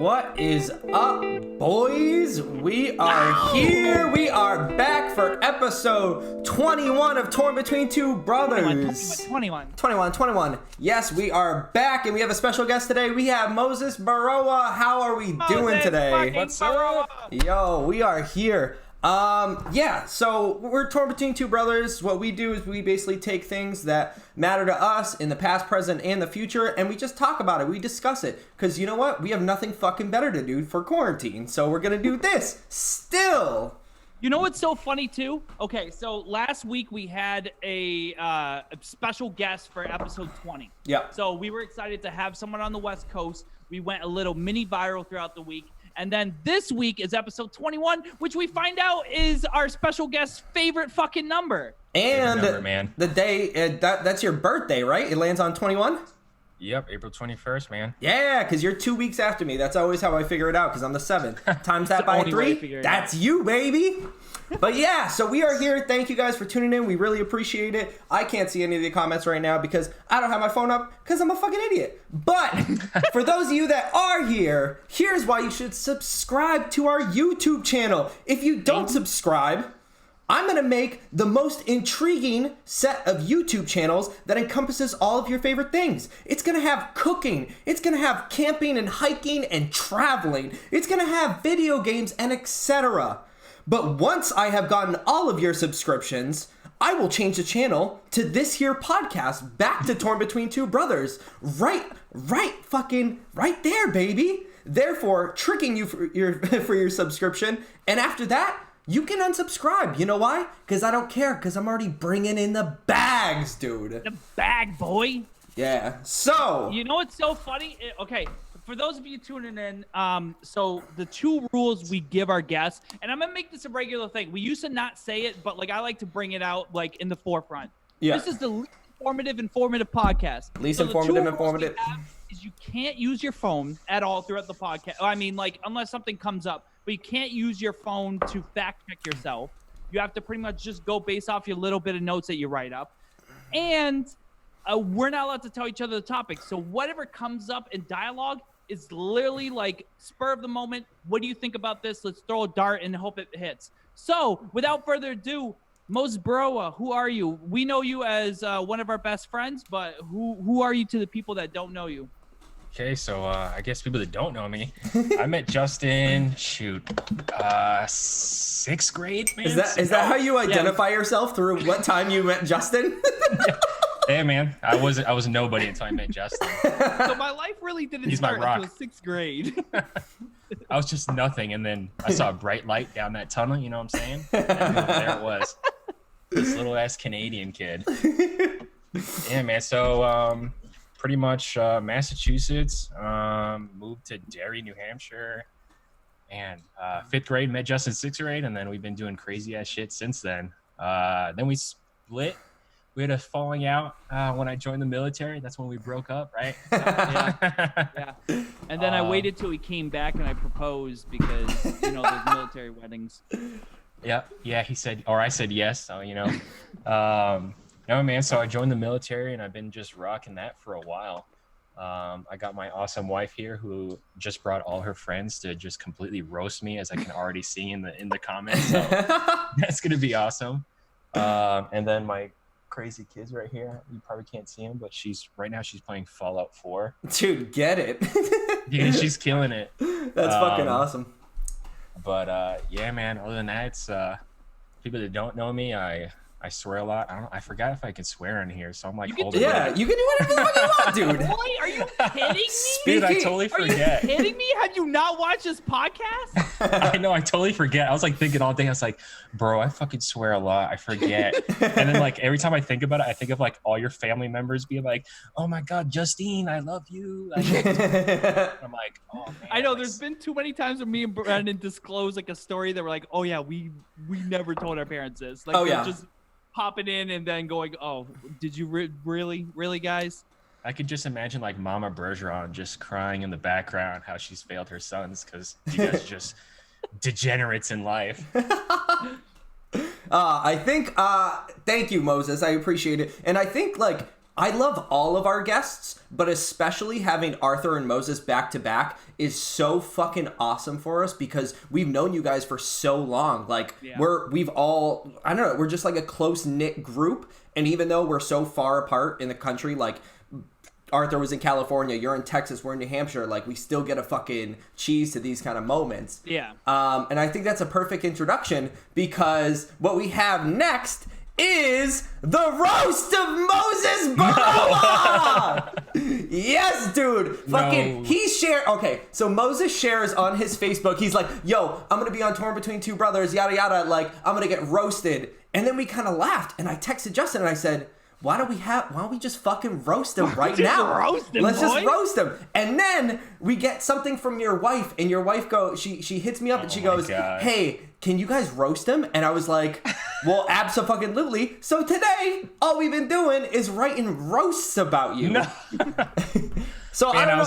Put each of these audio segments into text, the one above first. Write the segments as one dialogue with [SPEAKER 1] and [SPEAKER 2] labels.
[SPEAKER 1] What is up, boys? We are here. We are back for episode 21 of Torn Between Two Brothers. 21. Yes, we are back, and we have a special guest today. We have Moises Berroa. How are we doing today?
[SPEAKER 2] What's up?
[SPEAKER 1] Yo, we are here. So we're Torn Between Two Brothers. What we do is we basically take things that matter to us in the past, present, and the future, and we just talk about it. We discuss it. Because you know what? We have nothing fucking better to do for quarantine. So we're going to do this still.
[SPEAKER 2] You know what's so funny, too? Okay, so last week we had a special guest for episode 20.
[SPEAKER 1] Yeah.
[SPEAKER 2] So we were excited to have someone on the West Coast. We went a little mini viral throughout the week. And then this week is episode 21, which we find out is our special guest's favorite fucking number.
[SPEAKER 1] And
[SPEAKER 3] number, man.
[SPEAKER 1] The day, that's your birthday, right? It lands on 21?
[SPEAKER 3] Yep, April 21st, man.
[SPEAKER 1] Yeah, because you're 2 weeks after me. That's always how I figure it out, because I'm the 7th. Times that by 3, that's you, baby. But yeah, so we are here. Thank you guys for tuning in. We really appreciate it. I can't see any of the comments right now because I don't have my phone up because I'm a fucking idiot. But for those of you that are here, here's why you should subscribe to our YouTube channel. If you don't subscribe, I'm going to make the most intriguing set of YouTube channels that encompasses all of your favorite things. It's going to have cooking. It's going to have camping and hiking and traveling. It's going to have video games and etc. But once I have gotten all of your subscriptions, I will change the channel to this here podcast, back to Torn Between Two Brothers. Right there, baby. Therefore, tricking you for your subscription. And after that, you can unsubscribe. You know why? Because I don't care, because I'm already bringing in the bags, dude.
[SPEAKER 2] The bag, boy.
[SPEAKER 1] Yeah, so.
[SPEAKER 2] You know what's so funny? Okay. For those of you tuning in, so the two rules we give our guests, and I'm gonna make this a regular thing. We used to not say it, but like I like to bring it out like in the forefront.
[SPEAKER 1] Yeah.
[SPEAKER 2] This is the least informative podcast.
[SPEAKER 1] Least
[SPEAKER 2] so
[SPEAKER 1] informative.
[SPEAKER 2] The is you can't use your phone at all throughout the podcast. I mean, like unless something comes up, but you can't use your phone to fact check yourself. You have to pretty much just go based off your little bit of notes that you write up, and we're not allowed to tell each other the topic. So whatever comes up in dialogue is literally like spur of the moment. What do you think about this? Let's throw a dart and hope it hits. So without further ado, Moises Berroa, who are you? We know you as one of our best friends, but who are you to the people that don't know you?
[SPEAKER 3] Okay, so I guess people that don't know me, I met Justin, 6th grade, man.
[SPEAKER 1] Is that how you identify yourself, through what time you met Justin?
[SPEAKER 3] Hey, man, I was nobody until I met Justin.
[SPEAKER 2] So my life really didn't start until 6th grade.
[SPEAKER 3] I was just nothing, and then I saw a bright light down that tunnel, you know what I'm saying? And there it was. This little-ass Canadian kid. Yeah, man, so pretty much Massachusetts, moved to Derry, New Hampshire, and 5th grade, met Justin 6th grade, and then we've been doing crazy-ass shit since then. Then we split. We had a falling out when I joined the military. That's when we broke up, right?
[SPEAKER 2] Yeah. And then I waited till he came back and I proposed because, there's military weddings.
[SPEAKER 3] Yeah. He said, or I said yes. So, no, man. So I joined the military and I've been just rocking that for a while. I got my awesome wife here who just brought all her friends to just completely roast me, as I can already see in the comments. So that's going to be awesome. And then my crazy kids right here, you probably can't see them, but she's playing Fallout 4.
[SPEAKER 1] Dude, get it.
[SPEAKER 3] Yeah, she's killing it.
[SPEAKER 1] That's fucking awesome.
[SPEAKER 3] But yeah, man, other than that, it's people that don't know me, I swear a lot. I forgot if I can swear in here, so I'm like,
[SPEAKER 1] you can do whatever the fuck you want, dude.
[SPEAKER 2] Boy, are you kidding me?
[SPEAKER 3] Dude, I totally forget.
[SPEAKER 2] Are you kidding me? Have you not watched this podcast?
[SPEAKER 3] I know, I totally forget. I was like thinking all day. I was like, bro, I fucking swear a lot. I forget. And then like every time I think about it, I think of like all your family members being like, oh my God, Justine, I love you. I'm like, oh man.
[SPEAKER 2] I know there's been too many times when me and Brandon disclose like a story that we're like, oh yeah, we never told our parents this. Like, just popping in and then going, oh, did you really, guys?
[SPEAKER 3] I could just imagine like Mama Bergeron just crying in the background how she's failed her sons because you guys are just degenerates in life.
[SPEAKER 1] I think, thank you, Moses. I appreciate it. And I think like I love all of our guests, but especially having Arthur and Moses back to back is so fucking awesome for us because we've known you guys for so long. Like we've all, I don't know, we're just like a close knit group. And even though we're so far apart in the country, like Arthur was in California, you're in Texas, we're in New Hampshire, like we still get a fucking cheese to these kind of moments.
[SPEAKER 2] Yeah.
[SPEAKER 1] And I think that's a perfect introduction because what we have next is the roast of Moises Berroa! Yes, dude! Fucking, he shared, okay, so Moses shares on his Facebook, he's like, yo, I'm gonna be on Torn Between Two Brothers, yada yada, like, I'm gonna get roasted. And then we kind of laughed, and I texted Justin and I said, why don't we just fucking roast him right now? Let's just roast him. And then we get something from your wife, and your wife she hits me up and she goes, hey, can you guys roast him? And I was like, well, abso-fucking-lutely. So today, all we've been doing is writing roasts about you. No. So man,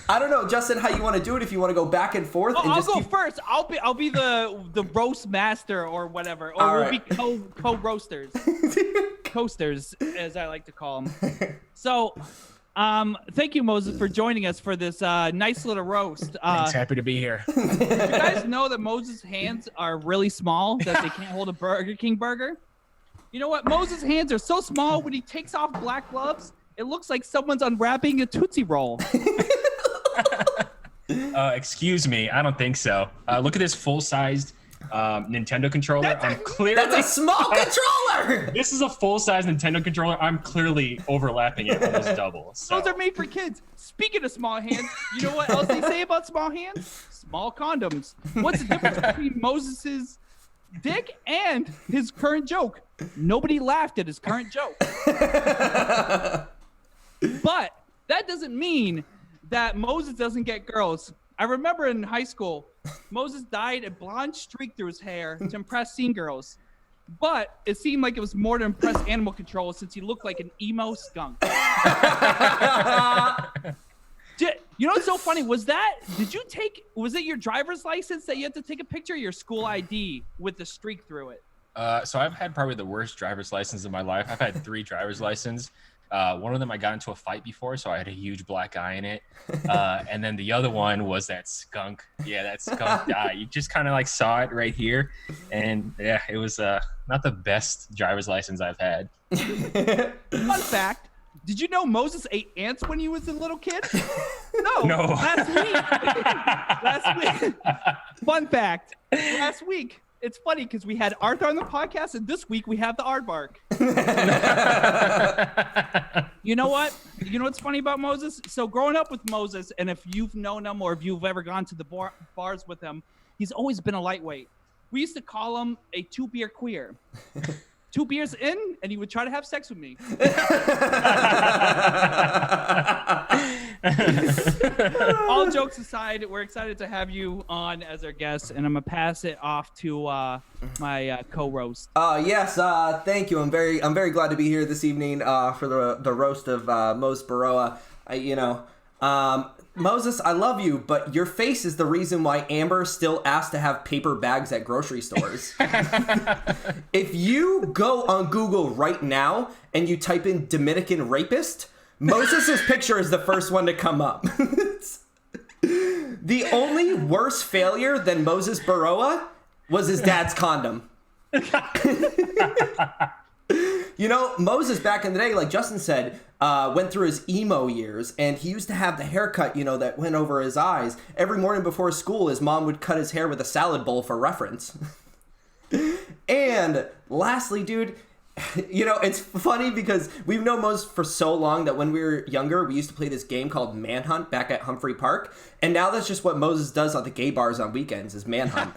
[SPEAKER 1] I don't know, Justin, how you want to do it. If you want to go back and forth.
[SPEAKER 2] I'll go first. I'll be the roast master or whatever, or we'll be co-roasters, coasters, as I like to call them. So, thank you, Moses, for joining us for this nice little roast.
[SPEAKER 3] Thanks, happy to be here.
[SPEAKER 2] Did you guys know that Moses' hands are really small, that they can't hold a Burger King burger? You know what? Moses' hands are so small when he takes off black gloves, it looks like someone's unwrapping a Tootsie Roll.
[SPEAKER 3] Excuse me, I don't think so. Look at this full-sized Nintendo controller.
[SPEAKER 1] That's a small controller!
[SPEAKER 3] This is a full-size Nintendo controller. I'm clearly overlapping it almost double. So.
[SPEAKER 2] Those are made for kids. Speaking of small hands, you know what else they say about small hands? Small condoms. What's the difference between Moses's dick and his current joke? Nobody laughed at his current joke. But that doesn't mean that Moses doesn't get girls. I remember in high school, Moses dyed a blonde streak through his hair to impress scene girls. But it seemed like it was more to impress animal control since he looked like an emo skunk. You know what's so funny? Was it your driver's license that you had to take a picture of your school ID with the streak through it?
[SPEAKER 3] So I've had probably the worst driver's license of my life. I've had 3 driver's licenses. One of them I got into a fight before, so I had a huge black eye in it. And then the other one was that skunk. Yeah, that skunk eye. You just kind of like saw it right here. And yeah, it was not the best driver's license I've had.
[SPEAKER 2] Fun fact. Did you know Moses ate ants when he was a little kid?
[SPEAKER 3] No.
[SPEAKER 2] Last week. Fun fact. Last week. It's funny because we had Arthur on the podcast, and this week we have the aardvark. You know what? You know what's funny about Moses? So growing up with Moses, and if you've known him or if you've ever gone to the bars with him, he's always been a lightweight. We used to call him a 2-beer queer. 2 beers in, and he would try to have sex with me. All jokes aside, we're excited to have you on as our guest, and I'm gonna pass it off to my co-roast.
[SPEAKER 1] Yes, thank you. I'm very glad to be here this evening for the roast of Moises Berroa. Moses, I love you, but your face is the reason why Amber still asks to have paper bags at grocery stores. If you go on Google right now and you type in Dominican rapist, Moses' picture is the first one to come up. The only worse failure than Moises Berroa was his dad's condom. You know, Moses back in the day, like Justin said, went through his emo years, and he used to have the haircut, that went over his eyes. Every morning before school, his mom would cut his hair with a salad bowl for reference. And lastly, dude, it's funny because we've known Moses for so long that when we were younger, we used to play this game called Manhunt back at Humphrey Park. And now that's just what Moses does at the gay bars on weekends is Manhunt.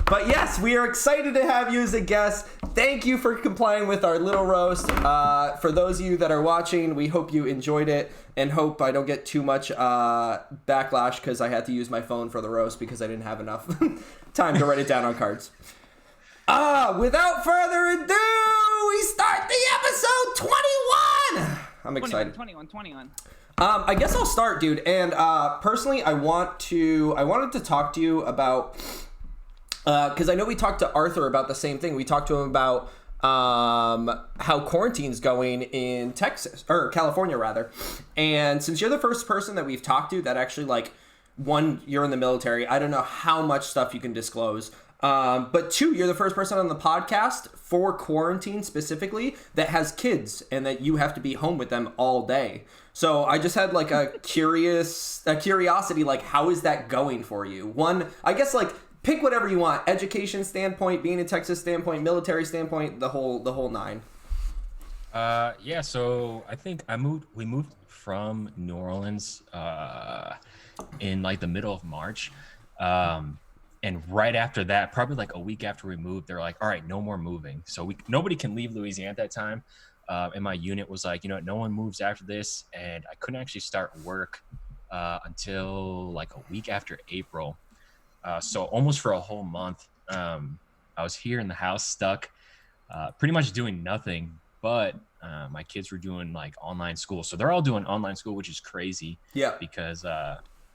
[SPEAKER 1] But yes, we are excited to have you as a guest. Thank you for complying with our little roast. For those of you that are watching, we hope you enjoyed it and hope I don't get too much backlash because I had to use my phone for the roast because I didn't have enough time to write it down on cards. Without further ado, we start the episode 21. I'm excited.
[SPEAKER 2] 21.
[SPEAKER 1] I guess I'll start, dude. And personally, I wanted to talk to you about because I know we talked to Arthur about the same thing. We talked to him about how quarantine's going in Texas or California rather. And since you're the first person that we've talked to that actually like, one, you're in the military. I don't know how much stuff you can disclose. But two, you're the first person on the podcast for quarantine specifically that has kids and that you have to be home with them all day. So I just had like a curiosity, like how is that going for you? One, I guess like pick whatever you want, education standpoint, being in Texas standpoint, military standpoint, the whole nine.
[SPEAKER 3] Yeah, so I think we moved from New Orleans in like the middle of March. And right after that, probably like a week after we moved, they're like, all right, no more moving. So nobody can leave Louisiana at that time. And my unit was like, no one moves after this. And I couldn't actually start work until like a week after April. So almost for a whole month, I was here in the house stuck, pretty much doing nothing. But my kids were doing like online school. So they're all doing online school, which is crazy.
[SPEAKER 1] Yeah.
[SPEAKER 3] Because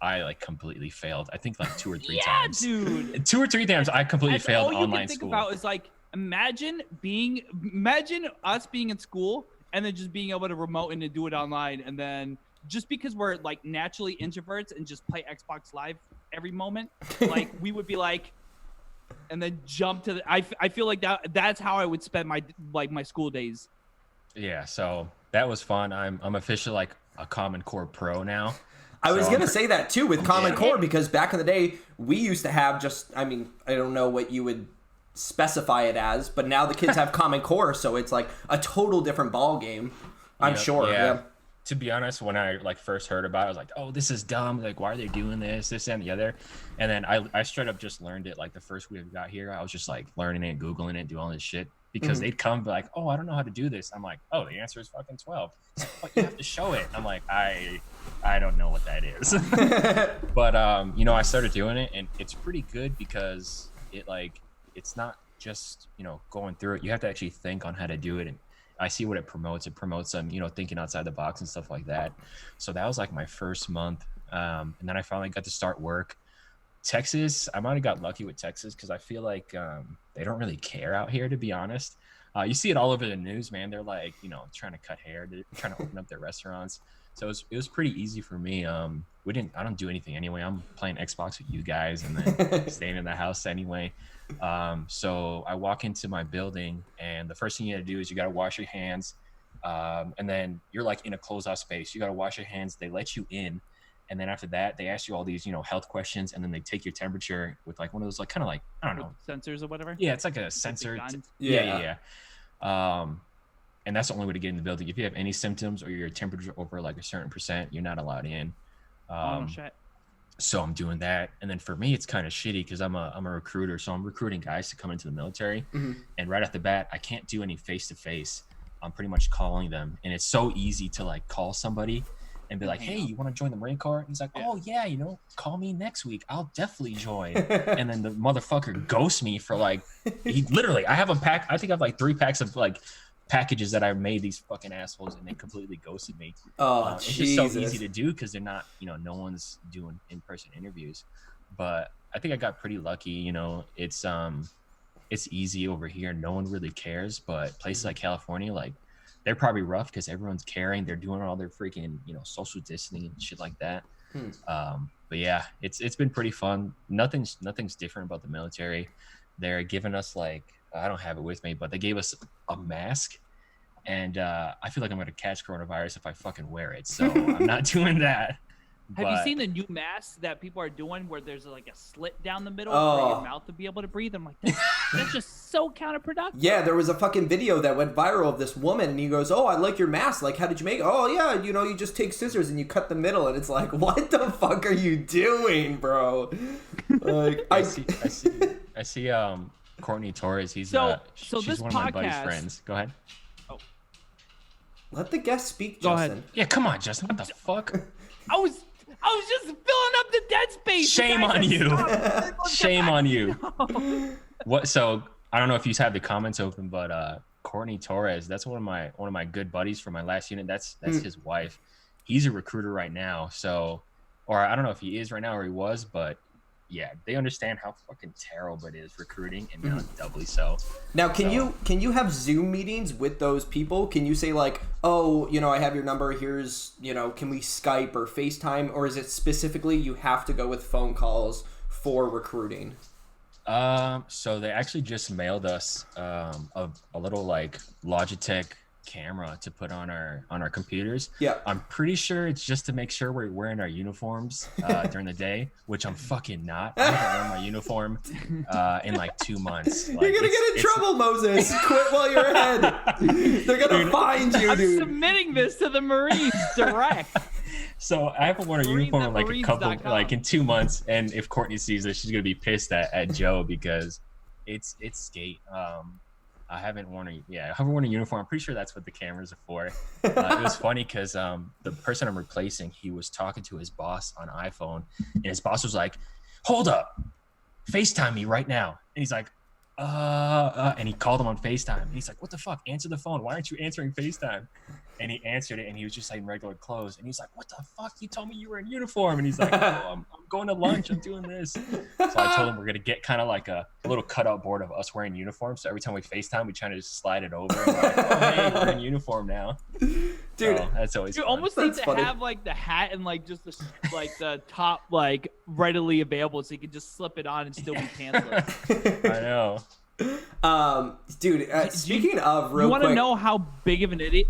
[SPEAKER 3] I like completely failed. I think like 2 or 3
[SPEAKER 2] yeah,
[SPEAKER 3] times.
[SPEAKER 2] Dude.
[SPEAKER 3] 2 or 3 times I completely failed
[SPEAKER 2] all you
[SPEAKER 3] online
[SPEAKER 2] can think
[SPEAKER 3] school.
[SPEAKER 2] about is like imagine us being in school and then just being able to remote and to do it online, and then just because we're like naturally introverts and just play Xbox Live every moment, like we would be like, and then jump to the. I feel like that's how I would spend my school days.
[SPEAKER 3] Yeah, so that was fun. I'm officially like a Common Core pro now.
[SPEAKER 1] I was going to say that too with Common Core, because back in the day, we used to have I don't know what you would specify it as, but now the kids have Common Core, so it's like a total different ball game. I'm sure. Yeah.
[SPEAKER 3] To be honest, when I like first heard about it, I was like, oh, this is dumb. Like, why are they doing this and the other? And then I straight up just learned it like the first week I got here. I was just like learning it, Googling it, doing all this shit. Because they'd come and be like, oh, I don't know how to do this. I'm like, oh, the answer is fucking 12. But you have to show it. I'm like, I don't know what that is. But, I started doing it, and it's pretty good because it's not just, going through it. You have to actually think on how to do it. And I see what it promotes. It promotes them, thinking outside the box and stuff like that. So that was like my first month. And then I finally got to start work. Texas, I might have got lucky with Texas because I feel like they don't really care out here, to be honest. You see it all over the news, man. They're like, trying to cut hair, they're trying to open up their restaurants. So it was pretty easy for me. I don't do anything anyway. I'm playing Xbox with you guys and then staying in the house anyway. So I walk into my building, and the first thing you got to do is you got to wash your hands. And then you're like in a closed off space. You got to wash your hands. They let you in. And then after that, they ask you all these, health questions, and then they take your temperature with like one of those, like kind of like, I don't know,
[SPEAKER 2] sensors or whatever.
[SPEAKER 3] Yeah, it's like a sensor.
[SPEAKER 1] Yeah.
[SPEAKER 3] And that's the only way to get in the building. If you have any symptoms or your temperature over like a certain percent, you're not allowed in.
[SPEAKER 2] Shit.
[SPEAKER 3] So I'm doing that, and then for me, it's kind of shitty because I'm a recruiter, so I'm recruiting guys to come into the military, and right off the bat, I can't do any face to face. I'm pretty much calling them, and it's so easy to like call somebody and be like, hey, you want to join the Marine Corps? And he's like, oh, yeah, call me next week. I'll definitely join. And then the motherfucker ghosts me for like, I have a pack. I think I have like 3 packs of like packages that I made these fucking assholes, and they completely ghosted me.
[SPEAKER 1] Oh,
[SPEAKER 3] it's just so easy to do because they're not, no one's doing in-person interviews. But I think I got pretty lucky. It's easy over here. No one really cares. But places like California, like, they're probably rough because everyone's caring. They're doing all their freaking, social distancing and shit like that. But yeah, it's been pretty fun. Nothing's different about the military. They're giving us like, I don't have it with me, but they gave us a mask, and I feel like I'm gonna catch coronavirus if I fucking wear it. So I'm not doing that.
[SPEAKER 2] Have you seen the new masks that people are doing where there's like a slit down the middle for your mouth to be able to breathe? I'm like, that's just so counterproductive.
[SPEAKER 1] Yeah, there was a fucking video that went viral of this woman, and he goes, oh, I like your mask. Like, how did you make it? Oh, yeah, you just take scissors and you cut the middle. And it's like, what the fuck are you doing, bro? Like,
[SPEAKER 3] I see Courtney Torres. She's one of my buddy's friends. Go ahead.
[SPEAKER 2] Oh.
[SPEAKER 1] Let the guest speak,
[SPEAKER 2] Go
[SPEAKER 1] Justin.
[SPEAKER 2] ahead.
[SPEAKER 3] Yeah, come on, Justin. What the fuck?
[SPEAKER 2] I was just filling up the dead space.
[SPEAKER 3] Shame on you. Shame on you. What? So I don't know if you have the comments open, but Courtney Torres, that's one of my good buddies from my last unit. That's his wife. He's a recruiter right now. So, or I don't know if he is right now or he was, but yeah, they understand how fucking terrible it is recruiting, and now doubly so.
[SPEAKER 1] Now, can you have Zoom meetings with those people? Can you say like, oh, I have your number, here's, can we Skype or FaceTime, or is it specifically you have to go with phone calls for recruiting?
[SPEAKER 3] So they actually just mailed us a little like Logitech camera to put on our computers.
[SPEAKER 1] Yeah.
[SPEAKER 3] I'm pretty sure it's just to make sure we're wearing our uniforms during the day, which I'm fucking not. I haven't worn my uniform in like 2 months. Like,
[SPEAKER 1] you're gonna get in trouble, Moses. Quit while you're ahead. They're gonna find you, dude.
[SPEAKER 2] I'm submitting this to the Marines direct.
[SPEAKER 3] So I haven't worn a uniform in like a couple, like in 2 months, and if Courtney sees this, she's gonna be pissed at Joe because it's skate. I haven't worn a uniform. I'm pretty sure that's what the cameras are for. It was funny because the person I'm replacing, he was talking to his boss on iPhone, and his boss was like, "Hold up, FaceTime me right now." And he's like, and he called him on FaceTime. And he's like, "What the fuck? Answer the phone. Why aren't you answering FaceTime?" And he answered it, and he was just like in regular clothes. And he's like, "What the fuck? You told me you were in uniform." And he's like, "Oh, I'm going to lunch. I'm doing this." So I told him we're gonna get kind of like a little cutout board of us wearing uniforms. So every time we FaceTime, we try to just slide it over. And we're like, "Oh, hey, we're in uniform now."
[SPEAKER 1] Dude,
[SPEAKER 3] so that's always
[SPEAKER 2] you
[SPEAKER 3] fun.
[SPEAKER 2] almost need to have like the hat and like just the top like readily available, so you can just slip it on and still be pantsless.
[SPEAKER 3] I know.
[SPEAKER 1] Dude, speaking of real quick,
[SPEAKER 2] you want to know how big of an idiot?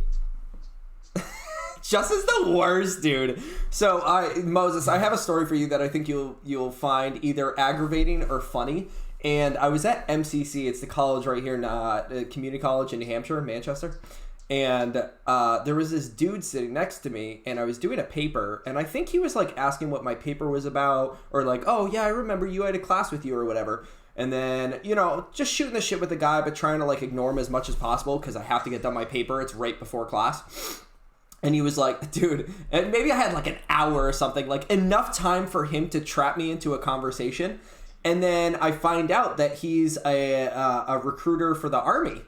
[SPEAKER 1] Justin's the worst, dude. So, Moses, I have a story for you that I think you'll find either aggravating or funny. And I was at MCC. It's the college right here, the community college in New Hampshire, Manchester. And there was this dude sitting next to me, and I was doing a paper, and I think he was like asking what my paper was about, or like, "Oh yeah, I remember you had a class with you," or whatever. And then, just shooting the shit with the guy, but trying to like ignore him as much as possible because I have to get done my paper. It's right before class. And he was like, dude, and maybe I had like an hour or something, like enough time for him to trap me into a conversation. And then I find out that he's a recruiter for the Army.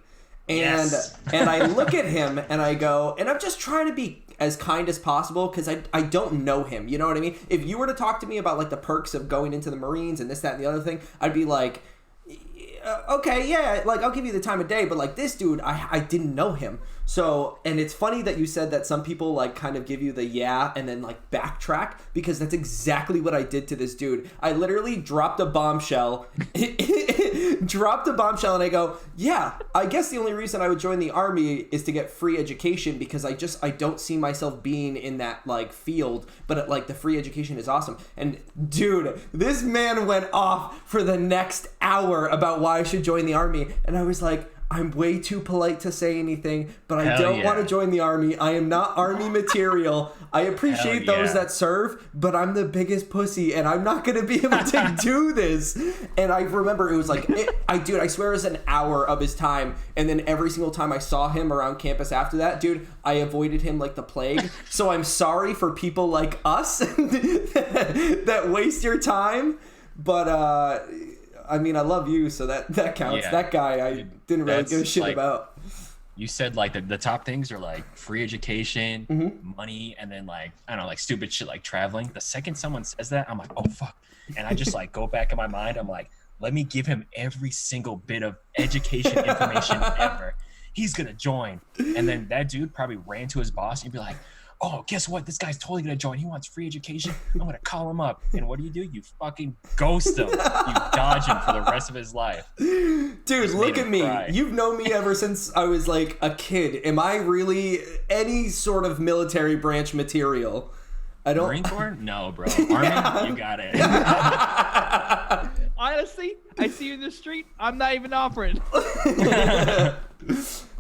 [SPEAKER 1] And and I look at him and I go, and I'm just trying to be as kind as possible because I don't know him. You know what I mean? If you were to talk to me about like the perks of going into the Marines and this, that, and the other thing, I'd be like, okay, yeah, like I'll give you the time of day. But like this dude, I didn't know him. So, and it's funny that you said that some people like kind of give you the yeah and then like backtrack, because that's exactly what I did to this dude. I literally dropped a bombshell, and I go, yeah, I guess the only reason I would join the Army is to get free education, because I don't see myself being in that like field, but like the free education is awesome. And dude, this man went off for the next hour about why I should join the Army, and I was like, I'm way too polite to say anything, but I don't want to join the Army. I am not Army material. I appreciate those that serve, but I'm the biggest pussy, and I'm not going to be able to do this. And I remember it was like, I swear it was an hour of his time, and then every single time I saw him around campus after that, dude, I avoided him like the plague. So I'm sorry for people like us that waste your time, but I mean, I love you, so that counts. Yeah. That guy, I didn't really give a shit about.
[SPEAKER 3] You said like the top things are like free education, money, and then like, I don't know, like stupid shit like traveling. The second someone says that, I'm like, oh fuck. And I just like go back in my mind. I'm like, let me give him every single bit of education information ever. He's gonna join. And then that dude probably ran to his boss and be like, oh, guess what? This guy's totally going to join. He wants free education. I'm going to call him up. And what do? You fucking ghost him. You dodge him for the rest of his life.
[SPEAKER 1] Dude, look at me. Cry. You've known me ever since I was like a kid. Am I really any sort of military branch material? I don't.
[SPEAKER 3] Marine Corps? No, bro. Army? You got it.
[SPEAKER 2] Honestly, I see you in the street. I'm not even offering.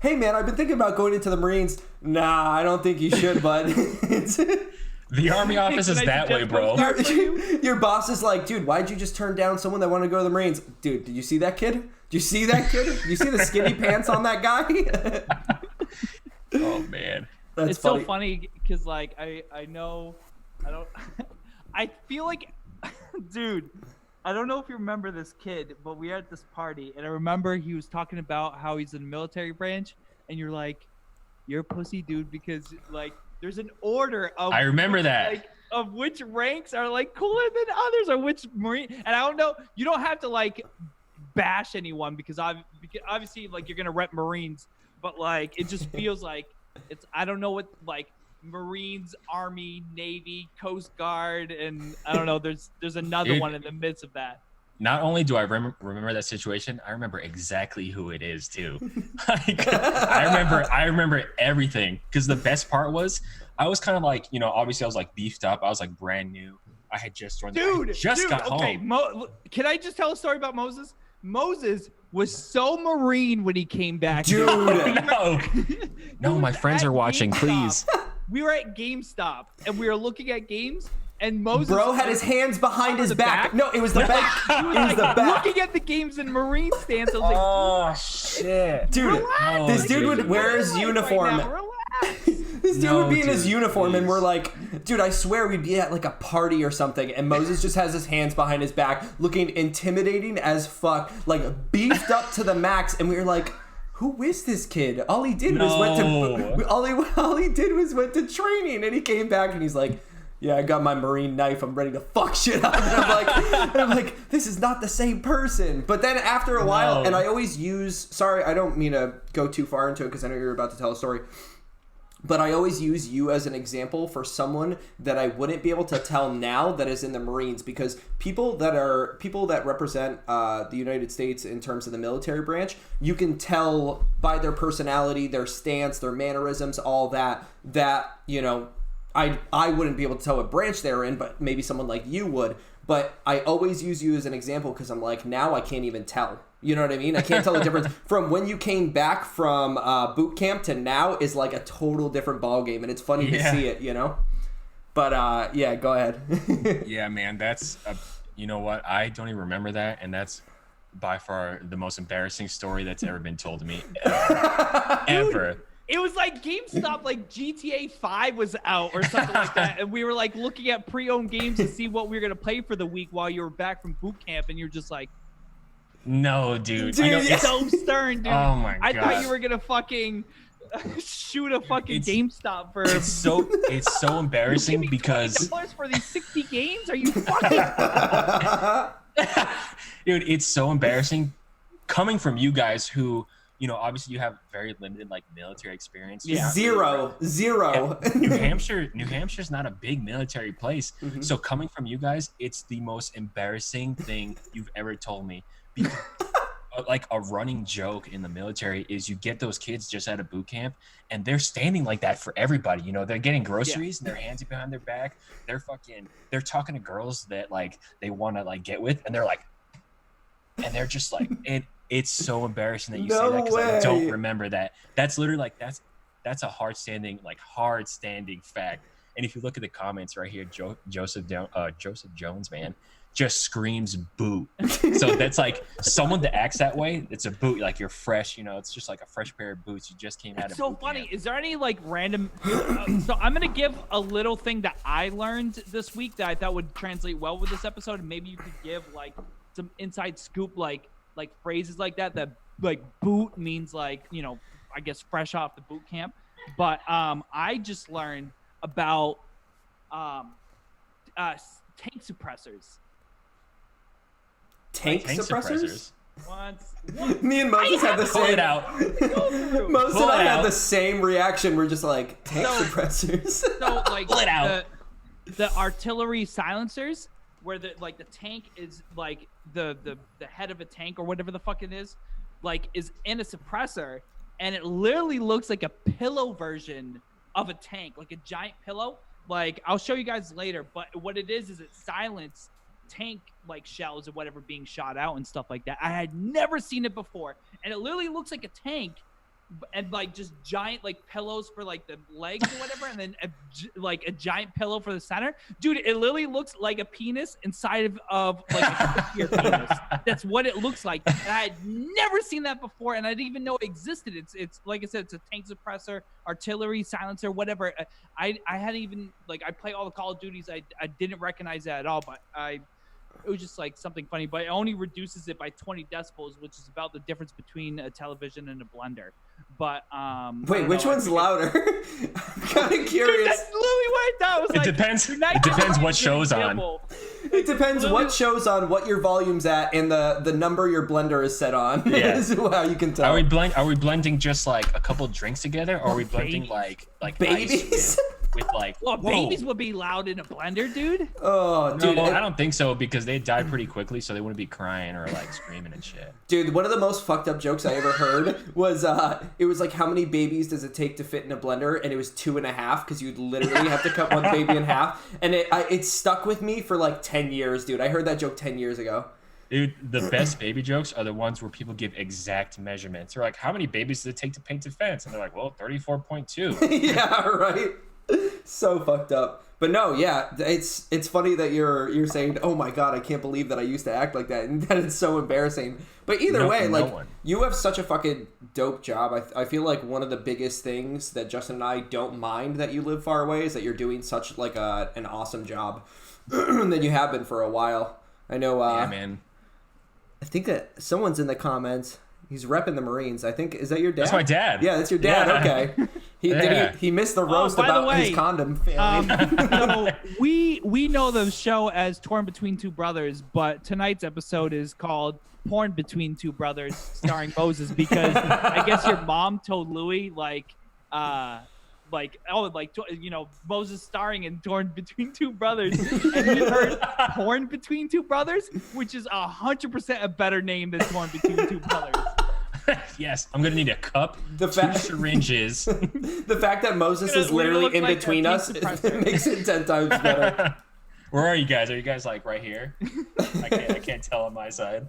[SPEAKER 1] Hey man, I've been thinking about going into the Marines. Nah, I don't think you should, bud.
[SPEAKER 3] The Army office is that way, bro.
[SPEAKER 1] Your boss is like, dude, why'd you just turn down someone that wanted to go to the Marines? Dude, did you see that kid? Did you see that kid? Did you see the skinny pants on that guy?
[SPEAKER 3] Oh man,
[SPEAKER 2] it's funny. So funny because like I feel like, dude, I don't know if you remember this kid, but we were at this party, and I remember he was talking about how he's in the military branch, and you're like, you're a pussy, dude, because like there's an order of.
[SPEAKER 3] I remember that.
[SPEAKER 2] Like, of which ranks are like cooler than others, or which Marine. And I don't know. You don't have to like bash anyone because obviously like you're gonna rep Marines, but like it just feels like it's. I don't know what like Marines, Army, Navy, Coast Guard, and I don't know. There's another one in the midst of that.
[SPEAKER 3] Not only do I remember that situation, I remember exactly who it is too. Like, I remember everything, because the best part was I was kind of like, you know, obviously I was like beefed up. I was like brand new. I had just joined. Got home.
[SPEAKER 2] Can I just tell a story about Moses? Moses was so Marine when he came back.
[SPEAKER 1] Dude,
[SPEAKER 3] no, my friends are watching. Please.
[SPEAKER 2] We were at GameStop and we were looking at games. And Moses
[SPEAKER 1] bro had his hands behind his back. No, it was the back. It was the back.
[SPEAKER 2] Looking at the games in Marine stance, I was like,
[SPEAKER 3] "Oh shit,
[SPEAKER 1] dude!" This dude would wear his uniform. This dude would be in his uniform, and we're like, "Dude, I swear we'd be at like a party or something." And Moses just has his hands behind his back, looking intimidating as fuck, like beefed up to the max. And we were like, "Who is this kid?" All he did was went to training, and he came back, and he's like, "Yeah, I got my Marine knife. I'm ready to fuck shit up." And I'm like, this is not the same person. But then after a while, and I always use, sorry, I don't mean to go too far into it because I know you're about to tell a story, but I always use you as an example for someone that I wouldn't be able to tell now that is in the Marines, because people that represent the United States in terms of the military branch, you can tell by their personality, their stance, their mannerisms, all that, you know, I wouldn't be able to tell what branch they're in, but maybe someone like you would. But I always use you as an example because I'm like, now I can't even tell. You know what I mean? I can't tell the difference from when you came back from boot camp to now is like a total different ball game, and it's funny to see it, you know. But yeah, go ahead.
[SPEAKER 3] Yeah, man, that's you know what? I don't even remember that, and that's by far the most embarrassing story that's ever been told to me ever.
[SPEAKER 2] It was like GameStop, like GTA 5 was out or something like that. And we were like looking at pre-owned games to see what we were going to play for the week while you were back from boot camp. And you're just like,
[SPEAKER 3] no, dude.
[SPEAKER 2] It's so stern, dude.
[SPEAKER 3] Oh my God.
[SPEAKER 2] I thought you were going to fucking shoot a fucking GameStop for.
[SPEAKER 3] It's so embarrassing because.
[SPEAKER 2] $20 for these 60 games? Are you fucking.
[SPEAKER 3] Dude, it's so embarrassing coming from you guys who. You know, obviously you have very limited like military experience.
[SPEAKER 1] Yeah. Zero.
[SPEAKER 3] New Hampshire's not a big military place. Mm-hmm. So coming from you guys, it's the most embarrassing thing you've ever told me. Because like a running joke in the military is you get those kids just out of boot camp and they're standing like that for everybody. You know, they're getting groceries and their hands are behind their back. They're talking to girls that like they want to like get with, and they're like, and they're just like It's so embarrassing that you say that because I don't remember that. That's literally like that's a hard standing fact. And if you look at the comments right here, Joseph Jones, man, just screams boot. So that's like someone that acts that way. It's a boot, like you're fresh. You know, it's just like a fresh pair of boots you just came out of.
[SPEAKER 2] It's so funny. Is there any like random? So I'm gonna give a little thing that I learned this week that I thought would translate well with this episode, and maybe you could give like some inside scoop, like phrases like that like boot means like, you know, I guess fresh off the boot camp. But I just learned about tank suppressors.
[SPEAKER 1] Tank suppressors?
[SPEAKER 2] Once.
[SPEAKER 1] Me and Moses had the same.
[SPEAKER 3] Pull it out.
[SPEAKER 1] Moses and I had the same reaction. We're just like, tank suppressors.
[SPEAKER 2] So like
[SPEAKER 3] pull it out.
[SPEAKER 2] The artillery silencers, where the tank is like the head of a tank or whatever the fuck it is, like is in a suppressor, and it literally looks like a pillow version of a tank, like a giant pillow. Like I'll show you guys later, but what it is it silenced tank like shells or whatever being shot out and stuff like that. I had never seen it before, and it literally looks like a tank, and like just giant like pillows for like the legs or whatever, and then a giant pillow for the center. Dude, it literally looks like a penis inside of like a penis. That's what it looks like. And I had never seen that before, and I didn't even know it existed. It's like I said, it's a tank suppressor, artillery silencer, whatever. I hadn't even like I play all the Call of Duties. I didn't recognize that at all, but it was just like something funny. But it only reduces it by 20 decibels, which is about the difference between a television and a blender. But
[SPEAKER 1] wait, which one's louder? I'm kind of curious.
[SPEAKER 2] Dude, that's literally what I thought. I
[SPEAKER 3] It depends. It depends what show's on.
[SPEAKER 1] It depends what show's on, what your volume's at, and the number your blender is set on.
[SPEAKER 3] Yeah.
[SPEAKER 1] Is how you can tell.
[SPEAKER 3] Are we blending just like a couple drinks together, or are we blending like
[SPEAKER 1] babies?
[SPEAKER 3] Ice with like
[SPEAKER 2] babies would be loud in a blender, dude.
[SPEAKER 1] Oh, dude.
[SPEAKER 3] No, I don't think so because they die pretty quickly, so they wouldn't be crying or like screaming and shit.
[SPEAKER 1] Dude, one of the most fucked up jokes I ever heard was it was like, how many babies does it take to fit in a blender? And it was 2.5 because you'd literally have to cut one baby in half. And it stuck with me for like 10 years, dude. I heard that joke 10 years ago.
[SPEAKER 3] Dude, the best baby jokes are the ones where people give exact measurements. They're like, how many babies does it take to paint a fence? And they're like, well, 34.2.
[SPEAKER 1] Yeah, right. So fucked up. But no, yeah, it's funny that you're saying, oh my god, I can't believe that I used to act like that, and that it's so embarrassing. But either way, like, you have such a fucking dope job. I feel like one of the biggest things that Justin and I don't mind that you live far away is that you're doing such like an awesome job that you have been for a while. I know.
[SPEAKER 3] Yeah, man.
[SPEAKER 1] I think that someone's in the comments. He's repping the Marines. I think, is that your dad?
[SPEAKER 3] That's my dad.
[SPEAKER 1] Yeah, that's your dad.
[SPEAKER 3] Yeah.
[SPEAKER 1] Okay. He missed the roast about his condom family.
[SPEAKER 2] We know the show as Torn Between Two Brothers, but tonight's episode is called Porn Between Two Brothers, starring Moses, because I guess your mom told Louis Moses starring in Torn Between Two Brothers, and he heard Porn Between Two Brothers, which is 100% a better name than Torn Between Two Brothers.
[SPEAKER 3] Yes, I'm gonna need a cup, two syringes.
[SPEAKER 1] The fact that Moses is literally in between us makes it 10 times better.
[SPEAKER 3] Where are you guys? Are you guys like right here? I can't tell on my side.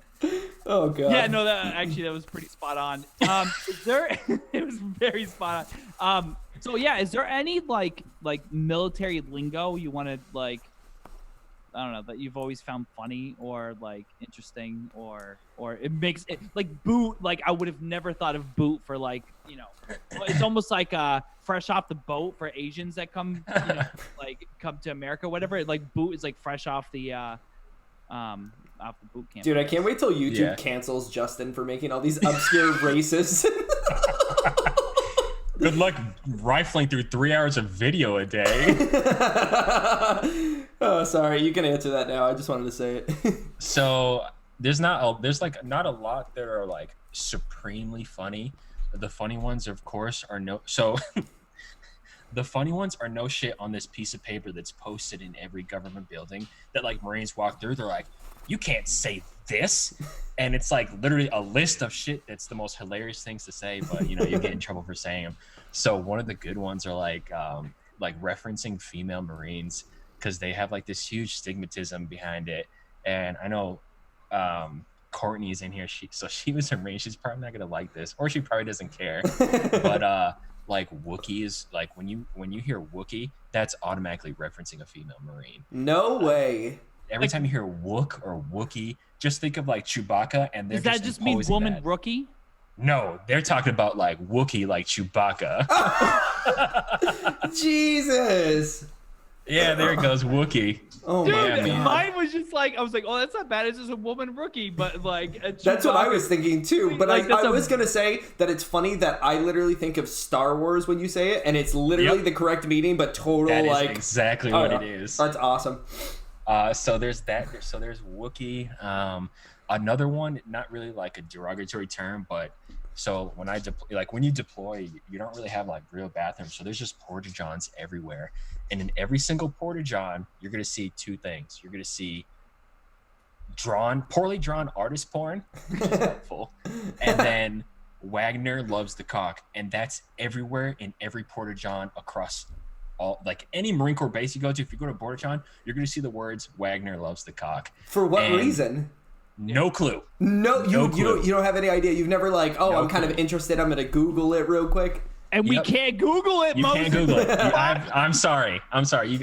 [SPEAKER 1] Oh god.
[SPEAKER 2] Yeah, no, that was pretty spot on. It was very spot on. So yeah, is there any like military lingo you want to like, I don't know, that you've always found funny or like interesting or it makes it like boot? Like I would have never thought of boot for like, you know, it's almost like fresh off the boat for Asians that come, you know, like come to America, whatever. Like boot is like fresh off the boot camp.
[SPEAKER 1] Dude, I can't wait till YouTube cancels Justin for making all these obscure races.
[SPEAKER 3] Good luck rifling through 3 hours of video a day.
[SPEAKER 1] Oh, sorry. You can answer that now. I just wanted to say it.
[SPEAKER 3] So there's not a lot that are like supremely funny. The funny ones, of course, are the funny ones are no shit on this piece of paper that's posted in every government building that like Marines walk through. They're like, you can't say this. And it's like literally a list of shit that's the most hilarious things to say, but you know, you get in trouble for saying them. So one of the good ones are like referencing female Marines because they have like this huge stigmatism behind it. And I know Courtney's in here. She was a Marine. She's probably not gonna like this, or she probably doesn't care. But like Wookiees, like when you hear Wookie, that's automatically referencing a female Marine.
[SPEAKER 1] No way.
[SPEAKER 3] Every time you hear Wook or Wookie, just think of like Chewbacca, and they're
[SPEAKER 2] does that just mean woman rookie?
[SPEAKER 3] No, they're talking about like Wookie, like Chewbacca.
[SPEAKER 1] Jesus.
[SPEAKER 3] Yeah, there it goes, Wookie.
[SPEAKER 1] Oh
[SPEAKER 2] dude,
[SPEAKER 1] my God.
[SPEAKER 2] Mine was just like, I was like, oh, that's not bad. It's just a woman rookie, but like
[SPEAKER 1] that's what I was thinking too. But like, I was gonna say that it's funny that I literally think of Star Wars when you say it, and it's literally the correct meaning, but total
[SPEAKER 3] that is
[SPEAKER 1] like
[SPEAKER 3] exactly what it is.
[SPEAKER 1] That's awesome.
[SPEAKER 3] So there's that. So there's Wookie. Another one, not really like a derogatory term, but so when when you deploy, you don't really have like real bathrooms. So there's just porta-johns everywhere. And in every single porta-john, you're going to see two things. You're going to see poorly drawn artist porn, which is helpful. And then Wagner loves the cock. And that's everywhere in every porta-john across all, like any Marine Corps base you go to. If you go to porta-john, you're going to see the words Wagner loves the cock.
[SPEAKER 1] For what reason?
[SPEAKER 3] No clue.
[SPEAKER 1] No, you don't have any idea. You've never like, I'm kind of interested. I'm going to Google it real quick.
[SPEAKER 2] And we can't Google it,
[SPEAKER 3] Moses. You can't Google it. I'm sorry.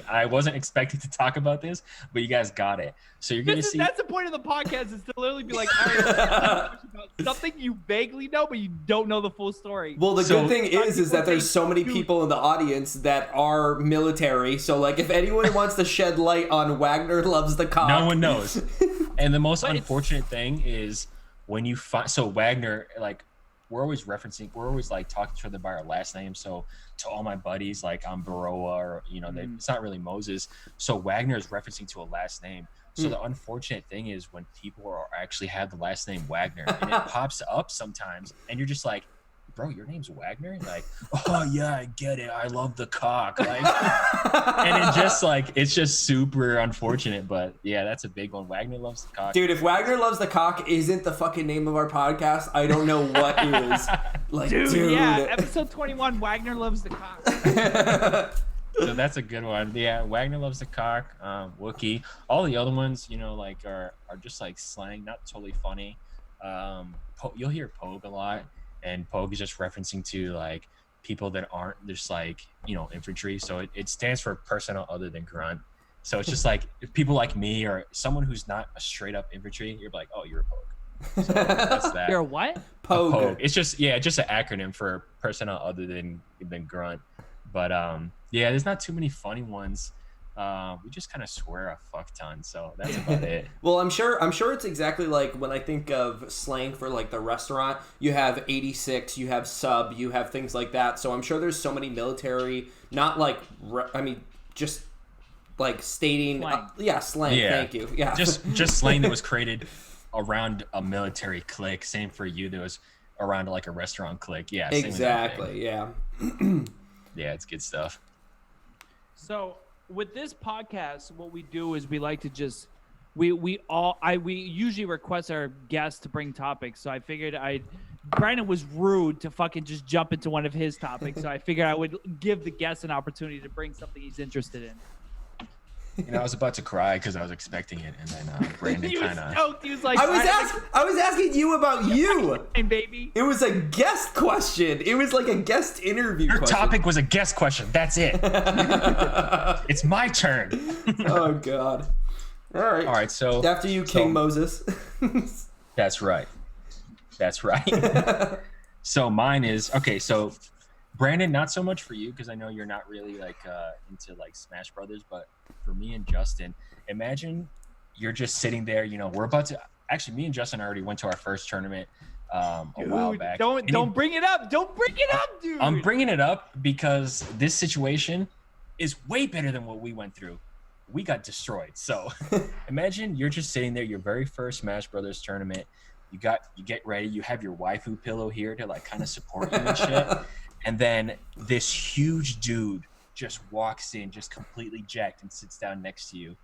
[SPEAKER 3] I wasn't expecting to talk about this, but you guys got it. So you're going to see.
[SPEAKER 2] That's the point of the podcast, is to literally be like, all right, about something you vaguely know, but you don't know the full story.
[SPEAKER 1] Well, the good thing is that there's so many people in the audience that are military. So like, if anyone wants to shed light on Wagner loves the cock,
[SPEAKER 3] no one knows. And the most unfortunate thing is when you find, so Wagner, like, we're always like talking to each other by our last name. So to all my buddies, like I'm Berroa, or it's not really Moses. So Wagner is referencing to a last name. So the unfortunate thing is when people actually have the last name Wagner, and it pops up sometimes, and you're just like, bro, your name's Wagner? Like, oh yeah, I get it. I love the cock. Like, and it's just super unfortunate. But yeah, that's a big one. Wagner loves the cock.
[SPEAKER 1] Dude, if Wagner loves the cock isn't the fucking name of our podcast, I don't know what is. Like, dude.
[SPEAKER 2] Yeah, episode 21, Wagner loves the cock.
[SPEAKER 3] So that's a good one. Yeah, Wagner loves the cock. Wookie. All the other ones, like are just like slang, not totally funny. You'll hear Pogue a lot. And Pogue is just referencing to like people that aren't just like infantry, so it stands for personnel other than grunt. So it's just like if people like me or someone who's not a straight up infantry, you're like, oh, you're a Pogue. So that's that.
[SPEAKER 2] You're a what?
[SPEAKER 1] Pogue.
[SPEAKER 3] It's just an acronym for personnel other than grunt. But yeah, there's not too many funny ones. We just kind of swear a fuck ton, so that's about it.
[SPEAKER 1] Well, I'm sure it's exactly like when I think of slang for like the restaurant, you have 86, you have sub, you have things like that. So I'm sure there's so many military, not like, just like stating,
[SPEAKER 2] slang.
[SPEAKER 1] Slang.
[SPEAKER 3] Yeah.
[SPEAKER 1] Thank you. Yeah.
[SPEAKER 3] Just slang that was created around a military clique. Same for you, that was around like a restaurant clique. Yeah.
[SPEAKER 1] Exactly. Yeah.
[SPEAKER 3] Yeah, it's good stuff.
[SPEAKER 2] So with this podcast, what we do is we like to just we usually request our guests to bring topics. So I figured Brandon was rude to fucking just jump into one of his topics. So I figured I would give the guest an opportunity to bring something he's interested in.
[SPEAKER 3] I was about to cry because I was expecting it, and then Brandon kind of.
[SPEAKER 2] He was like,
[SPEAKER 1] I was asking you about you.
[SPEAKER 2] Baby.
[SPEAKER 1] It was a guest question. It was like a guest interview.
[SPEAKER 3] Your
[SPEAKER 1] question.
[SPEAKER 3] topic was a guest question. That's it. It's my turn.
[SPEAKER 1] Oh God. All right.
[SPEAKER 3] So
[SPEAKER 1] after you, King Moses.
[SPEAKER 3] That's right. So mine is okay. So Brandon, not so much for you because I know you're not really like into like Smash Brothers, but for me and Justin, imagine you're just sitting there. We're about to actually. Me and Justin already went to our first tournament a while back.
[SPEAKER 2] Don't bring it up. Don't bring it up, dude.
[SPEAKER 3] I'm bringing it up because this situation is way better than what we went through. We got destroyed. So imagine you're just sitting there, your very first Smash Brothers tournament. You get ready. You have your waifu pillow here to like kind of support you and shit. And then this huge dude just walks in, just completely jacked, and sits down next to you.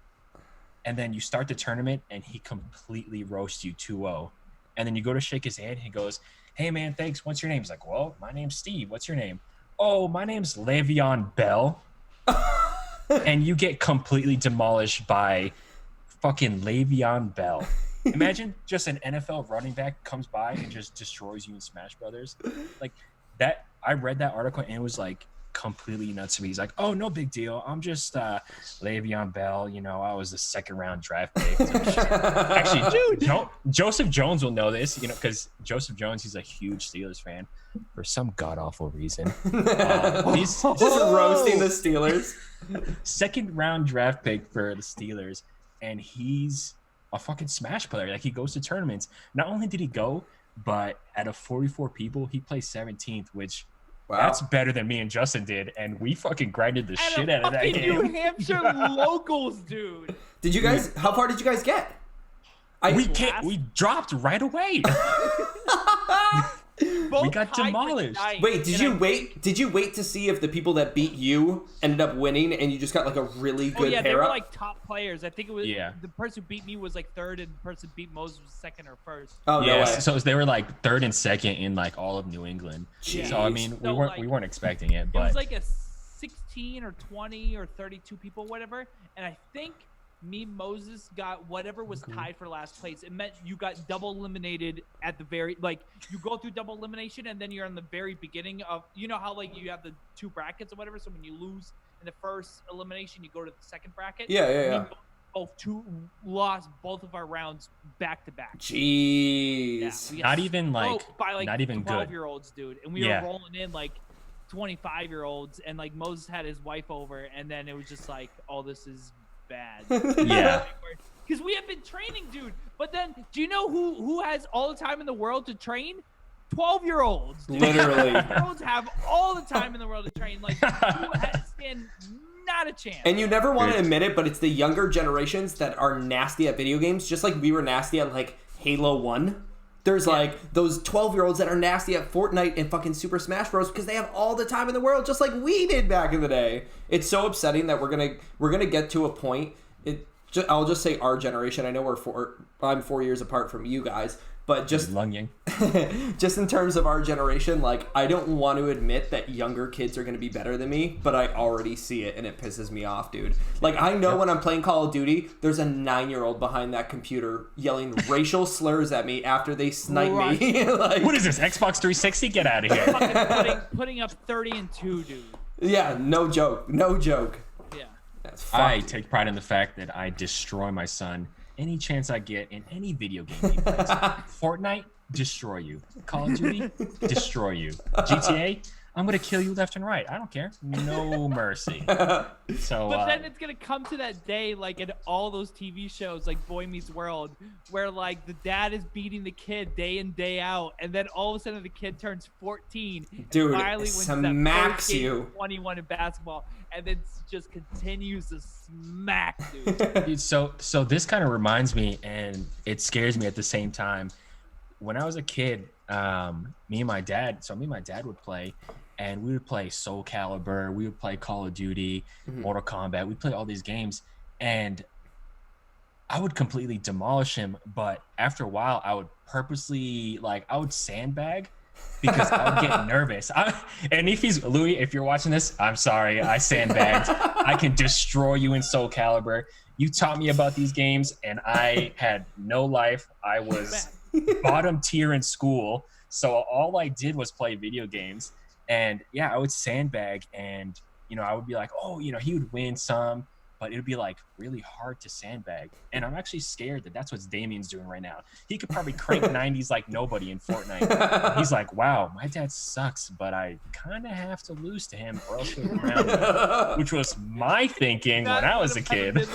[SPEAKER 3] And then you start the tournament, and he completely roasts you 2-0. And then you go to shake his hand, and he goes, hey, man, thanks. What's your name? He's like, well, my name's Steve. What's your name? Oh, my name's Le'Veon Bell. And you get completely demolished by fucking Le'Veon Bell. Imagine just an NFL running back comes by and just destroys you in Smash Brothers. Like that. I read that article and it was like completely nuts to me. He's like, oh, no big deal. I'm just Le'Veon Bell. I was the second round draft pick. Actually, dude, Joseph Jones will know this, because Joseph Jones, he's a huge Steelers fan for some god awful reason. He's
[SPEAKER 1] just roasting the Steelers.
[SPEAKER 3] Second round draft pick for the Steelers, and he's a fucking Smash player. Like he goes to tournaments. Not only did he go, but out of 44 people, he placed 17th, which that's better than me and Justin did, and we fucking grinded the shit out of that game.
[SPEAKER 2] New Hampshire locals, dude.
[SPEAKER 1] Did you guys? How far did you guys get?
[SPEAKER 3] We dropped right away. We got demolished.
[SPEAKER 1] Wait, did you wait to see if the people that beat you ended up winning, and you just got like a really good pair up?
[SPEAKER 2] They were like top players. I think it was the person who beat me was like third, and the person who beat Moses was second or first.
[SPEAKER 1] Oh no way.
[SPEAKER 3] So they were like third and second in like all of New England.
[SPEAKER 1] Jeez.
[SPEAKER 3] So I mean, we weren't expecting it, but
[SPEAKER 2] it was like a 16 or 20 or 32 people, whatever, and I think me, Moses got whatever was tied for last place. It meant you got double eliminated at the very, like, you go through double elimination and then you're in the very beginning of, how like you have the two brackets or whatever. So when you lose in the first elimination, you go to the second bracket.
[SPEAKER 1] Yeah.
[SPEAKER 2] Lost both of our rounds back to back.
[SPEAKER 1] Jeez.
[SPEAKER 2] Yeah,
[SPEAKER 3] not even like
[SPEAKER 2] not even
[SPEAKER 3] 12-year-olds,
[SPEAKER 2] dude. And we were rolling in like 25-year-olds, and like Moses had his wife over, and then it was just like, oh, this is bad.
[SPEAKER 3] Yeah.
[SPEAKER 2] Because we have been training, dude. But then, do you know who has all the time in the world to train? 12-year-olds.
[SPEAKER 1] Literally.
[SPEAKER 2] 12-year-olds have all the time in the world to train. Like, you stand not a chance.
[SPEAKER 1] And you never want to admit it, but it's the younger generations that are nasty at video games, just like we were nasty at, like, Halo 1. There's, like, those 12-year-olds that are nasty at Fortnite and fucking Super Smash Bros. Because they have all the time in the world, just like we did back in the day. It's so upsetting that we're gonna get to a point. I'll just say our generation. I know I'm 4 years apart from you guys, but just just in terms of our generation, like, I don't want to admit that younger kids are going to be better than me, but I already see it and it pisses me off, dude. Like, I know when I'm playing Call of Duty, there's a 9-year-old behind that computer yelling racial slurs at me after they snipe me. Like,
[SPEAKER 3] what is this, Xbox 360? Get out of here.
[SPEAKER 2] Fucking putting up 30-2, dude.
[SPEAKER 1] Yeah, no joke.
[SPEAKER 2] Yeah.
[SPEAKER 1] That's
[SPEAKER 3] I take pride in the fact that I destroy my son any chance I get in any video game he plays. Fortnite, destroy you. Call of Duty, destroy you. GTA, I'm gonna kill you left and right. I don't care. No mercy. So,
[SPEAKER 2] but then it's gonna come to that day, like in all those TV shows, like Boy Meets World, where like the dad is beating the kid day in day out, and then all of a sudden the kid turns 14,
[SPEAKER 1] dude,
[SPEAKER 2] and finally wins that first game, 21 in basketball, and then just continues to smack, dude.
[SPEAKER 3] Dude, so this kind of reminds me, and it scares me at the same time. When I was a kid, me and my dad would play, and we would play Soul Calibur, we would play Call of Duty, Mortal Kombat, we'd play all these games, and I would completely demolish him, but after a while, I would purposely, I would sandbag, because I would get nervous. And Louis, if you're watching this, I'm sorry, I sandbagged. I can destroy you in Soul Calibur. You taught me about these games, and I had no life. I was bottom tier in school, so all I did was play video games. And yeah, I would sandbag, and I would be like, oh, he would win some, but it would be like really hard to sandbag. And I'm actually scared that that's what Damien's doing right now. He could probably crank 90s like nobody in Fortnite. He's like, wow, my dad sucks, but I kind of have to lose to him or else he'll round me, which was my thinking when I was a kid.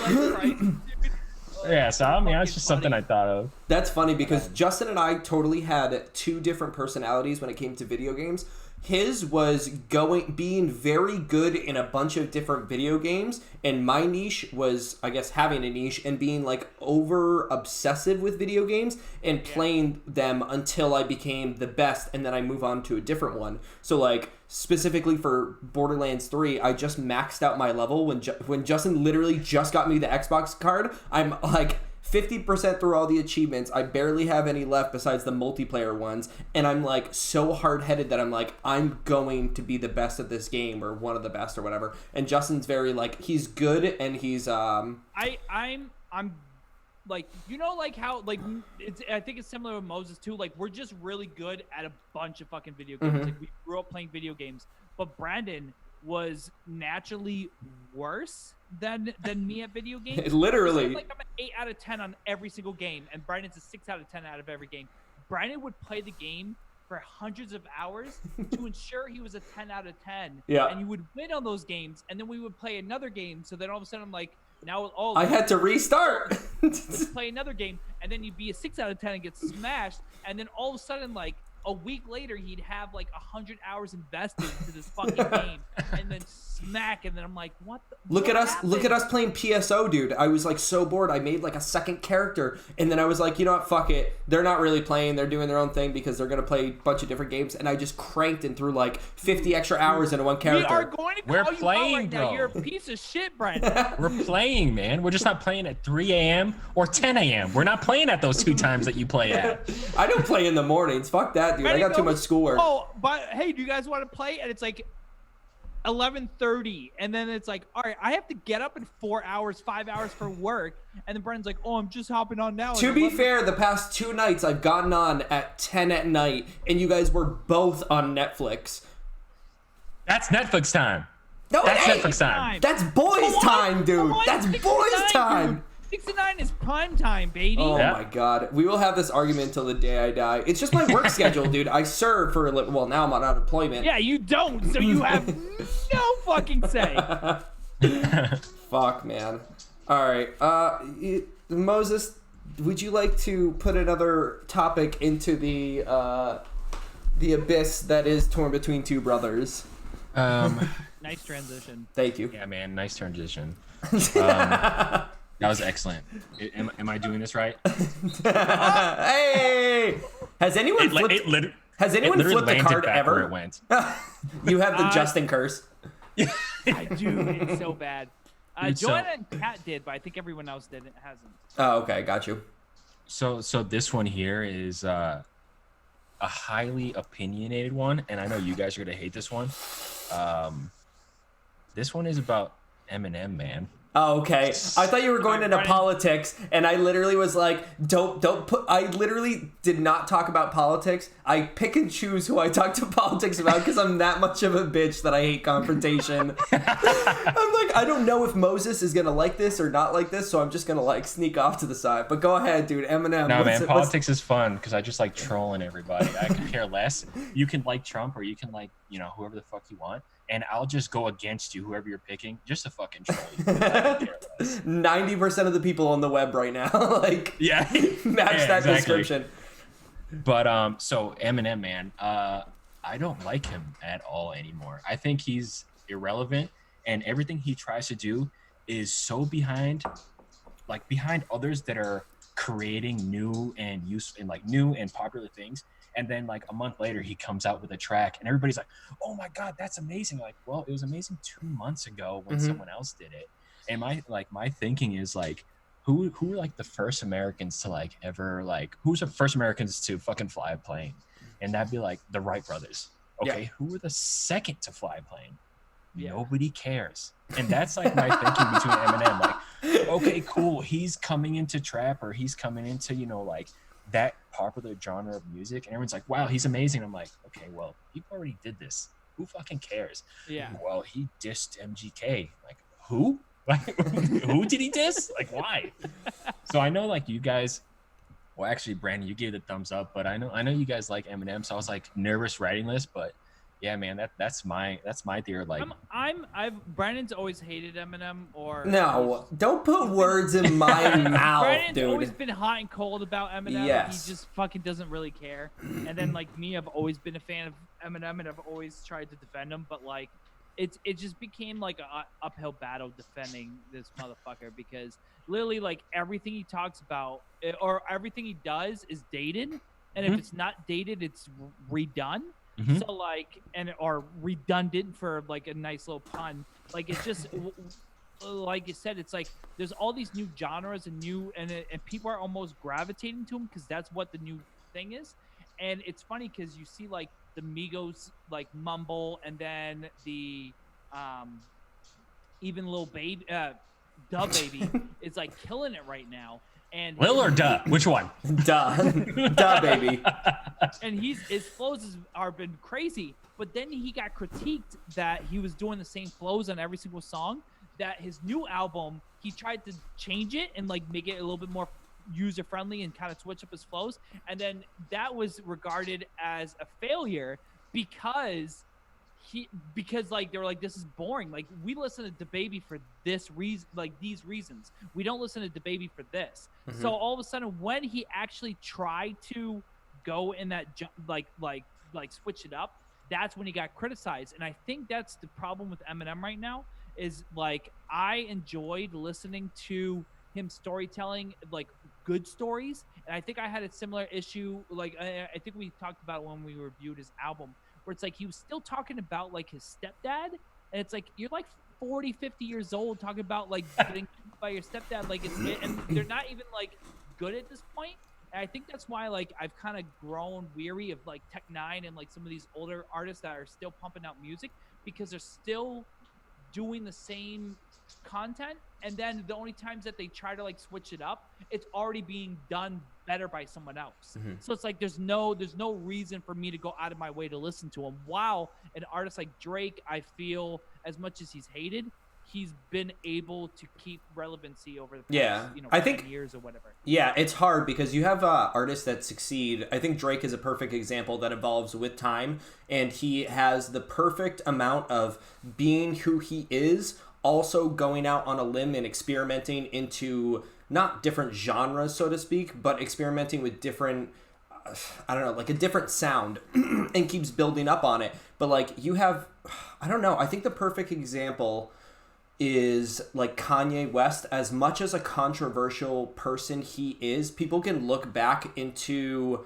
[SPEAKER 3] Yeah, so I mean, that's just something I thought of.
[SPEAKER 1] That's funny because Justin and I totally had two different personalities when it came to video games. His was being very good in a bunch of different video games, and my niche was, I guess, having a niche and being like over obsessive with video games and playing them until I became the best, and then I move on to a different one. So like specifically for Borderlands 3, I just maxed out my level when Justin literally just got me the Xbox card. I'm like 50% through all the achievements. I barely have any left besides the multiplayer ones, and I'm like so hard-headed that I'm like, I'm going to be the best at this game or one of the best or whatever. And Justin's very like, he's good, and he's
[SPEAKER 2] I'm like, like how like I think it's similar with Moses too. Like, we're just really good at a bunch of fucking video games. Like, we grew up playing video games, but Brandon was naturally worse than me at video games.
[SPEAKER 1] Literally.
[SPEAKER 2] So, like, I'm an 8 out of 10 on every single game, and Brandon's a 6 out of 10 out of every game. Brandon would play the game for hundreds of hours to ensure he was a 10 out of 10.
[SPEAKER 1] Yeah.
[SPEAKER 2] And you would win on those games, and then we would play another game. So then all of a sudden I'm like, now
[SPEAKER 1] I had to restart.
[SPEAKER 2] Play another game, and then you'd be a 6 out of 10 and get smashed, and then all of a sudden, like, a week later, he'd have like 100 hours invested into this fucking game, and then smack. And then I'm like, what? Look at
[SPEAKER 1] us playing PSO, dude. I was like so bored. I made like a second character, and then I was like, you know what? Fuck it. They're not really playing. They're doing their own thing because they're gonna play a bunch of different games. And I just cranked and threw like 50 extra hours into one character.
[SPEAKER 2] We are going to call you out right now. You're a piece of shit, Brandon.
[SPEAKER 3] We're playing, man. We're just not playing at 3 a.m. or 10 a.m. We're not playing at those two times that you play at.
[SPEAKER 1] I don't play in the mornings. Fuck that, dude. I got too much schoolwork.
[SPEAKER 2] Oh, but hey, do you guys want to play? And it's like 11:30, and then it's like, all right, I have to get up in 4 hours, 5 hours for work, and then Brennan's like, oh, I'm just hopping on now.
[SPEAKER 1] To be fair, the past 2 nights I've gotten on at 10 at night, and you guys were both on Netflix.
[SPEAKER 3] That's Netflix time.
[SPEAKER 1] No,
[SPEAKER 3] that's Netflix time.
[SPEAKER 1] That's boys' time, dude. That's boys' time.
[SPEAKER 2] 6 to 9 is prime time, baby.
[SPEAKER 1] Oh my god. We will have this argument until the day I die. It's just my work schedule, dude. I serve for well, now I'm on unemployment.
[SPEAKER 2] Yeah, you don't, so you have no fucking say.
[SPEAKER 1] Fuck, man. Alright. Moses, would you like to put another topic into the The abyss that is torn between two brothers.
[SPEAKER 2] Nice transition.
[SPEAKER 1] Thank you.
[SPEAKER 3] Yeah, man, nice transition. That was excellent. Am I doing this right?
[SPEAKER 1] Hey! Has anyone flipped the card ever?
[SPEAKER 3] It went.
[SPEAKER 1] You have the Justin curse.
[SPEAKER 2] I do. It's so bad.
[SPEAKER 3] Dude,
[SPEAKER 2] Joanna and Kat did, but I think everyone else hasn't.
[SPEAKER 1] Oh, okay, got you.
[SPEAKER 3] So this one here is a highly opinionated one, and I know you guys are gonna hate this one. This one is about Eminem, man.
[SPEAKER 1] Oh, okay. I thought you were going into politics, and I literally was like, don't put. I literally did not talk about politics. I pick and choose who I talk to politics about because I'm that much of a bitch that I hate confrontation. I'm like, I don't know if Moses is gonna like this or not like this, so I'm just gonna like sneak off to the side. But go ahead, dude. Eminem.
[SPEAKER 3] No, man, politics is fun because I just like trolling everybody. I could care less. You can like Trump or you can like, whoever the fuck you want. And I'll just go against you, whoever you're picking, just to fucking troll you.
[SPEAKER 1] 90% of the people on the web right now, match that description.
[SPEAKER 3] But so Eminem, man, I don't like him at all anymore. I think he's irrelevant, and everything he tries to do is so behind others that are creating new and useful and like new and popular things. And then like a month later, he comes out with a track and everybody's like, oh my God, that's amazing. Like, well, it was amazing 2 months ago when someone else did it. And my thinking is like, who were like the first Americans to like ever like, who's the first Americans to fucking fly a plane? And that'd be like the Wright brothers. Okay. Yeah. Who were the second to fly a plane? Yeah. Nobody cares. And that's like my thinking between Eminem. Like, okay, cool. He's coming into trap or he's coming into, like, that popular genre of music, and everyone's like, wow, he's amazing. I'm like, okay, well, people already did this. Who fucking cares?
[SPEAKER 2] Yeah.
[SPEAKER 3] Well, he dissed MGK. Like, who? Like, who did he diss? Like, why? So I know, like, you guys. Well, actually, Brandon, you gave the thumbs up, but I know you guys like Eminem, so I was like nervous writing this, but yeah, man, that's my theory. Like,
[SPEAKER 2] Brandon's always hated Eminem, or
[SPEAKER 1] no, don't put words in my mouth,
[SPEAKER 2] Brandon's
[SPEAKER 1] dude.
[SPEAKER 2] always been hot and cold about Eminem.
[SPEAKER 1] Yes.
[SPEAKER 2] He just fucking doesn't really care. And then like me, I've always been a fan of Eminem, and I've always tried to defend him, but like it just became like a uphill battle defending this motherfucker because literally like everything he talks about or everything he does is dated, and if it's not dated, it's redone. So like, or redundant for like a nice little pun. Like it's just like you said, it's like there's all these new genres and people are almost gravitating to them because that's what the new thing is. And it's funny because you see like the Migos like mumble, and then the even Lil Baby, Da Baby is like killing it right now. And
[SPEAKER 3] Lil or Duh? Which one?
[SPEAKER 1] Duh, baby.
[SPEAKER 2] And his flows are been crazy, but then he got critiqued that he was doing the same flows on every single song. That his new album, he tried to change it and like make it a little bit more user friendly and kind of switch up his flows, and then that was regarded as a failure because like they were like, this is boring. Like we listen to DaBaby for this reason, like these reasons. We don't listen to DaBaby for this. So all of a sudden, when he actually tried to go in that like switch it up, that's when he got criticized. And I think that's the problem with Eminem right now. Is like I enjoyed listening to him storytelling like good stories, and I think I had a similar issue. Like I think we talked about it when we reviewed his album, where it's like he was still talking about like his stepdad, and it's like you're like 40, 50 years old talking about like getting by your stepdad, like it's, and they're not even like good at this point. And I think that's why like I've kind of grown weary of like Tech Nine and like some of these older artists that are still pumping out music because they're still doing the same content, and then the only times that they try to like switch it up, it's already being done better by someone else. So it's like there's no reason for me to go out of my way to listen to him. While an artist like Drake, I feel as much as he's hated, he's been able to keep relevancy over the past, I think, years or whatever.
[SPEAKER 1] Yeah, it's hard because you have artists that succeed. I think Drake is a perfect example that evolves with time, and he has the perfect amount of being who he is, also going out on a limb and experimenting into not different genres, so to speak, but experimenting with different I don't know, like a different sound and keeps building up on it. But like you have, I don't know, I think the perfect example is like Kanye West. As much as a controversial person he is, people can look back into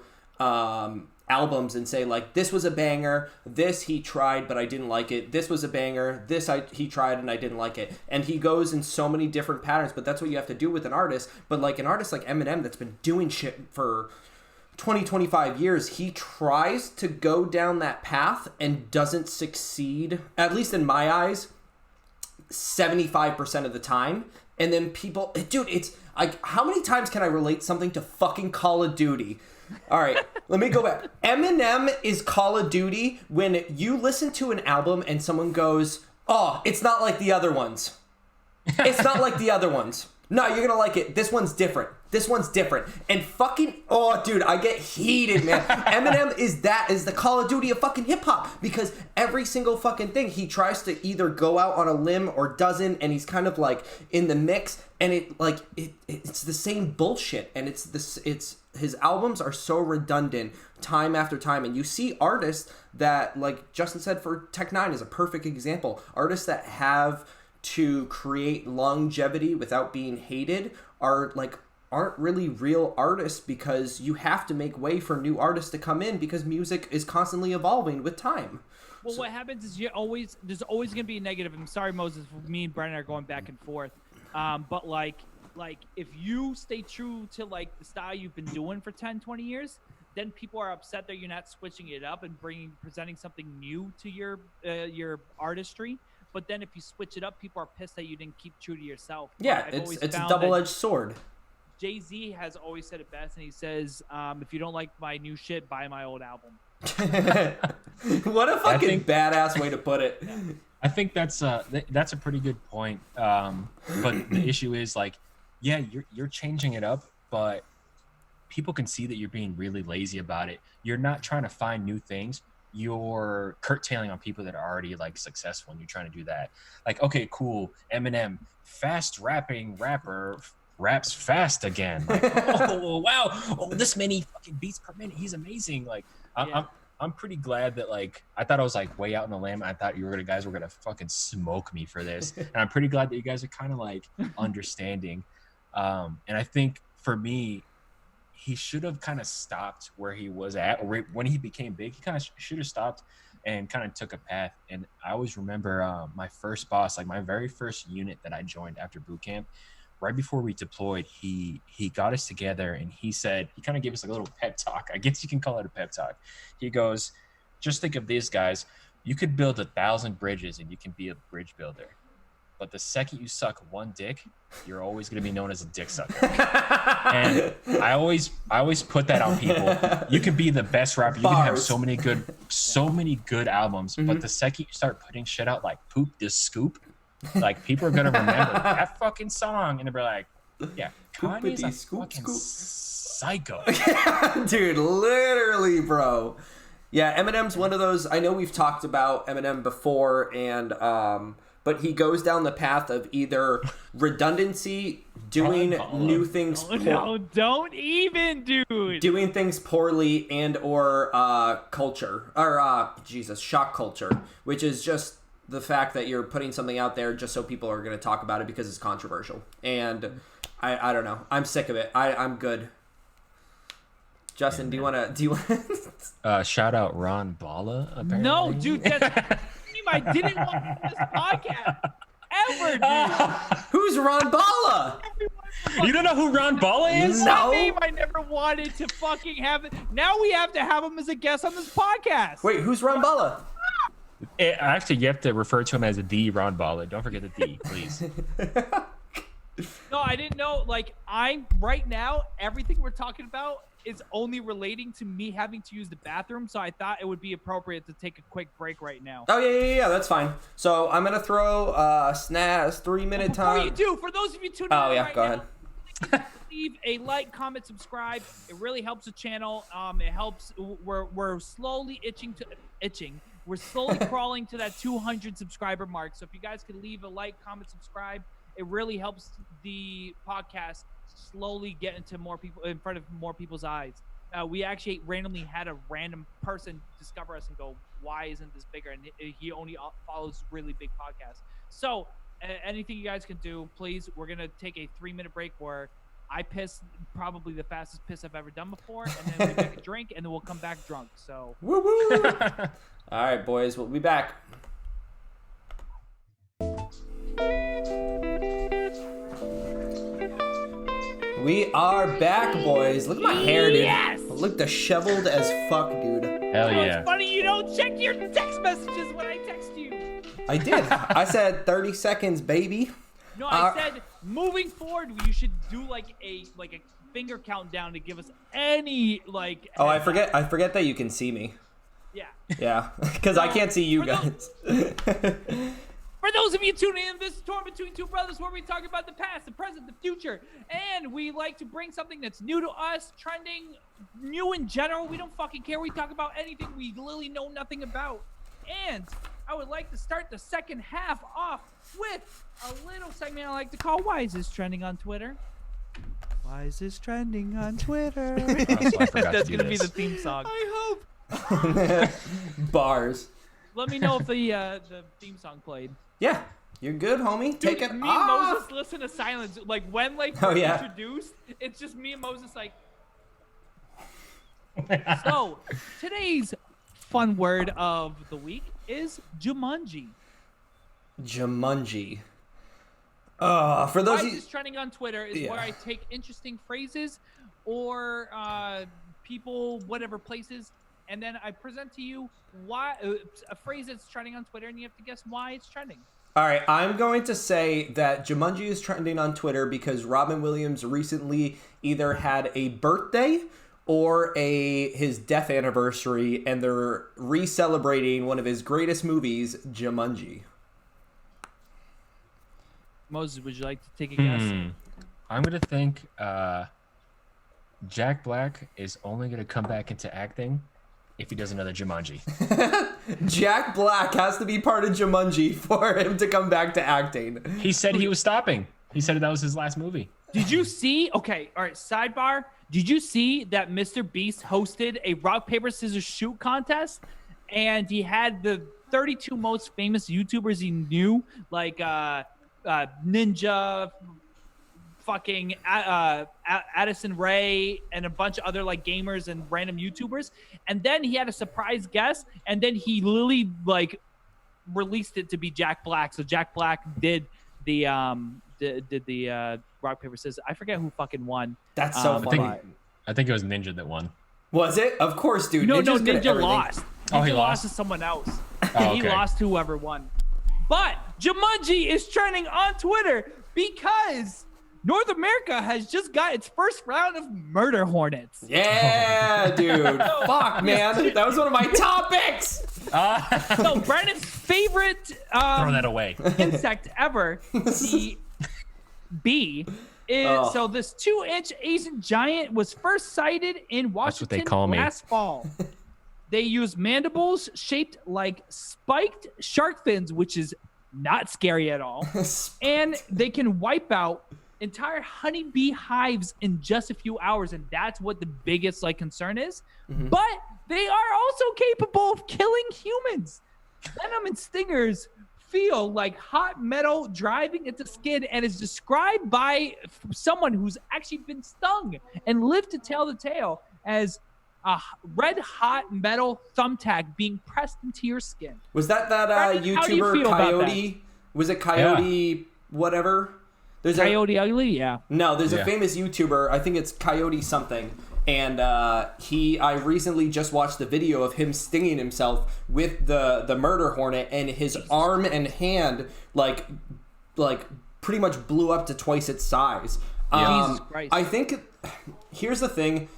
[SPEAKER 1] albums and say like, this was a banger, this he tried but I didn't like it, this was a banger, he tried and I didn't like it. And he goes in so many different patterns, but that's what you have to do with an artist. But like an artist like Eminem that's been doing shit for 25 years, he tries to go down that path and doesn't succeed, at least in my eyes, 75% of the time. And then people, dude, it's like, how many times can I relate something to fucking Call of Duty? All right, let me go back. Eminem is Call of Duty when you listen to an album and someone goes, oh, it's not like the other ones. It's not like the other ones. No, you're gonna like it. This one's different. This one's different. And fucking, oh, dude, I get heated, man. Eminem is the Call of Duty of fucking hip hop, because every single fucking thing he tries to either go out on a limb or doesn't, and he's kind of like in the mix, and it's the same bullshit, and it's his albums are so redundant time after time. And you see artists that, like Justin said, for Tech Nine is a perfect example. Artists that have to create longevity without being hated aren't really real artists, because you have to make way for new artists to come in, because music is constantly evolving with time.
[SPEAKER 2] Well, what happens is there's always going to be a negative. I'm sorry, Moses, me and Brennan are going back and forth. But like if you stay true to like the style you've been doing for 10, 20 years, then people are upset that you're not switching it up and presenting something new to your artistry. But then if you switch it up, people are pissed that you didn't keep true to yourself.
[SPEAKER 1] Yeah, it's a double-edged sword.
[SPEAKER 2] Jay-Z has always said it best, and he says, if you don't like my new shit, buy my old album.
[SPEAKER 1] What a fucking badass way to put it.
[SPEAKER 3] Yeah. I think that's a pretty good point. But the issue is, like, yeah, you're changing it up, but people can see that you're being really lazy about it. You're not trying to find new things. You're curtailing on people that are already like successful, and you're trying to do that. Like, okay, cool, Eminem, fast rapping rapper, raps fast again. Like, oh wow, this many fucking beats per minute. He's amazing. Like, yeah. I'm pretty glad that, like, I thought I was like way out on the limb. I thought you guys were gonna fucking smoke me for this, and I'm pretty glad that you guys are kind of like understanding. And I think for me, he should have kind of stopped where he was at, or when he became big, he kind of should have stopped and kind of took a path. And I always remember my first boss, like my very first unit that I joined after boot camp, right before we deployed, he got us together, and he said, he kind of gave us like a little pep talk. I guess you can call it a pep talk. He goes, just think of these guys. You could build 1,000 bridges and you can be a bridge builder. But the second you suck one dick, you're always going to be known as a dick sucker. And I always put that on people. You can be the best rapper. You can have so many good albums. Mm-hmm. But the second you start putting shit out like Poop This Scoop, like, people are going to remember that fucking song. And they'll be like, yeah, Kanye's a fucking psycho.
[SPEAKER 1] Dude, literally, bro. Yeah, Eminem's one of those. I know we've talked about Eminem before, and but he goes down the path of either redundancy, doing new things.
[SPEAKER 2] Don't even, dude.
[SPEAKER 1] Doing things poorly, and or culture, or shock culture, which is just the fact that you're putting something out there just so people are going to talk about it because it's controversial. And I don't know. I'm sick of it. I'm good. Justin, do you want
[SPEAKER 3] to shout out Ron Balla? Apparently.
[SPEAKER 2] No, dude, that's I didn't want this podcast ever, dude.
[SPEAKER 1] Who's Ron Balla?
[SPEAKER 3] You don't know who Ron Balla is?
[SPEAKER 1] No.
[SPEAKER 2] Name I never wanted to fucking have it. Now we have to have him as a guest on this podcast.
[SPEAKER 1] Wait, who's Ron Balla?
[SPEAKER 3] Actually, you have to refer to him as the Ron Balla. Don't forget the D, please.
[SPEAKER 2] No, I didn't know. Like, right now, everything we're talking about is only relating to me having to use the bathroom, so I thought it would be appropriate to take a quick break right now.
[SPEAKER 1] Oh, yeah, that's fine. So I'm going to throw Snaz 3-minute time.
[SPEAKER 2] Before you do, for those of you tuning in right
[SPEAKER 1] go
[SPEAKER 2] now,
[SPEAKER 1] ahead.
[SPEAKER 2] leave a like, comment, subscribe. It really helps the channel. It helps. We're slowly itching. We're slowly crawling to that 200 subscriber mark. So if you guys could leave a like, comment, subscribe, it really helps the podcast slowly get into more people, in front of more people's eyes. we actually randomly had a random person discover us and go, why isn't this bigger? And he only follows really big podcasts. So anything you guys can do, please. We're going to take a 3-minute break where I piss, probably the fastest piss I've ever done before, and then we take a drink, and then we'll come back drunk. So,
[SPEAKER 1] woo-woo. All right, boys, we'll be back. We are back, boys. Look at my hair, dude.
[SPEAKER 2] Yes!
[SPEAKER 1] I look disheveled as fuck, dude.
[SPEAKER 3] Hell yeah.
[SPEAKER 2] It's funny you don't check your text messages when I text you.
[SPEAKER 1] I did. I said 30 seconds, baby.
[SPEAKER 2] No, I said moving forward, you should do like a finger countdown to give us any like.
[SPEAKER 1] Oh, I forget that you can see me.
[SPEAKER 2] Yeah.
[SPEAKER 1] Yeah, because I can't see you guys.
[SPEAKER 2] For those of you tuning in, this is Torn Between Two Brothers, where we talk about the past, the present, the future, and we like to bring something that's new to us, trending, new in general. We don't fucking care. We talk about anything we literally know nothing about. And I would like to start the second half off with a little segment I like to call Why Is This Trending on Twitter? Why is this trending on Twitter? That's going to be the theme song.
[SPEAKER 1] I hope. Bars.
[SPEAKER 2] Let me know if the theme song played.
[SPEAKER 1] Yeah, you're good, homie. Take it
[SPEAKER 2] me
[SPEAKER 1] off.
[SPEAKER 2] and Moses listen to silence. Like when introduced, it's just me and Moses like. So today's fun word of the is Jumanji.
[SPEAKER 1] Jumanji. For those
[SPEAKER 2] Why Is This Trending on Twitter is where I take interesting phrases or people, whatever places, and then I present to you why a phrase that's trending on Twitter, and you have to guess why it's trending.
[SPEAKER 1] All right, I'm going to say that Jumanji is trending on Twitter because Robin Williams recently either had a birthday or his death anniversary, and they're re-celebrating one of his greatest movies, Jumanji.
[SPEAKER 2] Moses, would you like to take a guess?
[SPEAKER 3] I'm going to think Jack Black is only going to come back into acting if he does another Jumanji.
[SPEAKER 1] Jack Black has to be part of Jumanji for him to come back to acting.
[SPEAKER 3] He said he was stopping. He said that was his last movie.
[SPEAKER 2] Did you see? Okay, all right, sidebar. Did you see that Mr. Beast hosted a rock, paper, scissors, shoot contest? And he had the 32 most famous YouTubers he knew, like Ninja, fucking Addison Rae, and a bunch of other like gamers and random YouTubers. And then he had a surprise guest, and then he literally like released it to be Jack Black. So Jack Black did the rock, paper, scissors. I forget who fucking won.
[SPEAKER 1] That's so funny.
[SPEAKER 3] I think it was Ninja that won.
[SPEAKER 1] Was it? Of course, dude.
[SPEAKER 2] No,
[SPEAKER 1] Ninja's
[SPEAKER 2] Ninja lost.
[SPEAKER 3] He
[SPEAKER 2] Ninja
[SPEAKER 3] lost
[SPEAKER 2] to someone else.
[SPEAKER 3] Oh, okay.
[SPEAKER 2] He lost to whoever won. But Jumanji is trending on Twitter because North America has just got its first round of murder hornets.
[SPEAKER 1] Yeah, dude. Fuck, man. That was one of my topics.
[SPEAKER 2] So Brandon's favorite
[SPEAKER 3] throw that away
[SPEAKER 2] insect ever, the bee, is so this 2-inch Asian giant was first sighted in Washington last fall. They use mandibles shaped like spiked shark fins, which is not scary at all. And they can wipe out entire honeybee hives in just a few hours, and that's what the biggest like concern is. Mm-hmm. But they are also capable of killing humans. Venom and stingers feel like hot metal driving into skin, and is described by someone who's actually been stung and lived to tell the tale as a red hot metal thumbtack being pressed into your skin.
[SPEAKER 1] Was that YouTuber Coyote? Was it Coyote whatever? There's
[SPEAKER 2] Coyote Ugly, yeah.
[SPEAKER 1] No, there's a famous YouTuber. I think it's Coyote something. And I recently just watched the video of him stinging himself with the murder hornet, and his arm and hand like pretty much blew up to twice its size.
[SPEAKER 2] Jesus Christ.
[SPEAKER 1] I think here's the thing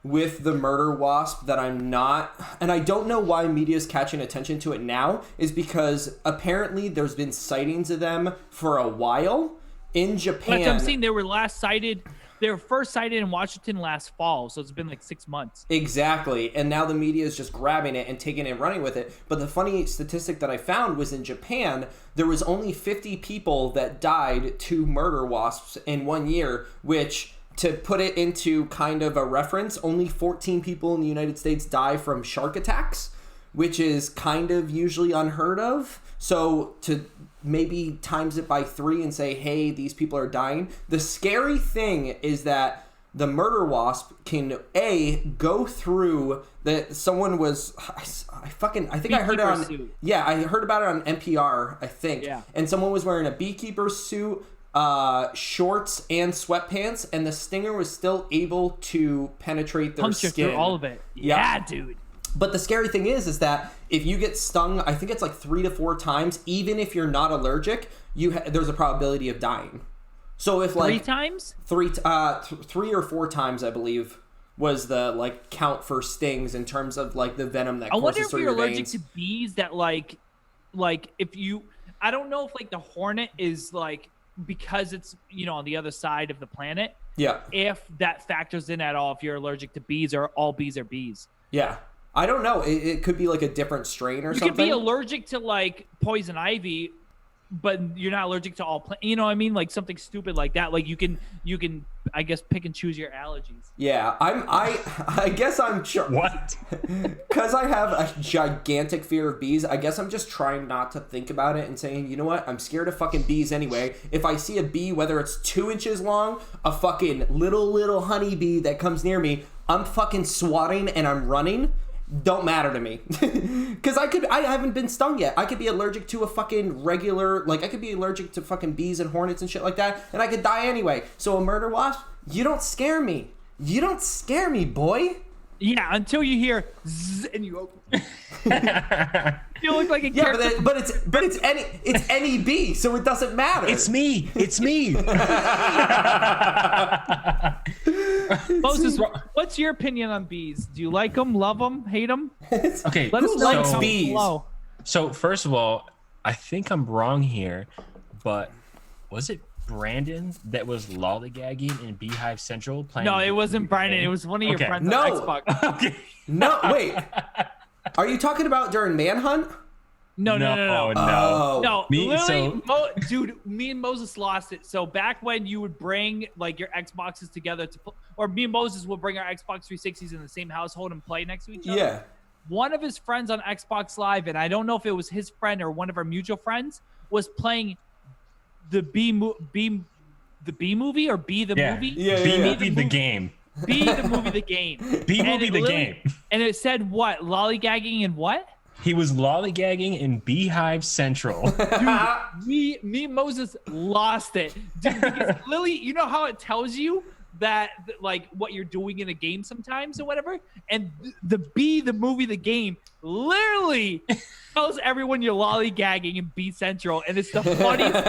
[SPEAKER 1] with the murder wasp that I'm not, and I don't know why media is catching attention to it now, is because apparently there's been sightings of them for a while in Japan.
[SPEAKER 2] That's what I'm saying. They were first sighted in Washington last fall, so it's been like 6 months.
[SPEAKER 1] Exactly, and now the media is just grabbing it and taking it and running with it. But the funny statistic that I found was in Japan, there was only 50 people that died to murder wasps in 1 year, which to put it into kind of a reference, only 14 people in the United States die from shark attacks, which is kind of usually unheard of. So to maybe times it by 3 and say, hey, these people are dying. The scary thing is that the murder wasp can go through that. Someone was, I think I heard it on, suit. Yeah, I heard about it on NPR, I think. Yeah. And someone was wearing a beekeeper suit, shorts and sweatpants, and the stinger was still able to penetrate their
[SPEAKER 2] skin. Through all of it. Yeah, dude.
[SPEAKER 1] But the scary thing is that if you get stung, I think it's like 3 to 4 times, even if you're not allergic, there's a probability of dying. So if like
[SPEAKER 2] 3 times,
[SPEAKER 1] 3 or 4 times, I believe, was the like count for stings in terms of like the venom that courses through your veins. I wonder if you're allergic
[SPEAKER 2] to bees. That like if you, I don't know if like the hornet is like, because it's, you know, on the other side of the planet.
[SPEAKER 1] Yeah.
[SPEAKER 2] If that factors in at all, if you're allergic to bees, or all bees are bees.
[SPEAKER 1] Yeah. I don't know. It could be like a different strain or something.
[SPEAKER 2] You could be allergic to like poison ivy, but you're not allergic to all plants. You know what I mean? Like something stupid like that. Like you can, I guess, pick and choose your allergies.
[SPEAKER 1] Yeah, I guess I'm
[SPEAKER 3] what?
[SPEAKER 1] Because I have a gigantic fear of bees. I guess I'm just trying not to think about it and saying, you know what? I'm scared of fucking bees anyway. If I see a bee, whether it's 2 inches long, a fucking little honey bee that comes near me, I'm fucking swatting and I'm running. Don't matter to me. Because I haven't been stung yet. I could be allergic to a fucking regular, like I could be allergic to fucking bees and hornets and shit like that, and I could die anyway. So a murder wasp, you don't scare me. You don't scare me, boy.
[SPEAKER 2] Yeah, until you hear zzz and you open. You look like a character.
[SPEAKER 1] Yeah, but it's any bee, so it doesn't matter.
[SPEAKER 3] It's me.
[SPEAKER 2] Moses, what's your opinion on bees? Do you like them, love them, hate them?
[SPEAKER 3] Okay,
[SPEAKER 1] who likes bees?
[SPEAKER 2] Below.
[SPEAKER 3] So first of all, I think I'm wrong here, but was it Brandon that was lollygagging in Beehive Central playing?
[SPEAKER 2] No, it wasn't Brandon. It was one of your friends on Xbox.
[SPEAKER 3] Okay.
[SPEAKER 1] No, wait. Are you talking about during Manhunt?
[SPEAKER 2] No.
[SPEAKER 1] Oh.
[SPEAKER 2] No, literally, dude, me and Moses lost it. So back when you would bring like your Xboxes together or me and Moses would bring our Xbox 360s in the same household and play next to each other.
[SPEAKER 1] Yeah.
[SPEAKER 2] One of his friends on Xbox Live, and I don't know if it was his friend or one of our mutual friends, was playing the Bee movie or Bee the movie?
[SPEAKER 1] Yeah.
[SPEAKER 3] Bee movie the game.
[SPEAKER 2] Bee the movie the game.
[SPEAKER 3] Bee movie the game.
[SPEAKER 2] And it said what? Lollygagging and what?
[SPEAKER 3] He was lollygagging in Beehive Central.
[SPEAKER 2] Dude, me and Moses lost it. Dude, because Lily, you know how it tells you that like what you're doing in a game sometimes or whatever? And the Bee the movie the game literally tells everyone you're lollygagging in Bee Central, and it's the funniest.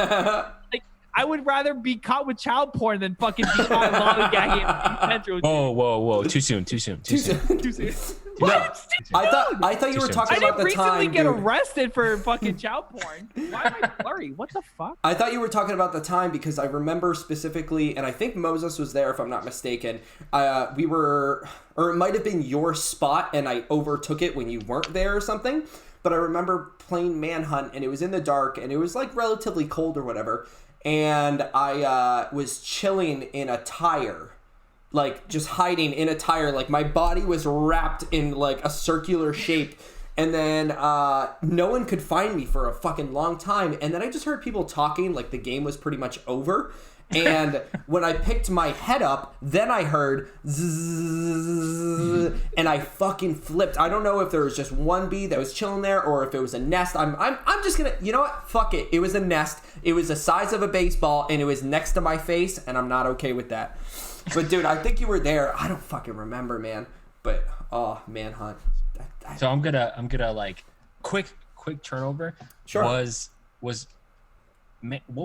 [SPEAKER 2] Like, I would rather be caught with child porn than fucking be caught lollygagging in Bee Central.
[SPEAKER 3] Whoa. Too soon.
[SPEAKER 2] What?
[SPEAKER 1] I thought you were talking about the time.
[SPEAKER 2] I didn't recently get arrested for fucking child porn. Why am I blurry? What the fuck?
[SPEAKER 1] I thought you were talking about the time because I remember specifically, and I think Moses was there if I'm not mistaken. We were, or it might have been your spot, and I overtook it when you weren't there or something. But I remember playing Manhunt, and it was in the dark, and it was like relatively cold or whatever. And I was chilling in a tire. Like, just hiding in a tire. Like, my body was wrapped in, like, a circular shape. And then no one could find me for a fucking long time. And then I just heard people talking, like, the game was pretty much over. And when I picked my head up, then I heard zzz, and I fucking flipped. I don't know if there was just one bee that was chilling there or if it was a nest. I'm just gonna, you know what? Fuck it. It was a nest. It was the size of a baseball, and it was next to my face, and I'm not okay with that. But dude, I think you were there. I don't fucking remember, man. But Manhunt.
[SPEAKER 3] So I'm gonna like quick turnover.
[SPEAKER 1] Sure.
[SPEAKER 3] What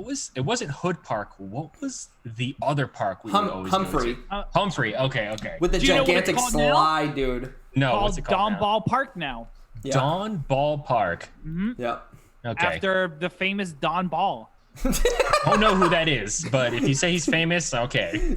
[SPEAKER 3] was it? Wasn't Hood Park? What was the other park we would always
[SPEAKER 1] Humphrey.
[SPEAKER 3] Go to? Humphrey. Okay.
[SPEAKER 1] With the gigantic slide, dude.
[SPEAKER 3] No, what's it called
[SPEAKER 2] Don Ball Park now.
[SPEAKER 1] Yeah.
[SPEAKER 3] Don Ball Park.
[SPEAKER 2] Mm-hmm.
[SPEAKER 1] Yep.
[SPEAKER 3] Okay.
[SPEAKER 2] After the famous Don Ball.
[SPEAKER 3] I don't know who that is, but if you say he's famous, okay.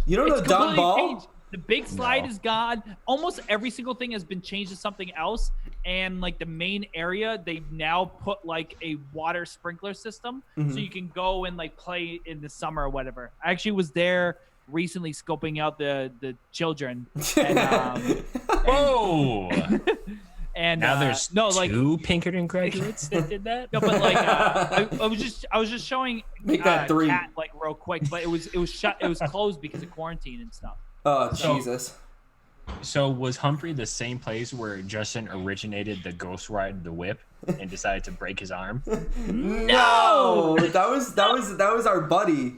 [SPEAKER 1] You don't know Don Ball?
[SPEAKER 2] Changed. The big slide is gone. Almost every single thing has been changed to something else. And like the main area, they've now put like a water sprinkler system, so you can go and like play in the summer or whatever. I actually was there recently scoping out the children. And,
[SPEAKER 3] Whoa!
[SPEAKER 2] and
[SPEAKER 3] now there's two Pinkerton graduates that did that.
[SPEAKER 2] No, but like I was just showing
[SPEAKER 1] Make that 3.
[SPEAKER 2] Cat, like real quick, but it was shut. It was closed because of quarantine and stuff.
[SPEAKER 1] Oh, Jesus.
[SPEAKER 3] So was Humphrey the same place where Justin originated the ghost ride the whip and decided to break his arm?
[SPEAKER 1] No, that was our buddy.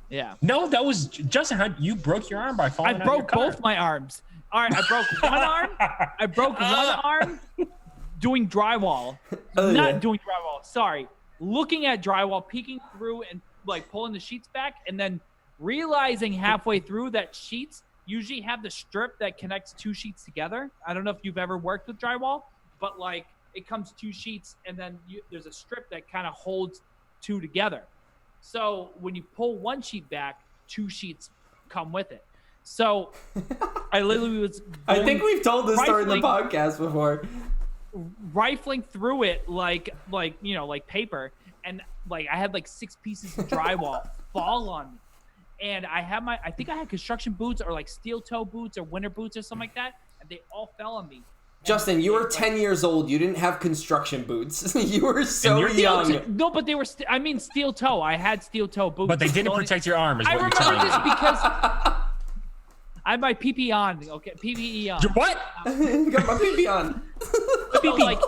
[SPEAKER 2] Yeah.
[SPEAKER 3] No, that was Justin. You broke your arm by falling.
[SPEAKER 2] I broke both my arms. All right, I broke one arm. I broke one arm doing drywall. Not doing drywall. Sorry, looking at drywall, peeking through, and like pulling the sheets back, and then realizing halfway through that sheets usually have the strip that connects 2 sheets together. I don't know if you've ever worked with drywall, but like it comes 2 sheets and then there's a strip that kind of holds 2 together. So when you pull 1 sheet back, 2 sheets come with it. So I literally was
[SPEAKER 1] I think we've told this story in the podcast before.
[SPEAKER 2] Rifling through it like paper, and like I had like 6 pieces of drywall fall on me. And I think I had construction boots or like steel toe boots or winter boots or something like that. And they all fell on me.
[SPEAKER 1] Justin, you were 10 years old. You didn't have construction boots. You were so young.
[SPEAKER 2] No, but they were, steel toe. I had steel toe boots.
[SPEAKER 3] But they didn't protect your arm, is what you're
[SPEAKER 2] telling me. I remember this because I had my PPE on. Okay, PPE on.
[SPEAKER 3] What?
[SPEAKER 1] Got my PPE on.
[SPEAKER 2] So, like,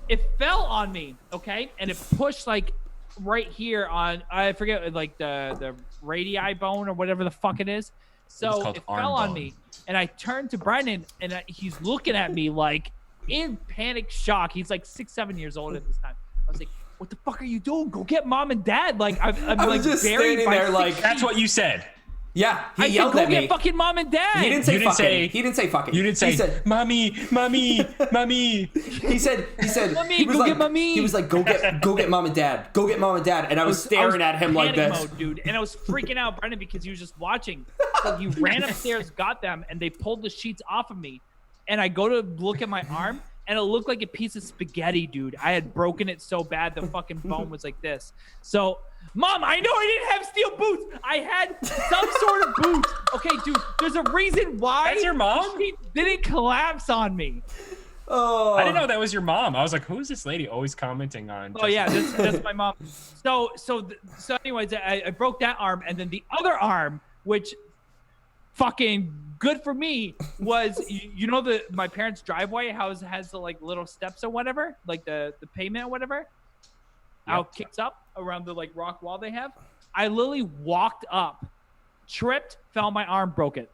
[SPEAKER 2] it fell on me, okay? And it pushed, like, right here on, I forget, like, the radii bone or whatever the fuck it is. So it fell on me. And I turned to Brendan, and he's looking at me, like, in panic shock. He's, like, 6-7 years old at this time. I was like, what the fuck are you doing? Go get mom and dad. Like, I'm like,
[SPEAKER 1] just
[SPEAKER 2] buried
[SPEAKER 1] standing
[SPEAKER 2] by
[SPEAKER 1] there, like,
[SPEAKER 3] that's what you said.
[SPEAKER 1] Yeah, he
[SPEAKER 2] I
[SPEAKER 1] yelled
[SPEAKER 2] said,
[SPEAKER 1] at
[SPEAKER 2] go
[SPEAKER 1] me.
[SPEAKER 2] get fucking mom and dad.
[SPEAKER 1] He didn't say fucking. He didn't say fucking.
[SPEAKER 3] You didn't say,
[SPEAKER 1] he said,
[SPEAKER 3] mommy.
[SPEAKER 1] He said,
[SPEAKER 2] Mommy,
[SPEAKER 1] he was
[SPEAKER 2] go
[SPEAKER 1] like,
[SPEAKER 2] get mommy.
[SPEAKER 1] He was like, go get mom and dad. Go get mom and dad. And I was staring at him like this.
[SPEAKER 2] Mode, dude. And I was freaking out, Brendan, because he was just watching. So he ran upstairs, got them, and they pulled the sheets off of me. And I go to look at my arm, and it looked like a piece of spaghetti, dude. I had broken it so bad, the fucking bone was like this. So, Mom, I know I didn't have steel boots. I had some sort of boots. Okay, dude, there's a reason why.
[SPEAKER 3] That's your mom?
[SPEAKER 2] She didn't collapse on me.
[SPEAKER 1] Oh,
[SPEAKER 3] I didn't know that was your mom. I was like, who's this lady always commenting on?
[SPEAKER 2] Oh yeah, that's my mom. So anyways, I broke that arm, and then the other arm, which fucking good for me, was you know my parents' driveway has the like little steps or whatever, like the pavement or whatever. How it kicks up around the like rock wall they have. I literally walked up, tripped, fell on my arm, broke it.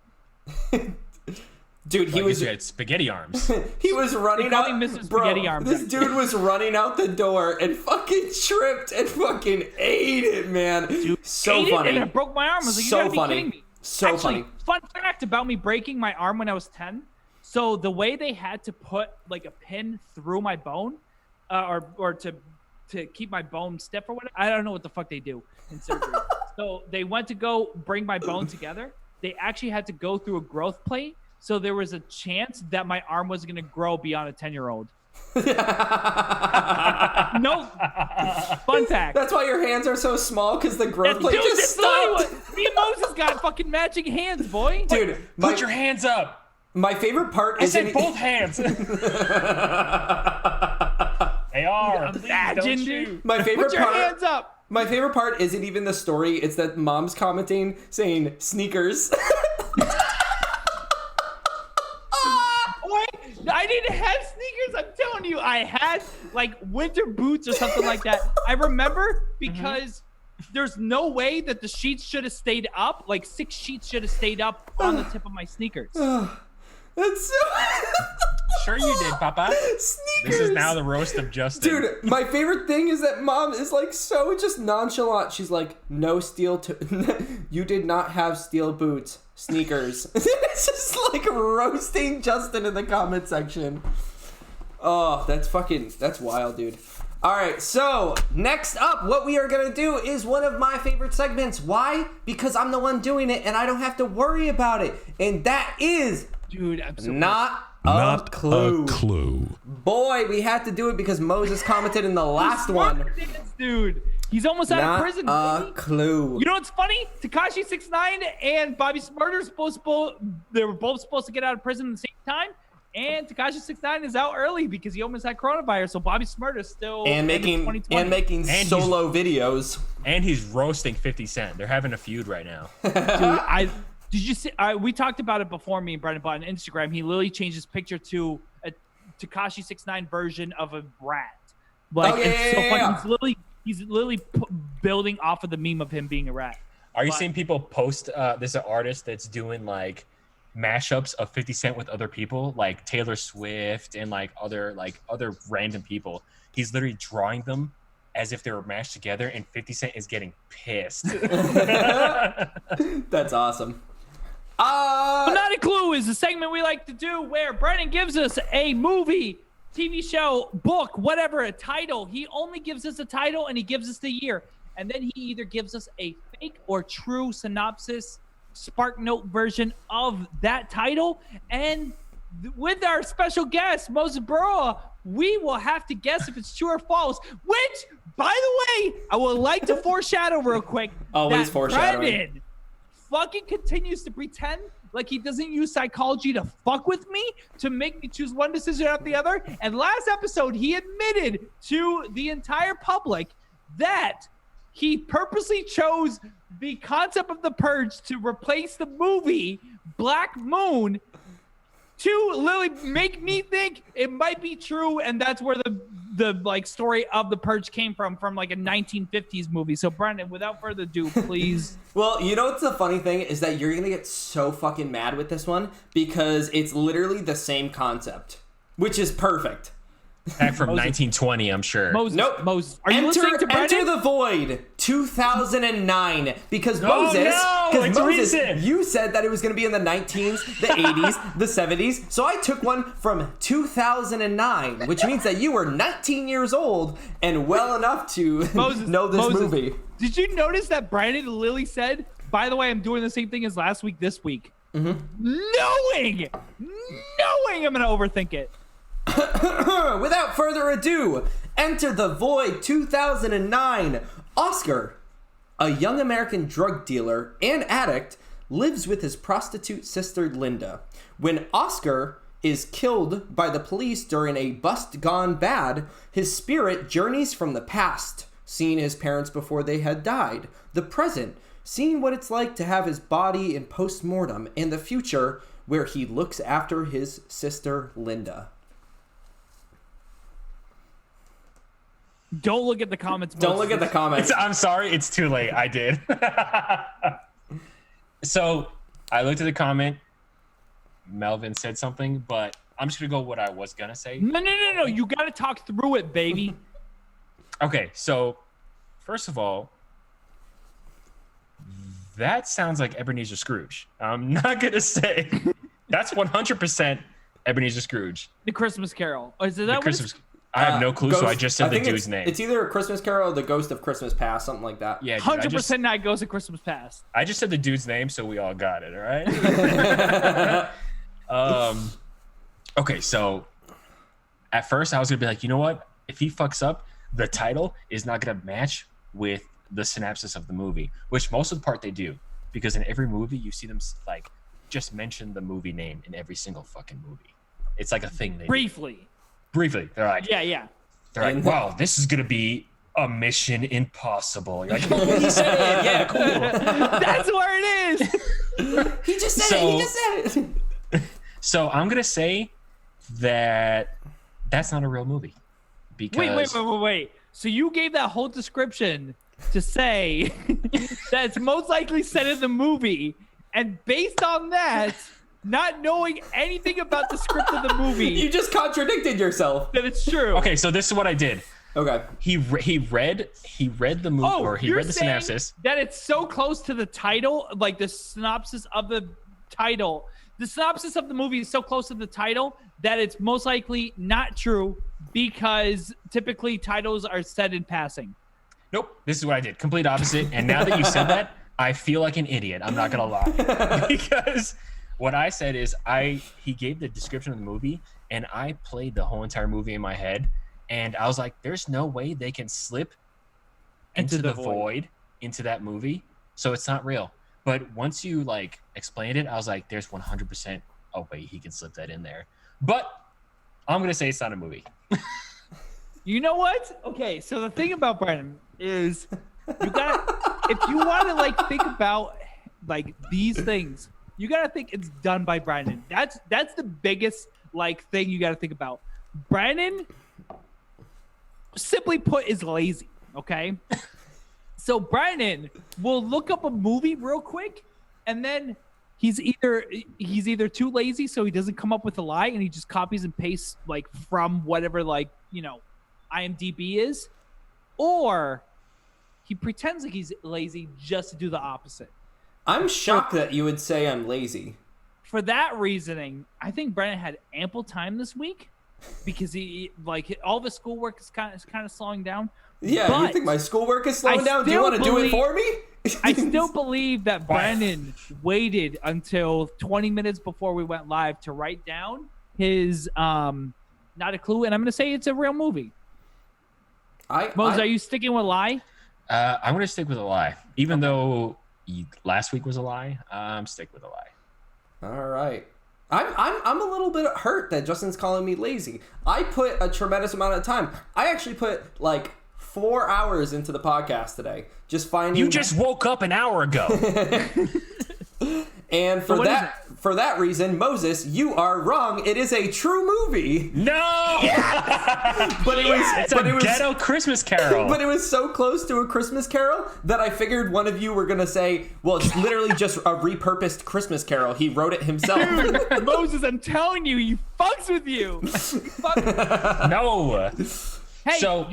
[SPEAKER 1] Dude, he was
[SPEAKER 3] had spaghetti arms.
[SPEAKER 1] He was running out.
[SPEAKER 2] Mrs. Spaghetti arms.
[SPEAKER 1] This dude was running out the door and fucking tripped and fucking ate it, man.
[SPEAKER 2] Dude,
[SPEAKER 1] so funny.
[SPEAKER 2] And I broke my arm. I was like, you
[SPEAKER 1] so
[SPEAKER 2] gotta
[SPEAKER 1] funny.
[SPEAKER 2] be kidding me.
[SPEAKER 1] So
[SPEAKER 2] Actually,
[SPEAKER 1] funny.
[SPEAKER 2] Fun fact about me breaking my arm when I was 10. So the way they had to put like a pin through my bone, or to keep my bone stiff or whatever. I don't know what the fuck they do in surgery. So they went to go bring my bone together. They actually had to go through a growth plate. So there was a chance that my arm was going to grow beyond a 10-year-old. No. Fun fact.
[SPEAKER 1] That's why your hands are so small, because the growth plate just stopped.
[SPEAKER 2] Me and Moses got fucking matching hands, boy.
[SPEAKER 1] Dude,
[SPEAKER 3] Put your hands up.
[SPEAKER 1] My favorite part
[SPEAKER 3] I
[SPEAKER 1] is
[SPEAKER 3] said both hands. They are.
[SPEAKER 2] Imagine, dude.
[SPEAKER 1] My favorite
[SPEAKER 2] Put your
[SPEAKER 1] part.
[SPEAKER 2] hands up.
[SPEAKER 1] My favorite part isn't even the story. It's that mom's commenting saying sneakers.
[SPEAKER 2] I didn't have sneakers. I'm telling you, I had like winter boots or something like that. I remember because there's no way that the sheets should have stayed up. Like 6 sheets should have stayed up on the tip of my sneakers.
[SPEAKER 1] That's so...
[SPEAKER 3] Sure you did, Papa.
[SPEAKER 1] Sneakers.
[SPEAKER 3] This is now the roast of Justin.
[SPEAKER 1] Dude, my favorite thing is that mom is like so just nonchalant. She's like, no steel you did not have steel boots. Sneakers. It's just like roasting Justin in the comment section. Oh, that's wild, dude. All right, so next up, what we are going to do is one of my favorite segments. Why? Because I'm the one doing it and I don't have to worry about it. And that is...
[SPEAKER 2] Dude, I'm so
[SPEAKER 1] Not a clue.
[SPEAKER 4] clue.
[SPEAKER 1] Boy, we had to do it because Moses commented in the last one.
[SPEAKER 2] Dude. He's almost out of prison.
[SPEAKER 1] Not a clue.
[SPEAKER 2] You know what's funny? Tekashi 6ix9ine and Bobby Smurder they were both supposed to get out of prison at the same time. And Tekashi 6ix9ine is out early because he almost had coronavirus. So Bobby Smurder is still
[SPEAKER 1] making solo videos.
[SPEAKER 3] And he's roasting 50 Cent. They're having a feud right now.
[SPEAKER 2] Dude, did you see? We talked about it before, me and Brendan, but on Instagram, he literally changed his picture to a Tekashi 6ix9ine version of a rat. Like, it's so funny. He's literally building off of the meme of him being a rat.
[SPEAKER 3] Are you seeing people post? There's an artist that's doing like mashups of 50 Cent with other people, like Taylor Swift and like other random people. He's literally drawing them as if they were mashed together, and 50 Cent is getting pissed.
[SPEAKER 1] That's awesome.
[SPEAKER 2] Not a Clue is a segment we like to do where Brennan gives us a movie, TV show, book, whatever, a title. He only gives us a title and he gives us the year. And then he either gives us a fake or true synopsis, Spark Note version of that title. And with our special guest, Moises Berroa, we will have to guess if it's true or false. Which, by the way, I would like to foreshadow real quick.
[SPEAKER 1] Always
[SPEAKER 2] that
[SPEAKER 1] foreshadowing.
[SPEAKER 2] Brennan fucking continues to pretend like he doesn't use psychology to fuck with me, to make me choose one decision after the other. And last episode, he admitted to the entire public that he purposely chose the concept of The Purge to replace the movie Black Moon to literally make me think it might be true, and that's where the like story of The Purge came from like a 1950s movie. So Brendan, without further ado, please.
[SPEAKER 1] Well, you know what's the funny thing is that you're gonna get so fucking mad with this one because it's literally the same concept, which is perfect.
[SPEAKER 3] Back from 1920, I'm sure.
[SPEAKER 1] Nope.
[SPEAKER 2] Moses, are you listening to Brendan?
[SPEAKER 1] Enter the Void, 2009. Because
[SPEAKER 3] Moses,
[SPEAKER 1] you said that it was going to be in the 19s, the 80s, the 70s. So I took one from 2009, which means that you were 19 years old and well enough to know this movie.
[SPEAKER 2] Did you notice that Brandon literally said, by the way, I'm doing the same thing as last week this week? Mm-hmm. Knowing I'm going to overthink it.
[SPEAKER 1] Without further ado, Enter the Void 2009. Oscar, a young American drug dealer and addict, lives with his prostitute sister Linda. When Oscar is killed by the police during a bust gone bad, his spirit journeys from the past, seeing his parents before they had died, the present, seeing what it's like to have his body in post-mortem, and the future, where he looks after his sister Linda.
[SPEAKER 2] Don't look at the comments.
[SPEAKER 1] Don't look at the comments.
[SPEAKER 3] I'm sorry, it's too late. I did. So I looked at the comment. Melvin said something, but I'm just gonna go what I was gonna say.
[SPEAKER 2] No. You gotta talk through it, baby.
[SPEAKER 3] Okay, so first of all, that sounds like Ebenezer Scrooge. I'm not gonna say that's 100% Ebenezer Scrooge.
[SPEAKER 2] The Christmas Carol. Is it that
[SPEAKER 3] Christmas? I have no clue, so I just said the dude's name.
[SPEAKER 1] It's either A Christmas Carol or The Ghost of Christmas Past, something like that.
[SPEAKER 3] Yeah,
[SPEAKER 2] 100% not Ghost of Christmas Past.
[SPEAKER 3] I just said the dude's name, so we all got it, all right? Okay, so at first I was going to be like, you know what? If he fucks up, the title is not going to match with the synopsis of the movie, which most of the part they do. Because in every movie, you see them, like, just mention the movie name in every single fucking movie. It's like a thing they do. Briefly, they're like,
[SPEAKER 2] yeah.
[SPEAKER 3] They're like, wow, this is gonna be a Mission Impossible. You're like, oh, he said it. Yeah, cool.
[SPEAKER 2] That's where it is.
[SPEAKER 1] He just said it.
[SPEAKER 3] So I'm gonna say that that's not a real movie. Because
[SPEAKER 2] Wait. So you gave that whole description to say that it's most likely set in the movie, and based on that, not knowing anything about the script of the movie,
[SPEAKER 1] you just contradicted yourself.
[SPEAKER 2] That it's true.
[SPEAKER 3] Okay, so this is what I did.
[SPEAKER 1] Okay.
[SPEAKER 3] He read the movie, or he read the synopsis.
[SPEAKER 2] That it's so close to the title, like the synopsis of the title. The synopsis of the movie is so close to the title that it's most likely not true because typically titles are said in passing.
[SPEAKER 3] Nope. This is what I did. Complete opposite. And now that you said that, I feel like an idiot. I'm not gonna lie. Because what I said is he gave the description of the movie, and I played the whole entire movie in my head, and I was like, there's no way they can slip into the void, into that movie. So it's not real. But once you like explained it, I was like, there's 100%. Oh wait, he can slip that in there. But I'm gonna say it's not a movie.
[SPEAKER 2] You know what? Okay, so the thing about Brennan is you gotta, if you want to like think about like these things, you gotta think it's done by Brandon. That's the biggest like thing you gotta think about. Brandon, simply put, is lazy. Okay, so Brandon will look up a movie real quick, and then he's either too lazy so he doesn't come up with a lie, and he just copies and pastes like from whatever like IMDb is, or he pretends like he's lazy just to do the opposite.
[SPEAKER 1] I'm shocked that you would say I'm lazy.
[SPEAKER 2] For that reasoning, I think Brennan had ample time this week because he like all of his schoolwork is kind of slowing down.
[SPEAKER 1] Yeah,
[SPEAKER 2] but
[SPEAKER 1] you think my schoolwork is slowing down? Do you want to do it for me?
[SPEAKER 2] I still believe that Brandon waited until 20 minutes before we went live to write down his not a clue, and I'm going to say it's a real movie. Moses, are you sticking with a lie?
[SPEAKER 3] I'm going to stick with a lie. Even though last week was a lie, I'm sticking with a lie.
[SPEAKER 1] All right. I'm a little bit hurt that Justin's calling me lazy. I put a tremendous amount of time. I actually put like 4 hours into the podcast today. Just finding.
[SPEAKER 3] You just woke up an hour ago.
[SPEAKER 1] And for that reason, Moses, you are wrong. It is a true movie.
[SPEAKER 3] No!
[SPEAKER 1] Yeah! But
[SPEAKER 3] it's a ghetto Christmas Carol.
[SPEAKER 1] But it was so close to a Christmas Carol that I figured one of you were going to say, well, it's literally just a repurposed Christmas Carol. He wrote it himself.
[SPEAKER 2] Dude, Moses, I'm telling you, he fucks with you.
[SPEAKER 3] No.
[SPEAKER 2] Hey, so,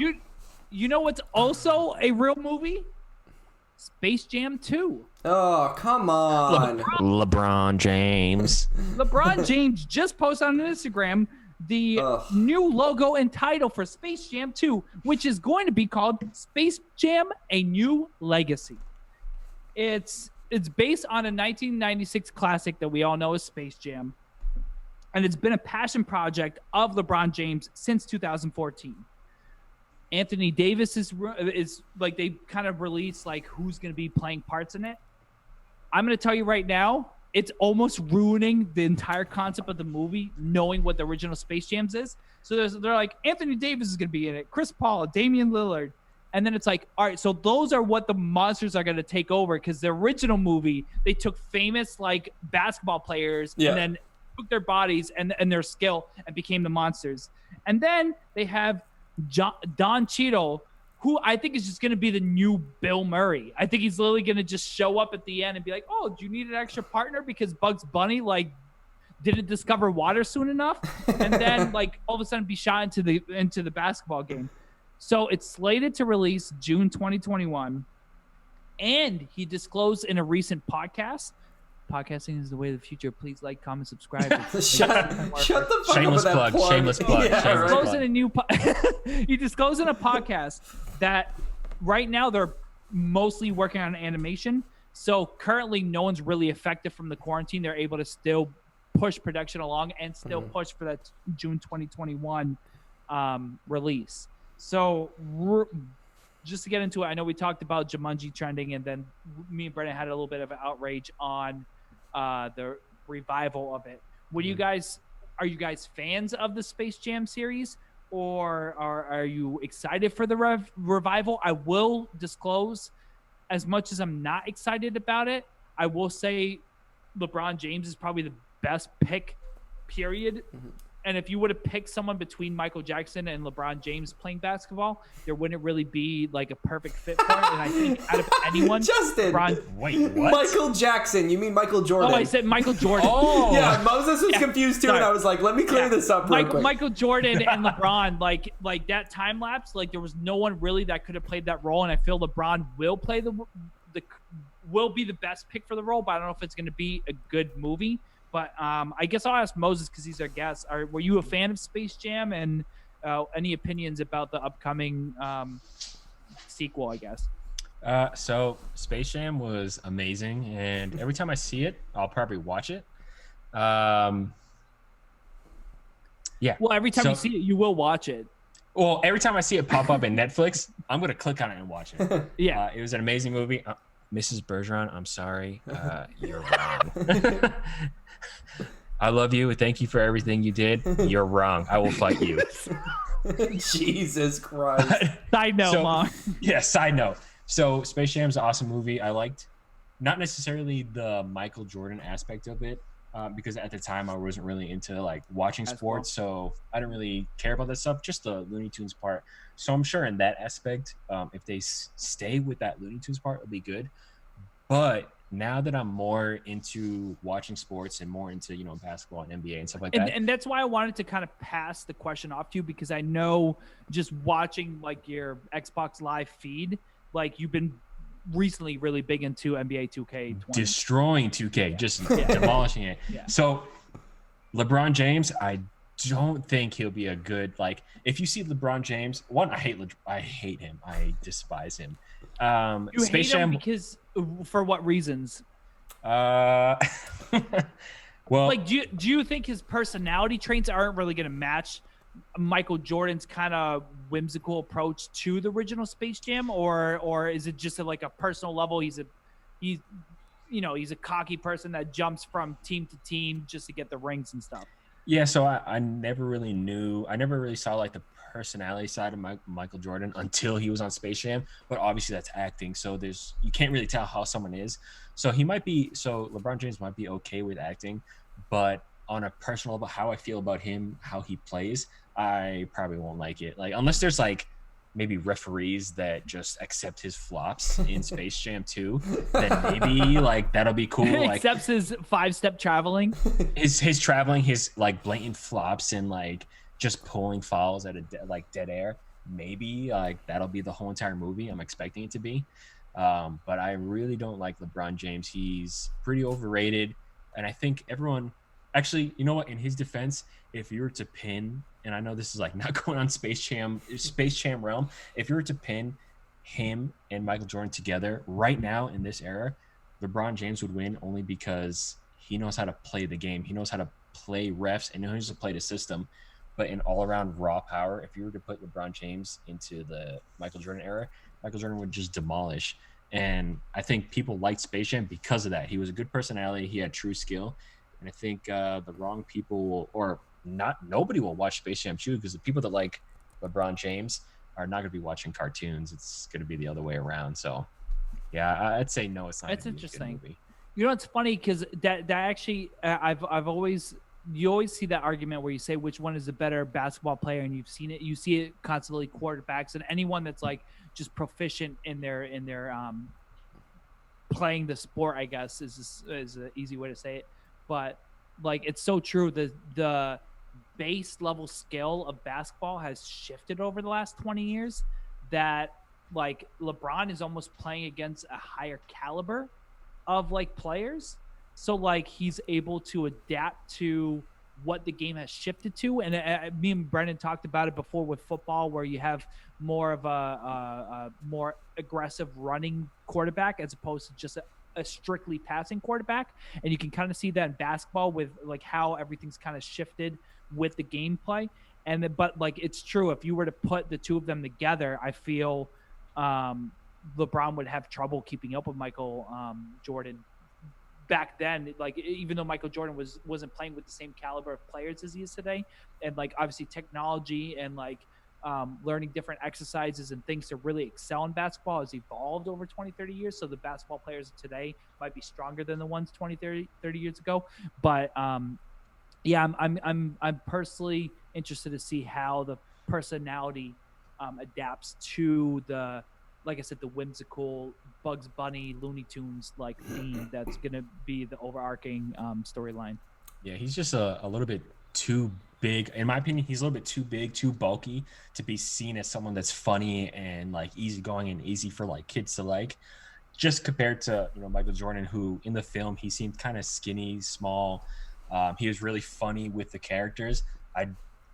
[SPEAKER 2] you know what's also a real movie? Space Jam 2.
[SPEAKER 1] Oh, come on.
[SPEAKER 3] LeBron James.
[SPEAKER 2] LeBron James just posted on Instagram the new logo and title for Space Jam 2, which is going to be called Space Jam: A New Legacy. It's based on a 1996 classic that we all know as Space Jam, and it's been a passion project of LeBron James since 2014. Anthony Davis is like, they kind of released like who's going to be playing parts in it. I'm going to tell you right now, it's almost ruining the entire concept of the movie, knowing what the original Space Jams is. So they're like, Anthony Davis is going to be in it, Chris Paul, Damian Lillard. And then it's like, all right, so those are what the monsters are going to take over, because the original movie, they took famous like basketball players and then took their bodies and their skill and became the monsters. And then they have Don Cheadle, who I think is just going to be the new Bill Murray. I think he's literally going to just show up at the end and be like, oh, do you need an extra partner because Bugs Bunny like didn't discover water soon enough? And then like all of a sudden be shot into the basketball game. So it's slated to release June 2021. And he disclosed in a recent podcast, podcasting is the way of the future. Please like, comment, subscribe.
[SPEAKER 1] Shut the fuck
[SPEAKER 3] shameless
[SPEAKER 1] up with that plug.
[SPEAKER 3] Shameless plug.
[SPEAKER 1] Yeah,
[SPEAKER 3] Shameless plug.
[SPEAKER 2] He disclosed in a podcast that right now they're mostly working on animation. So currently no one's really affected from the quarantine. They're able to still push production along and still push for that June 2021 release. So just to get into it, I know we talked about Jumanji trending, and then me and Brennan had a little bit of an outrage on the revival of it. Are you guys fans of the Space Jam series, or are you excited for the revival? I will disclose, as much as I'm not excited about it, I will say LeBron James is probably the best pick, period. And if you would have picked someone between Michael Jackson and LeBron James playing basketball, there wouldn't really be like a perfect fit for it. And I think out of anyone,
[SPEAKER 1] Justin,
[SPEAKER 3] wait, what?
[SPEAKER 1] Michael Jackson? You mean Michael Jordan?
[SPEAKER 2] Oh, I said Michael Jordan.
[SPEAKER 3] Oh,
[SPEAKER 1] yeah. Moses was confused too, and I was like, "Let me clear this up real quick."
[SPEAKER 2] Michael Jordan and LeBron, like that time lapse, like there was no one really that could have played that role, and I feel LeBron will play will be the best pick for the role, but I don't know if it's going to be a good movie. But I guess I'll ask Moses, because he's our guest. Were you a fan of Space Jam, and any opinions about the upcoming sequel, I guess?
[SPEAKER 3] So Space Jam was amazing, and every time I see it, I'll probably watch it. Yeah.
[SPEAKER 2] Well, every time you see it, you will watch it.
[SPEAKER 3] Well, every time I see it pop up in Netflix, I'm gonna click on it and watch it.
[SPEAKER 2] Yeah.
[SPEAKER 3] It was an amazing movie. Mrs. Bergeron, I'm sorry, you're wrong. I love you. Thank you for everything you did. You're wrong. I will fight you.
[SPEAKER 1] Jesus Christ.
[SPEAKER 2] Side note, Mom.
[SPEAKER 3] Yeah, side note. So Space Jam's an awesome movie. I liked not necessarily the Michael Jordan aspect of it, because at the time I wasn't really into like watching sports, so I didn't really care about that stuff, just the Looney Tunes part. So I'm sure in that aspect, if they stay with that Looney Tunes part, it'll be good. But now that I'm more into watching sports and more into, basketball and NBA and stuff like that.
[SPEAKER 2] And that's why I wanted to kind of pass the question off to you, because I know just watching like your Xbox Live feed, like you've been recently really big into NBA 2K20.
[SPEAKER 3] Destroying 2K, just demolishing it.
[SPEAKER 2] Yeah.
[SPEAKER 3] So LeBron James, I don't think he'll be a good, like, if you see LeBron James, one, I hate him. I despise him.
[SPEAKER 2] You
[SPEAKER 3] Space
[SPEAKER 2] hate him
[SPEAKER 3] Jam,
[SPEAKER 2] because for what reasons?
[SPEAKER 3] well,
[SPEAKER 2] like, do you think his personality traits aren't really going to match Michael Jordan's kind of whimsical approach to the original Space Jam, or is it just at like a personal level? He's a cocky person that jumps from team to team just to get the rings and stuff.
[SPEAKER 3] Yeah, so I never really saw like the personality side of Michael Jordan until he was on Space Jam, but obviously that's acting, so you can't really tell how someone is. So LeBron James might be okay with acting, but on a personal level, how I feel about him, how he plays, I probably won't like it. Like, unless there's like maybe referees that just accept his flops in Space Jam 2, then maybe like that'll be cool. Like,
[SPEAKER 2] accepts his 5-step traveling,
[SPEAKER 3] his traveling, his like blatant flops and like just pulling fouls at dead air. Maybe like that'll be the whole entire movie. I'm expecting it to be. But I really don't like LeBron James. He's pretty overrated, and I think everyone. Actually, you know what? In his defense, if you were to pin, and I know this is like not going on Space Jam realm, if you were to pin him and Michael Jordan together right now in this era, LeBron James would win only because he knows how to play the game. He knows how to play refs and knows how to play the system. But in all-around raw power, if you were to put LeBron James into the Michael Jordan era, Michael Jordan would just demolish. And I think people liked Space Jam because of that. He was a good personality. He had true skill. And I think the wrong people nobody will watch Space Jam 2, because the people that like LeBron James are not going to be watching cartoons. It's going to be the other way around. So, yeah, I'd say no. It's not. That's interesting. Movie.
[SPEAKER 2] You know, it's funny because that actually you always see that argument where you say which one is the better basketball player, and you see it constantly, quarterbacks and anyone that's like just proficient in their playing the sport, I guess is an easy way to say it. But like, it's so true. The base level skill of basketball has shifted over the last 20 years that like LeBron is almost playing against a higher caliber of like players. So like he's able to adapt to what the game has shifted to. And me and Brendan talked about it before with football, where you have more of a more aggressive running quarterback as opposed to just a strictly passing quarterback. And you can kind of see that in basketball with like how everything's kind of shifted with the gameplay. But like, it's true. If you were to put the two of them together, I feel LeBron would have trouble keeping up with Michael Jordan back then. Like, even though Michael Jordan wasn't playing with the same caliber of players as he is today, and like obviously technology and like learning different exercises and things to really excel in basketball has evolved over 20-30 years. So the basketball players of today might be stronger than the ones 20-30 years ago. But yeah, I'm personally interested to see how the personality adapts to the, like I said, the whimsical Bugs Bunny, Looney Tunes like theme that's going to be the overarching storyline.
[SPEAKER 3] Yeah, he's just a little bit too big. In my opinion, he's a little bit too big, too bulky to be seen as someone that's funny and like easygoing and easy for like kids to like. Just compared to, Michael Jordan, who in the film, he seemed kind of skinny, small. He was really funny with the characters. I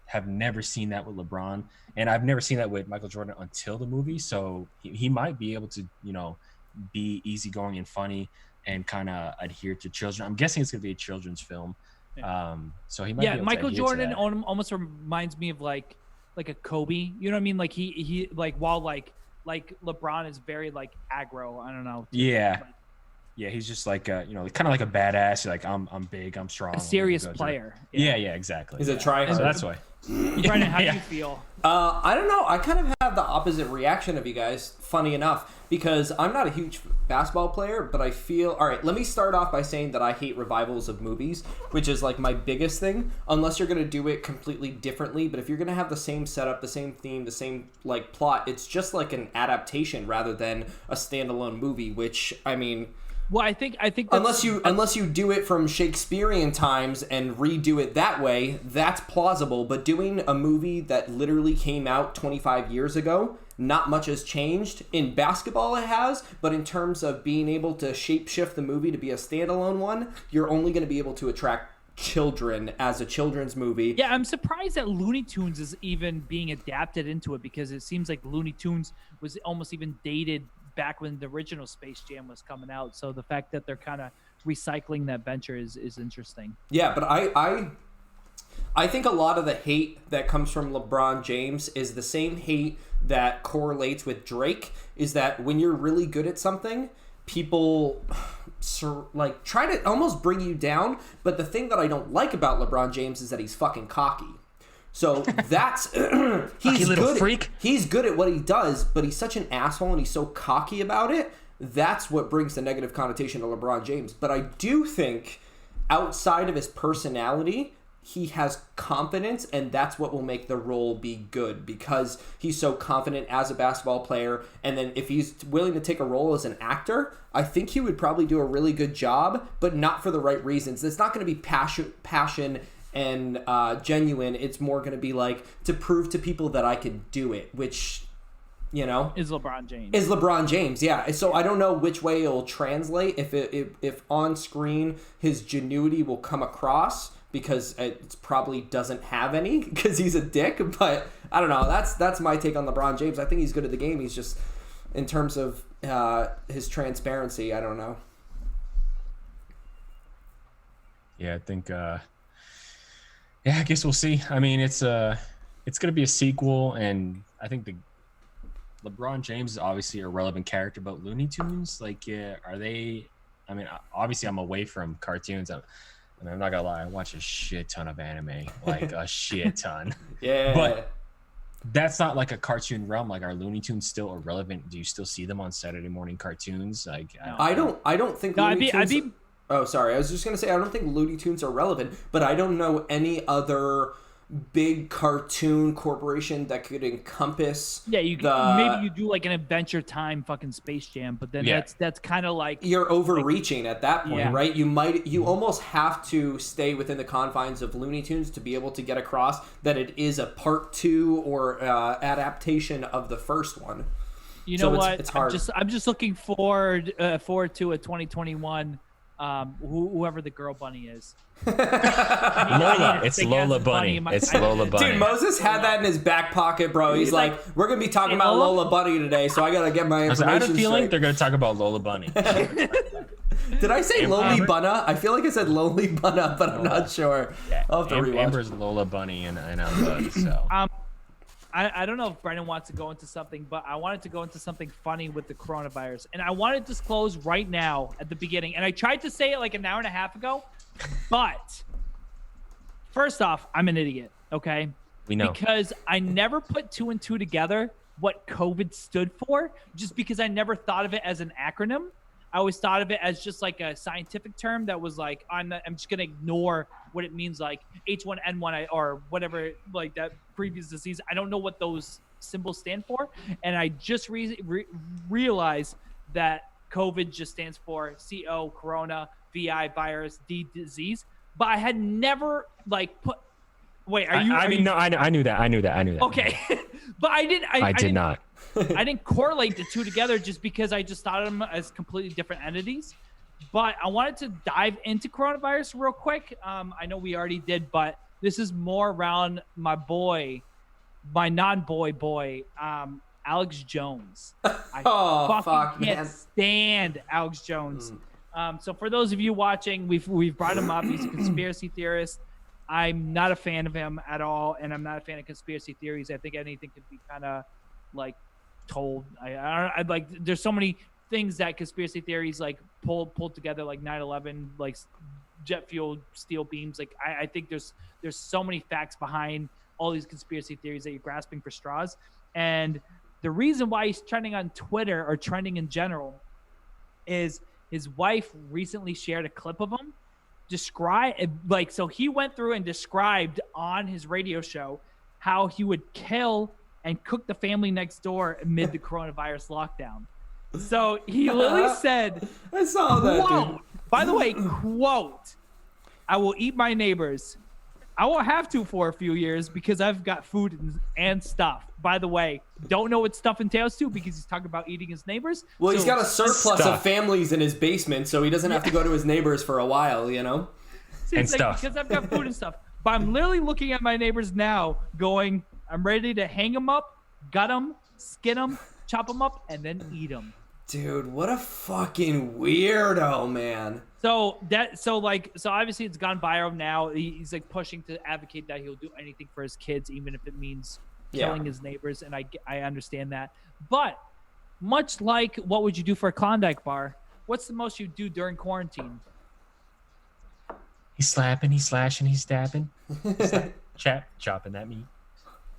[SPEAKER 3] have never seen that with LeBron, and I've never seen that with Michael Jordan until the movie. So he might be able to, be easygoing and funny and kind of adhere to children. I'm guessing it's going to be a children's film. So he might be able
[SPEAKER 2] Michael
[SPEAKER 3] to
[SPEAKER 2] Jordan almost reminds me of like like a Kobe. You know what I mean? Like he like while like LeBron is very like aggro. I don't know.
[SPEAKER 3] Yeah. Yeah, he's just like kind of like a badass. Like I'm big, I'm strong.
[SPEAKER 2] A serious player.
[SPEAKER 3] Yeah, exactly.
[SPEAKER 1] He's a tryhard.
[SPEAKER 3] So that's why.
[SPEAKER 2] Brendan, how do you feel?
[SPEAKER 1] I don't know. I kind of have the opposite reaction of you guys, funny enough, because I'm not a huge basketball player, but I feel... All right, let me start off by saying that I hate revivals of movies, which is like my biggest thing, unless you're going to do it completely differently. But if you're going to have the same setup, the same theme, the same like plot, it's just like an adaptation rather than a standalone movie, which, I mean...
[SPEAKER 2] Well, I think
[SPEAKER 1] unless you do it from Shakespearean times and redo it that way, that's plausible. But doing a movie that literally came out 25 years ago, not much has changed. In basketball, it has, but in terms of being able to shapeshift the movie to be a standalone one, you're only going to be able to attract children as a children's movie.
[SPEAKER 2] Yeah, I'm surprised that Looney Tunes is even being adapted into it, because it seems like Looney Tunes was almost even dated back when the original Space Jam was coming out. So the fact that they're kind of recycling that venture is interesting.
[SPEAKER 1] Yeah, but I think a lot of the hate that comes from LeBron James is the same hate that correlates with Drake, is that when you're really good at something, people like try to almost bring you down. But the thing that I don't like about LeBron James is that he's fucking cocky. So that's he's
[SPEAKER 3] little
[SPEAKER 1] good.
[SPEAKER 3] Freak.
[SPEAKER 1] He's good at what he does, but he's such an asshole and he's so cocky about it. That's what brings the negative connotation to LeBron James. But I do think outside of his personality, he has confidence, and that's what will make the role be good, because he's so confident as a basketball player. And then if he's willing to take a role as an actor, I think he would probably do a really good job, but not for the right reasons. It's not going to be passion and genuine. It's more going to be like to prove to people that I could do it, which, you know,
[SPEAKER 2] is LeBron James.
[SPEAKER 1] Yeah. So I don't know which way it'll translate, if on screen his genuity will come across, because it probably doesn't have any because he's a dick. But I don't know. That's my take on LeBron James. I think he's good at the game. He's just, in terms of his transparency, I don't know.
[SPEAKER 3] Yeah, I think yeah, I guess we'll see. I mean, it's going to be a sequel, and I think the LeBron James is obviously a relevant character, but Looney Tunes, like, yeah, are they? I mean, obviously, I'm away from cartoons. I'm not gonna lie, I watch a shit ton of anime, like a shit ton.
[SPEAKER 1] Yeah,
[SPEAKER 3] but that's not like a cartoon realm. Like, are Looney Tunes still irrelevant? Do you still see them on Saturday morning cartoons? Like,
[SPEAKER 1] I don't think.
[SPEAKER 2] No,
[SPEAKER 1] Looney Tunes... Oh, sorry. I was just going to say, I don't think Looney Tunes are relevant, but I don't know any other big cartoon corporation that could encompass
[SPEAKER 2] maybe you do like an Adventure Time fucking Space Jam, but then that's kind of like...
[SPEAKER 1] You're overreaching at that point, right? You almost have to stay within the confines of Looney Tunes to be able to get across that it is a part 2 or adaptation of the first one.
[SPEAKER 2] You know what?
[SPEAKER 1] It's hard.
[SPEAKER 2] I'm just looking forward to a 2021... whoever the girl bunny is.
[SPEAKER 3] Lola. It's Lola Bunny. It's Lola Bunny.
[SPEAKER 1] Dude, Moses had that in his back pocket, bro. He's like, we're going to be talking about Lola Bunny today, so I got to get my information
[SPEAKER 3] I had a feeling
[SPEAKER 1] straight.
[SPEAKER 3] they're going to talk about Lola Bunny.
[SPEAKER 1] Did I say Loli Bunna? I feel like I said Loli Bunna, but I'm not sure. I'll have to rewatch.
[SPEAKER 3] Amber's Lola Bunny and Bud, so...
[SPEAKER 2] I don't know if Brendan wants to go into something, but I wanted to go into something funny with the coronavirus. And I want to disclose right now at the beginning. And I tried to say it like an hour and a half ago. But first off, I'm an idiot, okay?
[SPEAKER 3] We know.
[SPEAKER 2] Because I never put 2 and 2 together what COVID stood for, just because I never thought of it as an acronym. I always thought of it as just like a scientific term that was like, I'm just going to ignore what it means, like H1N1 or whatever, like that previous disease. I don't know what those symbols stand for. And I just realized that COVID just stands for CO, corona, VI, virus, D, disease. But I had never like put... Wait, are you...
[SPEAKER 3] No, I knew that.
[SPEAKER 2] Okay. But I didn't...
[SPEAKER 3] I did not.
[SPEAKER 2] I didn't correlate the two together just because I just thought of them as completely different entities. But I wanted to dive into coronavirus real quick. I know we already did, but this is more around my non-boy, Alex Jones. I can't stand Alex Jones. So for those of you watching, we've brought him up. He's a conspiracy theorist. I'm not a fan of him at all, and I'm not a fan of conspiracy theories. I think anything could be kind of like told. I like. There's so many things that conspiracy theories like pulled together, like 9/11, like jet fuel, steel beams. Like I think there's so many facts behind all these conspiracy theories that you're grasping for straws. And the reason why he's trending on Twitter or trending in general is his wife recently shared a clip of him so he went through and described on his radio show how he would kill and cook the family next door amid the coronavirus lockdown. So he literally said,
[SPEAKER 1] I saw that, dude.
[SPEAKER 2] By the way, quote, "I will eat my neighbors. I won't have to for a few years because I've got food and stuff." By the way, don't know what stuff entails too because he's talking about eating his neighbors.
[SPEAKER 1] Well, he's got a surplus of families in his basement, so he doesn't have to go to his neighbors for a while, you know?
[SPEAKER 2] See, and stuff. Because I've got food and stuff. But I'm literally looking at my neighbors now going, I'm ready to hang them up, gut them, skin them, chop them up, and then eat them.
[SPEAKER 1] Dude, what a fucking weirdo, man.
[SPEAKER 2] So obviously it's gone viral now. He's like pushing to advocate that he'll do anything for his kids, even if it means killing his neighbors. And I understand that. But much like what would you do for a Klondike bar, what's the most you do during quarantine?
[SPEAKER 3] He's slapping, he's slashing, he's stabbing. Chopping that meat.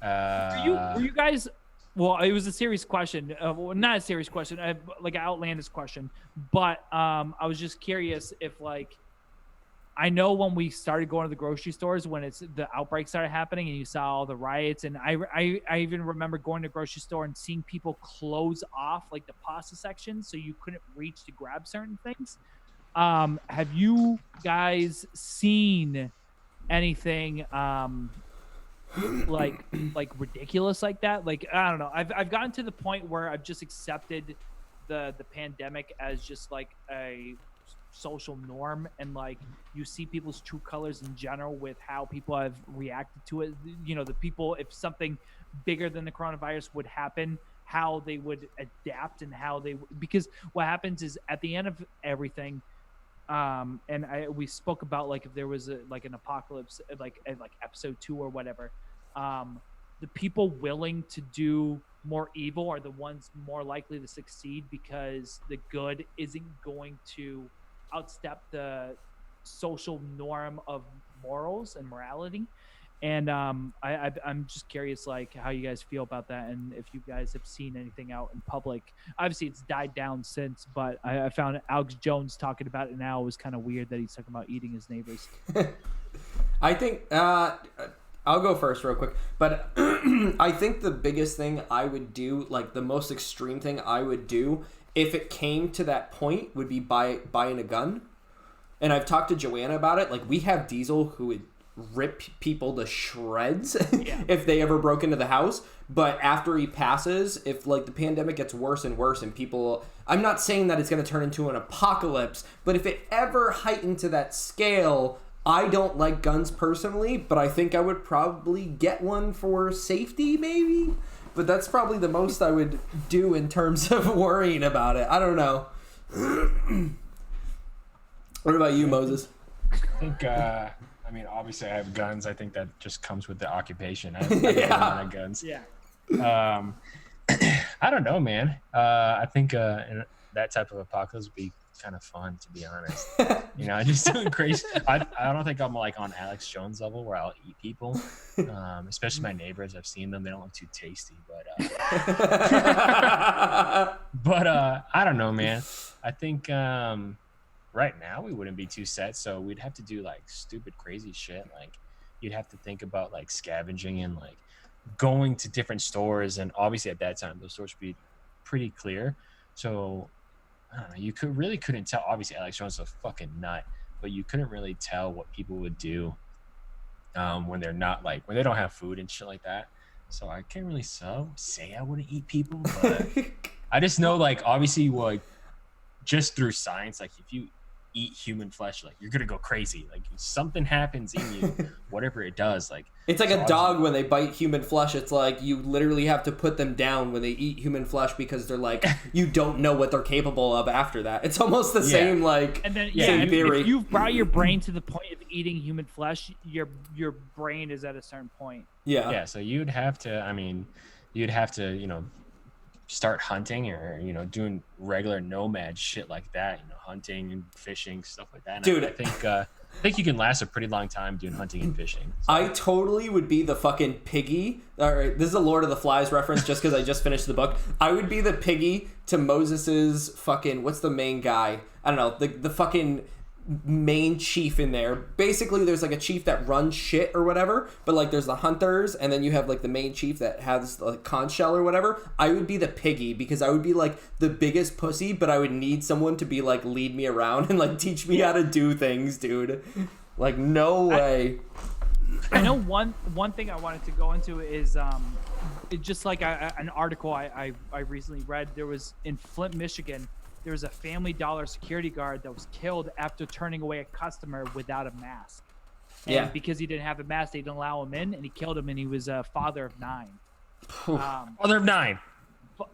[SPEAKER 2] Were you guys... Well, it was a serious question. Not a serious question, like an outlandish question. But I was just curious if, like, I know when we started going to the grocery stores, when the outbreak started happening and you saw all the riots, and I even remember going to the grocery store and seeing people close off, like, the pasta section so you couldn't reach to grab certain things. Have you guys seen anything like ridiculous like that? Like, I don't know. I've gotten to the point where I've just accepted the pandemic as just like a social norm, and like you see people's true colors in general with how people have reacted to it. You know, the people, if something bigger than the coronavirus would happen, how they would adapt and how they, because what happens is at the end of everything, and we spoke about, like, if there was like an apocalypse, like episode 2 or whatever, the people willing to do more evil are the ones more likely to succeed, because the good isn't going to outstep the social norm of morals and morality. And I'm just curious, like, how you guys feel about that, and if you guys have seen anything out in public. Obviously, it's died down since, but I found Alex Jones talking about it now. It was kind of weird that he's talking about eating his neighbors.
[SPEAKER 1] I think I'll go first real quick, but I think the biggest thing I would do, like the most extreme thing I would do if it came to that point, would be buying a gun. And I've talked to Joanna about it. Like, we have Diesel who would rip people to shreds if they ever broke into the house. But after he passes, if like the pandemic gets worse and worse and people, I'm not saying that it's going to turn into an apocalypse, but if it ever heightened to that scale, I don't like guns personally, but I think I would probably get one for safety, maybe. But that's probably the most I would do in terms of worrying about it. I don't know. What about you, Moses?
[SPEAKER 3] I think, I mean, obviously I have guns. I think that just comes with the occupation. I have a lot of guns.
[SPEAKER 2] Yeah.
[SPEAKER 3] I don't know, man. I think that type of apocalypse would be kind of fun, to be honest. You know, I just doing crazy. I don't think I'm like on Alex Jones level where I'll eat people, especially my neighbors. I've seen them; they don't look too tasty. But I don't know, man. I think right now we wouldn't be too set, so we'd have to do like stupid, crazy shit. Like, you'd have to think about like scavenging and like going to different stores, and obviously at that time those stores would be pretty clear. So I don't know, you couldn't tell. Obviously Alex Jones is a fucking nut, but you couldn't really tell what people would do when they're not, like, when they don't have food and shit like that. So I can't really say I wouldn't eat people, but I just know, like, obviously, like, just through science, like, if you eat human flesh, like you're gonna go crazy. Like something happens in you, whatever it does. Like
[SPEAKER 1] it's like a dog when they bite human flesh. It's like you literally have to put them down when they eat human flesh because they're like you don't know what they're capable of after that. It's almost the same like
[SPEAKER 2] and then
[SPEAKER 1] same theory.
[SPEAKER 2] If you've brought your brain to the point of eating human flesh, your brain is at a certain point.
[SPEAKER 3] Yeah. So you'd have to, start hunting or doing regular nomad shit like that, hunting and fishing, stuff like that. And
[SPEAKER 1] dude,
[SPEAKER 3] I think you can last a pretty long time doing hunting and fishing. So.
[SPEAKER 1] I totally would be the fucking piggy. All right, this is a Lord of the Flies reference just because I just finished the book. I would be the piggy to Moses's fucking, what's the main guy? I don't know, the fucking main chief in there. Basically there's like a chief that runs shit or whatever, but like there's the hunters and then you have like the main chief that has like conch shell or whatever. I would be the piggy because I would be like the biggest pussy, but I would need someone to be like lead me around and like teach me how to do things, dude. Like no way.
[SPEAKER 2] I know one thing I wanted to go into is just like an article I recently read. There was in Flint, Michigan, there was a Family Dollar security guard that was killed after turning away a customer without a mask. And because he didn't have a mask, they didn't allow him in, and he killed him, and he was a father of 9.
[SPEAKER 3] Father of 9.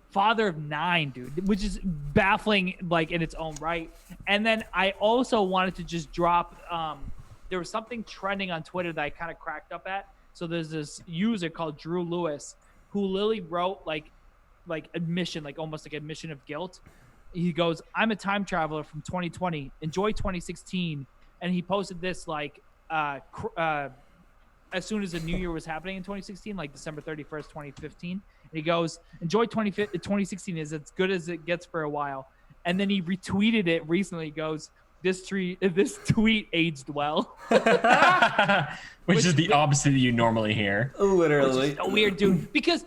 [SPEAKER 2] Father of 9, dude, which is baffling, like, in its own right. And then I also wanted to just drop, there was something trending on Twitter that I kind of cracked up at. So there's this user called Drew Lewis who literally wrote, like admission, like almost like admission of guilt. He goes, I'm a time traveler from 2020. Enjoy 2016. And he posted this like as soon as the new year was happening in 2016, like December 31st, 2015. And he goes, enjoy 2016 is as good as it gets for a while. And then he retweeted it recently. He goes, this tweet aged well.
[SPEAKER 3] Which is the opposite that you normally hear.
[SPEAKER 1] Literally.
[SPEAKER 2] Which is so weird, dude. Because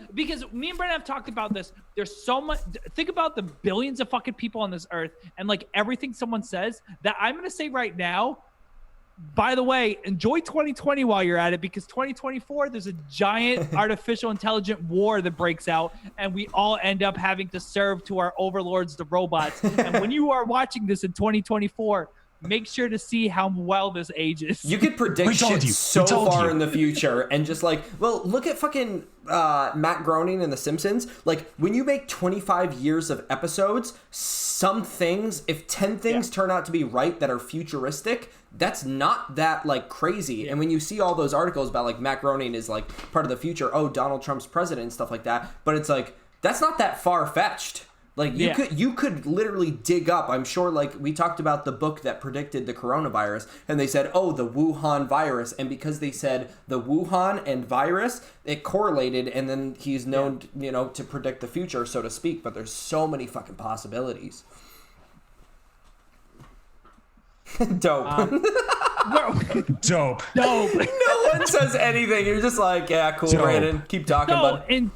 [SPEAKER 2] me and Brandon have talked about this. There's so much. Think about the billions of fucking people on this earth and like everything someone says that I'm going to say right now. By the way, enjoy 2020 while you're at it, because 2024, there's a giant artificial intelligent war that breaks out, and we all end up having to serve to our overlords, the robots. And when you are watching this in 2024, make sure to see how well this ages.
[SPEAKER 1] You could predict shit so far in the future and just like, well, look at fucking Matt Groening in The Simpsons. Like, when you make 25 years of episodes, some things, if 10 things turn out to be right that are futuristic, that's not that like crazy. And when you see all those articles about like Matt Groening is like part of the future, oh, Donald Trump's president and stuff like that, but it's like, that's not that far-fetched. Like you could literally dig up, I'm sure, like we talked about the book that predicted the coronavirus, and they said, oh, the Wuhan virus, and because they said the Wuhan and virus, it correlated, and then he's known, to predict the future, so to speak, but there's so many fucking possibilities. Dope.
[SPEAKER 3] Dope.
[SPEAKER 1] No one says anything. You're just like, yeah, cool, dope. Brandon. Keep talking, bud.
[SPEAKER 2] And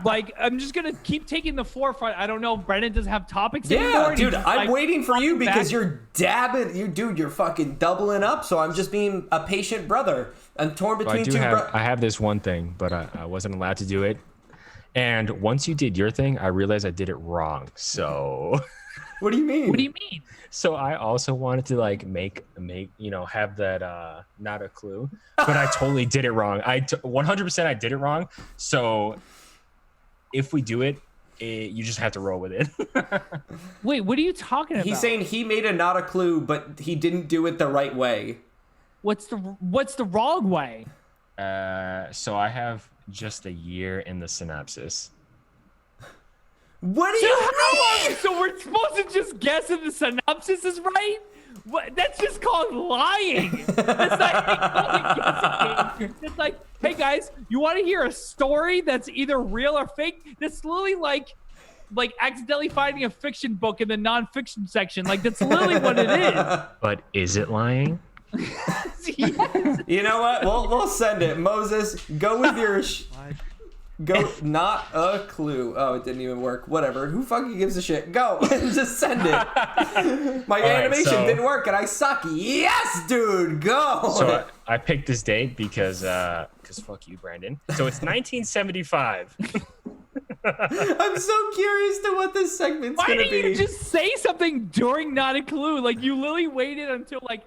[SPEAKER 2] like, I'm just gonna keep taking the forefront. I don't know if Brandon doesn't have topics
[SPEAKER 1] anymore.
[SPEAKER 2] Yeah,
[SPEAKER 1] dude, I'm waiting for you because you're dabbing. You're fucking doubling up. So I'm just being a patient brother. I'm torn between two.
[SPEAKER 3] I have this one thing, but I wasn't allowed to do it. And once you did your thing, I realized I did it wrong. So.
[SPEAKER 1] What do you mean?
[SPEAKER 2] What do you mean?
[SPEAKER 3] So I also wanted to like make have that not a clue, but I totally did it wrong. 100% I did it wrong. So if we do it, you just have to roll with it.
[SPEAKER 2] Wait, what are you talking about?
[SPEAKER 1] He's saying he made a not a clue, but he didn't do it the right way.
[SPEAKER 2] What's the wrong way?
[SPEAKER 3] So I have just a year in the synopsis.
[SPEAKER 1] What do you mean?
[SPEAKER 2] So we're supposed to just guess if the synopsis is right? What? That's just called lying. That's not guessing. It's like, hey guys, you want to hear a story that's either real or fake? That's literally like accidentally finding a fiction book in the nonfiction section. Like, that's literally what it is.
[SPEAKER 3] But is it lying?
[SPEAKER 2] Yes.
[SPEAKER 1] You know what? We'll send it. Moses, go with your... Go, not a clue. Oh, it didn't even work. Whatever. Who fucking gives a shit? Go. Just send it. My animation didn't work and I suck. Yes, dude. Go.
[SPEAKER 3] So I picked this date because fuck you, Brandon. So it's 1975.
[SPEAKER 1] I'm so curious to what this segment's going to be.
[SPEAKER 2] Why didn't you just say something during Not a Clue? Like, you literally waited until, like,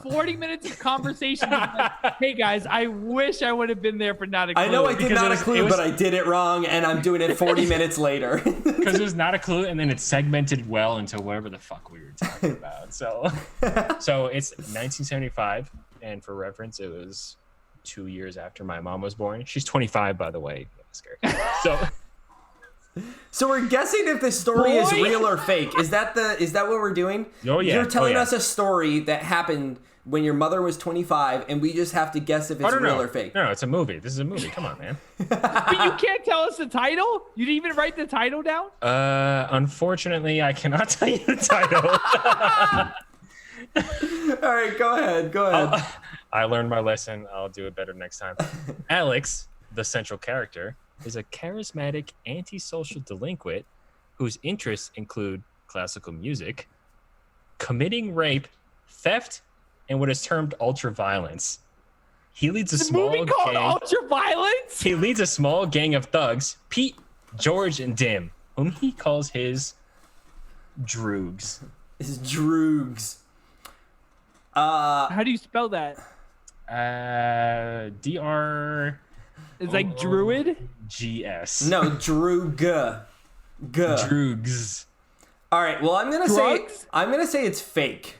[SPEAKER 2] 40 minutes of conversation. Like, hey, guys, I wish I would have been there for Not a Clue.
[SPEAKER 1] I know I did Not a Clue, but I did it wrong, and I'm doing it 40 minutes later.
[SPEAKER 3] Because it was Not a Clue, and then it's segmented well into whatever the fuck we were talking about. So it's 1975, and for reference, it was 2 years after my mom was born. She's 25, by the way. So
[SPEAKER 1] we're guessing if this story is real or fake. Is that what we're doing?
[SPEAKER 3] Oh yeah.
[SPEAKER 1] You're telling us a story that happened when your mother was 25, and we just have to guess if it's real or fake.
[SPEAKER 3] No, it's a movie. This is a movie. Come on, man.
[SPEAKER 2] But you can't tell us the title? You didn't even write the title down?
[SPEAKER 3] Unfortunately, I cannot tell you the title.
[SPEAKER 1] All right, go ahead.
[SPEAKER 3] I learned my lesson. I'll do it better next time. Alex, the central character, is a charismatic antisocial delinquent whose interests include classical music, committing rape, theft, and what is termed ultraviolence. He leads a small
[SPEAKER 2] movie called Ultraviolence?
[SPEAKER 3] He leads a small gang of thugs, Pete, George, and Dim, whom he calls his droogs.
[SPEAKER 1] His droogs.
[SPEAKER 2] How do you spell that?
[SPEAKER 3] D-R...
[SPEAKER 2] It's like druid?
[SPEAKER 3] G-S.
[SPEAKER 1] No, droog.
[SPEAKER 3] Droogs.
[SPEAKER 1] All right, well, I'm gonna say it's fake.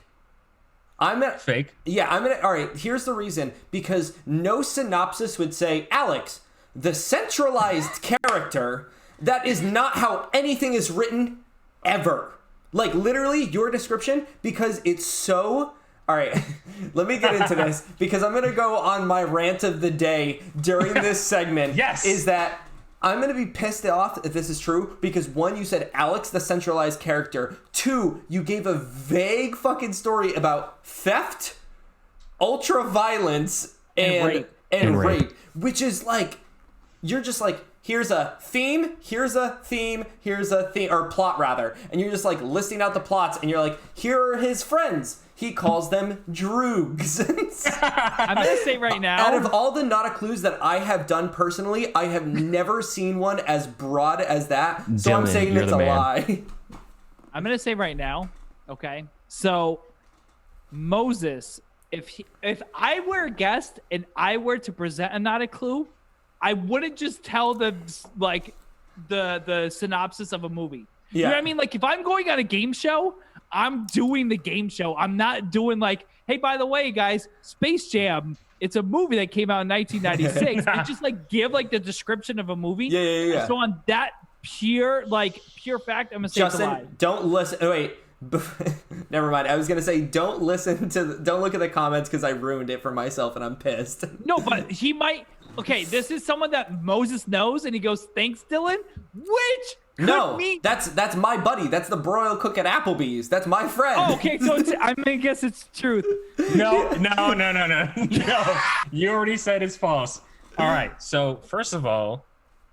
[SPEAKER 3] Fake?
[SPEAKER 1] Yeah, all right, here's the reason. Because no synopsis would say, Alex, the centralized character, that is not how anything is written ever. Like, literally, your description, because it's so... All right, let me get into this, because I'm going to go on my rant of the day during this segment.
[SPEAKER 3] Yes!
[SPEAKER 1] Is that I'm going to be pissed off if this is true, because one, you said Alex, the centralized character. Two, you gave a vague fucking story about theft, ultra-violence, and rape, which is like, you're just like, here's a theme, or plot rather, and you're just like listing out the plots, and you're like, here are his friends. He calls them droogs.
[SPEAKER 2] I'm going to say right now,
[SPEAKER 1] out of all the Not a Clues that I have done personally, I have never seen one as broad as that. So I'm saying it's a lie.
[SPEAKER 2] I'm going to say right now, okay? So Moses, if I were a guest and I were to present a Not a Clue, I wouldn't just tell them like the synopsis of a movie. Yeah. You know what I mean? Like, if I'm going on a game show, I'm doing the game show. I'm not doing like, hey, by the way, guys, Space Jam, it's a movie that came out in 1996. I just like give like the description of a movie.
[SPEAKER 1] Yeah.
[SPEAKER 2] So on that pure fact, I'm gonna say
[SPEAKER 1] Justin,
[SPEAKER 2] lie.
[SPEAKER 1] don't listen. Oh, wait. Never mind. I was gonna say don't look at the comments because I ruined it for myself and I'm pissed.
[SPEAKER 2] No, but he might. Okay, this is someone that Moses knows, and he goes, "Thanks, Dylan." Which
[SPEAKER 1] that's my buddy. That's the broiled cook at Applebee's. That's my friend.
[SPEAKER 2] Oh, okay, so I'm gonna guess it's truth.
[SPEAKER 3] No. You already said it's false. All right. So first of all,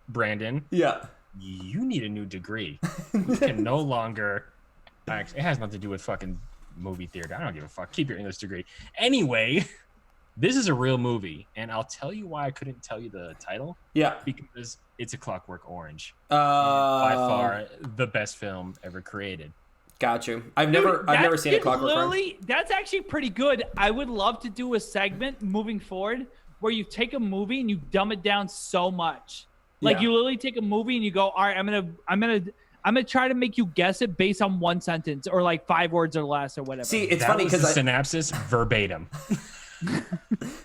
[SPEAKER 3] Brandon.
[SPEAKER 1] Yeah.
[SPEAKER 3] You need a new degree. You can no longer. Actually, it has nothing to do with fucking movie theater. I don't give a fuck. Keep your English degree. Anyway. This is a real movie, and I'll tell you why I couldn't tell you the title. Yeah. Because it's A Clockwork Orange. By far the best film ever created.
[SPEAKER 1] Got you. I've never seen A Clockwork Orange.
[SPEAKER 2] That's actually pretty good. I would love to do a segment moving forward where you take a movie and you dumb it down so much. Like you literally take a movie and you go, all right, I'm gonna try to make you guess it based on one sentence or like 5 words or less or whatever.
[SPEAKER 1] See, it's funny because
[SPEAKER 3] synopsis verbatim.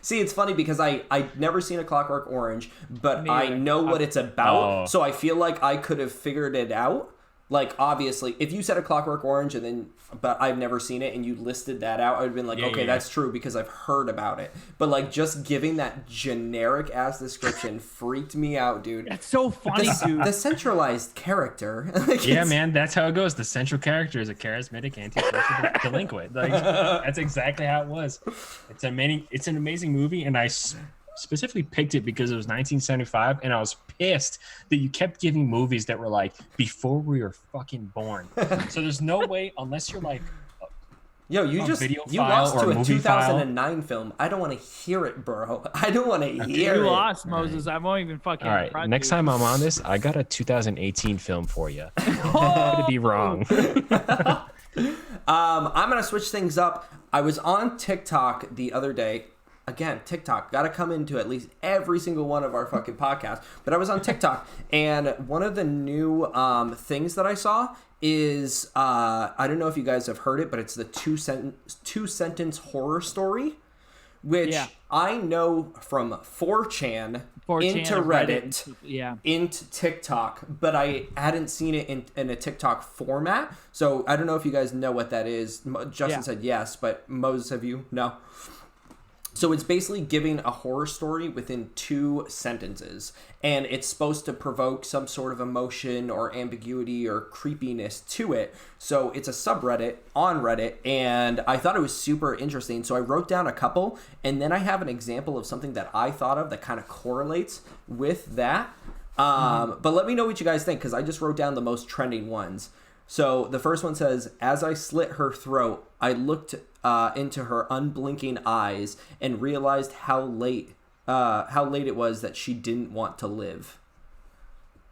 [SPEAKER 1] See, it's funny because I've never seen A Clockwork Orange, but I know what it's about, so I feel like I could have figured it out. Like, obviously, if you said A Clockwork Orange but I've never seen it and you listed that out, I would have been like, that's true because I've heard about it. But like, just giving that generic ass description freaked me out, dude.
[SPEAKER 2] That's so funny, dude.
[SPEAKER 1] The centralized character.
[SPEAKER 3] Yeah, man, that's how it goes. The central character is a charismatic antisocial delinquent. Like, that's exactly how it was. It's an amazing movie, and I specifically picked it because it was 1975, and I was pissed that you kept giving movies that were like before we were fucking born. So there's no way, unless you're like
[SPEAKER 1] Yo, you lost to a 2009 film. I don't want to hear it, bro. I don't want to hear it.
[SPEAKER 2] You lost, Moses. I won't even fucking.
[SPEAKER 3] All right, next time I'm on this, I got a 2018 film for you. I'm gonna be wrong.
[SPEAKER 1] I'm gonna switch things up. I was on TikTok the other day. Again, TikTok, got to come into at least every single one of our fucking podcasts. But I was on TikTok, and one of the new things that I saw is, I don't know if you guys have heard it, but it's the two sentence horror story, which I know from 4chan into Reddit, into TikTok, but I hadn't seen it in a TikTok format. So I don't know if you guys know what that is. Justin said yes, but Moses, have you? No. So it's basically giving a horror story within 2 sentences, and it's supposed to provoke some sort of emotion or ambiguity or creepiness to it. So it's a subreddit on Reddit, and I thought it was super interesting. So I wrote down a couple, and then I have an example of something that I thought of that kind of correlates with that. But let me know what you guys think, because I just wrote down the most trending ones. So the first one says, as I slit her throat, I looked into her unblinking eyes and realized how late it was that she didn't want to live.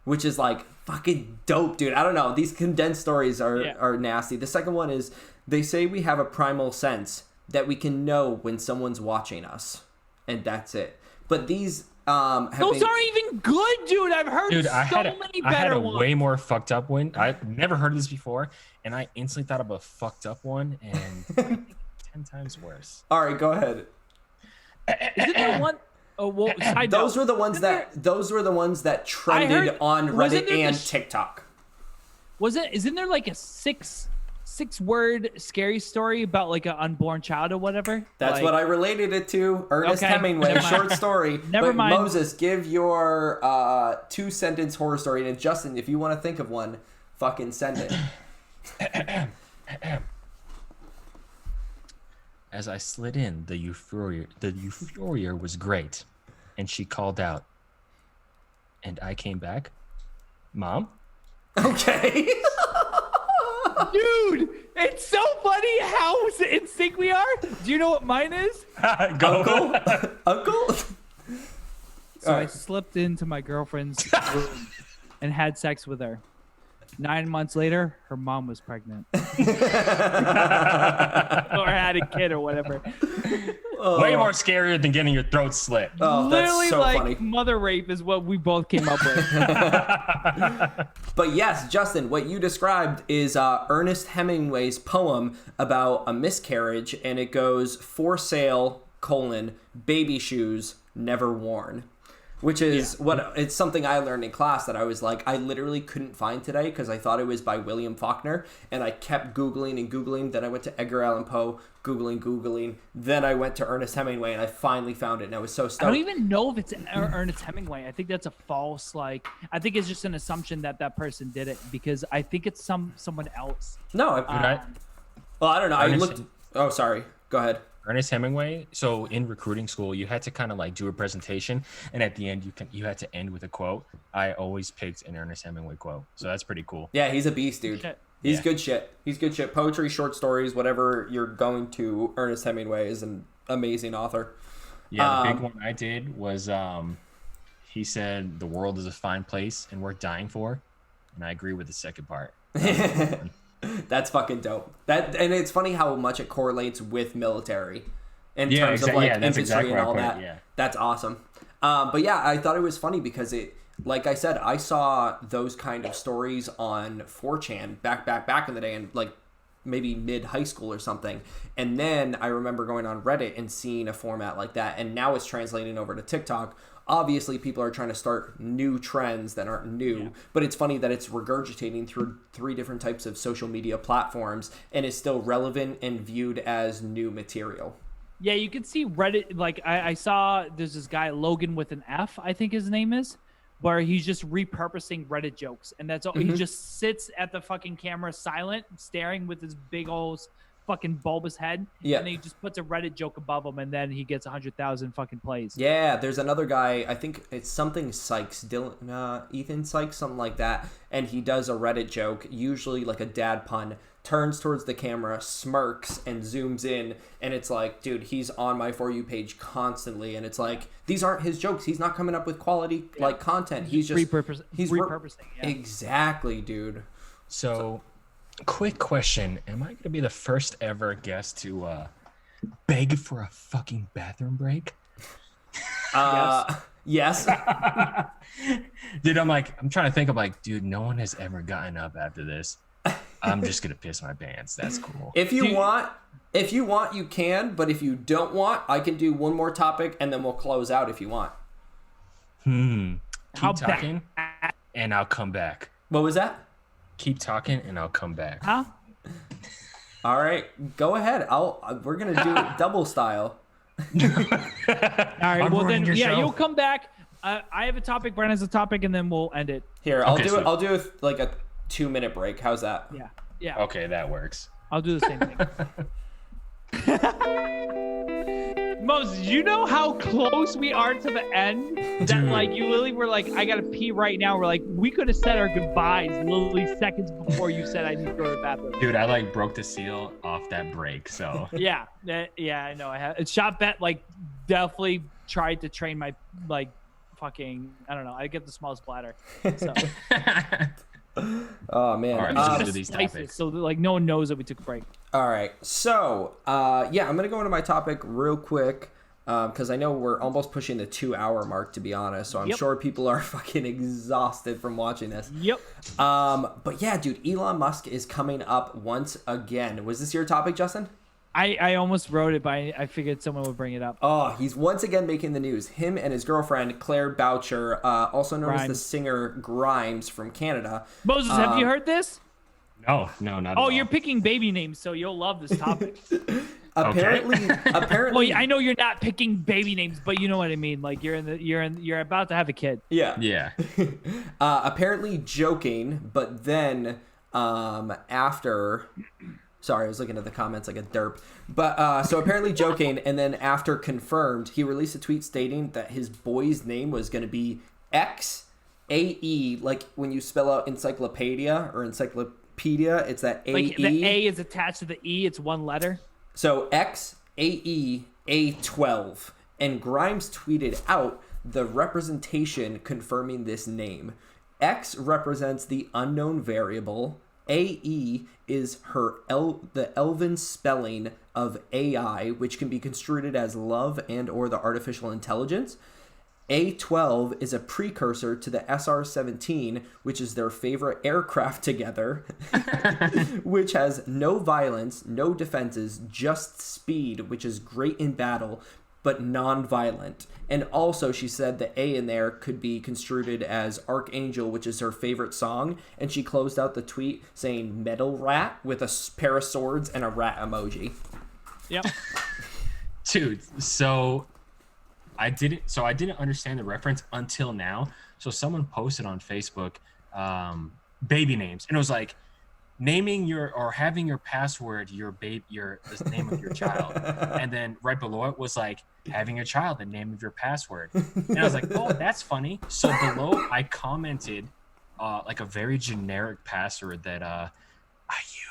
[SPEAKER 1] Which is like fucking dope, dude. I don't know. These condensed stories are nasty. The second one is, they say we have a primal sense that we can know when someone's watching us. And that's it. But these...
[SPEAKER 2] those aren't even good, dude. I've heard many better ones.
[SPEAKER 3] I had a way more fucked up one. I've never heard of this before, and I instantly thought of a fucked up one, and 10 times worse.
[SPEAKER 1] All right, go ahead.
[SPEAKER 2] Isn't there one? Oh, well,
[SPEAKER 1] those were the ones that trended on Reddit and TikTok.
[SPEAKER 2] Isn't there like a six-word scary story about like an unborn child or whatever?
[SPEAKER 1] That's what I related it to. Ernest Hemingway, short story.
[SPEAKER 2] Never mind.
[SPEAKER 1] Moses, give your 2-sentence horror story. And Justin, if you want to think of one, fucking send it.
[SPEAKER 3] As I slid in, the euphoria was great, and she called out, and I came back, Mom?
[SPEAKER 1] Okay.
[SPEAKER 2] Dude, it's so funny how in sync we are. Do you know what mine is?
[SPEAKER 3] Go.
[SPEAKER 1] Uncle?
[SPEAKER 2] So I slipped into my girlfriend's room and had sex with her. 9 months later, her mom was pregnant. Or had a kid or whatever.
[SPEAKER 3] Way more scarier than getting your throat slit.
[SPEAKER 1] Oh,
[SPEAKER 2] literally
[SPEAKER 1] that's so
[SPEAKER 2] like
[SPEAKER 1] funny.
[SPEAKER 2] Mother rape is what we both came up with.
[SPEAKER 1] But yes, Justin, what you described is Ernest Hemingway's poem about a miscarriage, and it goes, for sale, baby shoes, never worn. Which is it's something I learned in class that I was like, I literally couldn't find today because I thought it was by William Faulkner, and I kept Googling and Googling. Then I went to Edgar Allan Poe, Googling. Then I went to Ernest Hemingway, and I finally found it, and I was so stoked.
[SPEAKER 2] I don't even know if it's Ernest Hemingway. I think that's a false, I think it's just an assumption that person did it, because I think it's someone else.
[SPEAKER 1] No, I don't know. I looked. Oh, sorry. Go ahead.
[SPEAKER 3] Ernest Hemingway. So in recruiting school, you had to kind of like do a presentation, and at the end, you had to end with a quote. I always picked an Ernest Hemingway quote, so that's pretty cool.
[SPEAKER 1] Yeah, he's a beast, dude. He's good shit. Poetry, short stories, whatever you're going to. Ernest Hemingway is an amazing author.
[SPEAKER 3] Yeah, the big one I did was he said the world is a fine place and worth dying for, and I agree with the second part.
[SPEAKER 1] That's fucking dope. And it's funny how much it correlates with military in terms of like infantry and all that. Yeah. That's awesome. But yeah, I thought it was funny because it, like I said, I saw those kind of stories on 4chan back in the day, and like maybe mid high school or something. And then I remember going on Reddit and seeing a format like that, and now it's translating over to TikTok. Obviously, people are trying to start new trends that aren't new, but it's funny that it's regurgitating through 3 different types of social media platforms and is still relevant and viewed as new material.
[SPEAKER 2] Yeah, you can see Reddit. Like I saw there's this guy, Logan with an F, I think his name is, where he's just repurposing Reddit jokes. And that's all. He just sits at the fucking camera silent, staring with his big old fucking bulbous head, and then he just puts a Reddit joke above him, and then he gets 100,000 fucking plays.
[SPEAKER 1] Yeah, there's another guy, I think it's something Sykes, Ethan Sykes, something like that, and he does a Reddit joke, usually like a dad pun, turns towards the camera, smirks, and zooms in, and it's like, dude, he's on my For You page constantly, and it's like, these aren't his jokes. He's not coming up with quality like content. He's just
[SPEAKER 2] repurposing.
[SPEAKER 1] Exactly, dude.
[SPEAKER 3] So, quick question: am I gonna be the first ever guest to beg for a fucking bathroom break?
[SPEAKER 1] Yes.
[SPEAKER 3] Dude, I'm trying to think. I'm like, dude, no one has ever gotten up after this. I'm just gonna piss my pants. That's cool.
[SPEAKER 1] If you want, you can. But if you don't want, I can do one more topic and then we'll close out if you want.
[SPEAKER 3] Keep talking, and I'll come back.
[SPEAKER 1] What was that?
[SPEAKER 3] Keep talking, and I'll come back.
[SPEAKER 2] Huh?
[SPEAKER 1] All right, go ahead. We're gonna do it double style.
[SPEAKER 2] All right.
[SPEAKER 3] I'm
[SPEAKER 2] Well, then,
[SPEAKER 3] running your show.
[SPEAKER 2] you'll come back. I have a topic. Brent has a topic, and then we'll end it.
[SPEAKER 1] Here, I'll
[SPEAKER 3] Okay,
[SPEAKER 1] do it.
[SPEAKER 3] sweet.
[SPEAKER 1] I'll do like a 2-minute break. How's that?
[SPEAKER 2] Yeah. Yeah.
[SPEAKER 3] Okay, that works.
[SPEAKER 2] I'll do the same thing. Moses, you know how close we are to the end? That
[SPEAKER 3] Dude.
[SPEAKER 2] like you literally were like, I gotta pee right now. We're like, we could have said our goodbyes literally seconds before you said I need to go to the bathroom.
[SPEAKER 3] Dude, I like broke the seal off that break. So
[SPEAKER 2] Yeah, I know. I have. Shot bet like definitely tried to train my like fucking. I don't know. I get the smallest bladder. So
[SPEAKER 1] Oh man.
[SPEAKER 3] All right,
[SPEAKER 1] Uh,
[SPEAKER 3] let's do these
[SPEAKER 2] slice it
[SPEAKER 3] topics.
[SPEAKER 2] so that, like no one knows that we took a break.
[SPEAKER 1] All right. So, yeah, I'm going to go into my topic real quick because I know we're almost pushing the 2-hour mark, to be honest. So I'm
[SPEAKER 2] Yep.
[SPEAKER 1] sure people are fucking exhausted from watching this.
[SPEAKER 2] Yep.
[SPEAKER 1] But yeah, dude, Elon Musk is coming up once again. Was this your topic, Justin?
[SPEAKER 2] I almost wrote it, but I figured someone would bring it up.
[SPEAKER 1] Oh, he's once again making the news. Him and his girlfriend, Claire Boucher, also known as the
[SPEAKER 2] Grimes.
[SPEAKER 1] singer Grimes from Canada.
[SPEAKER 2] Moses, have you heard this?
[SPEAKER 3] no, not at
[SPEAKER 2] Oh,
[SPEAKER 3] all.
[SPEAKER 2] you're picking baby names, so you'll love this topic.
[SPEAKER 1] Apparently,
[SPEAKER 2] Well, I know you're not picking baby names, but you know what I mean. Like you're about to have a kid.
[SPEAKER 1] yeah.
[SPEAKER 3] Yeah.
[SPEAKER 1] Apparently joking, but then after... Sorry, I was looking at the comments like a derp. But so apparently joking, and then after confirmed, he released a tweet stating that his boy's name was going to be XAE, like when you spell out encyclopedia or encyclopedia, it's that AE.
[SPEAKER 2] Like the A is attached to the E. It's one letter.
[SPEAKER 1] So XAE A12. And Grimes tweeted out the representation confirming this name. X represents the unknown variable. AE is the elven spelling of AI, which can be construed as love and or the artificial intelligence. A12 is a precursor to the SR-17, which is their favorite aircraft together, which has no violence, no defenses, just speed, which is great in battle, but non-violent. And also, she said the A in there could be construed as Archangel, which is her favorite song. And she closed out the tweet saying metal rat with a pair of swords and a rat emoji.
[SPEAKER 2] Yep.
[SPEAKER 3] Dude, I didn't understand the reference until now. So someone posted on Facebook baby names, and it was like naming having your password the name of your child, and then right below it was like having a child the name of your password. And I was like, oh, that's funny. So below I commented like a very generic password that I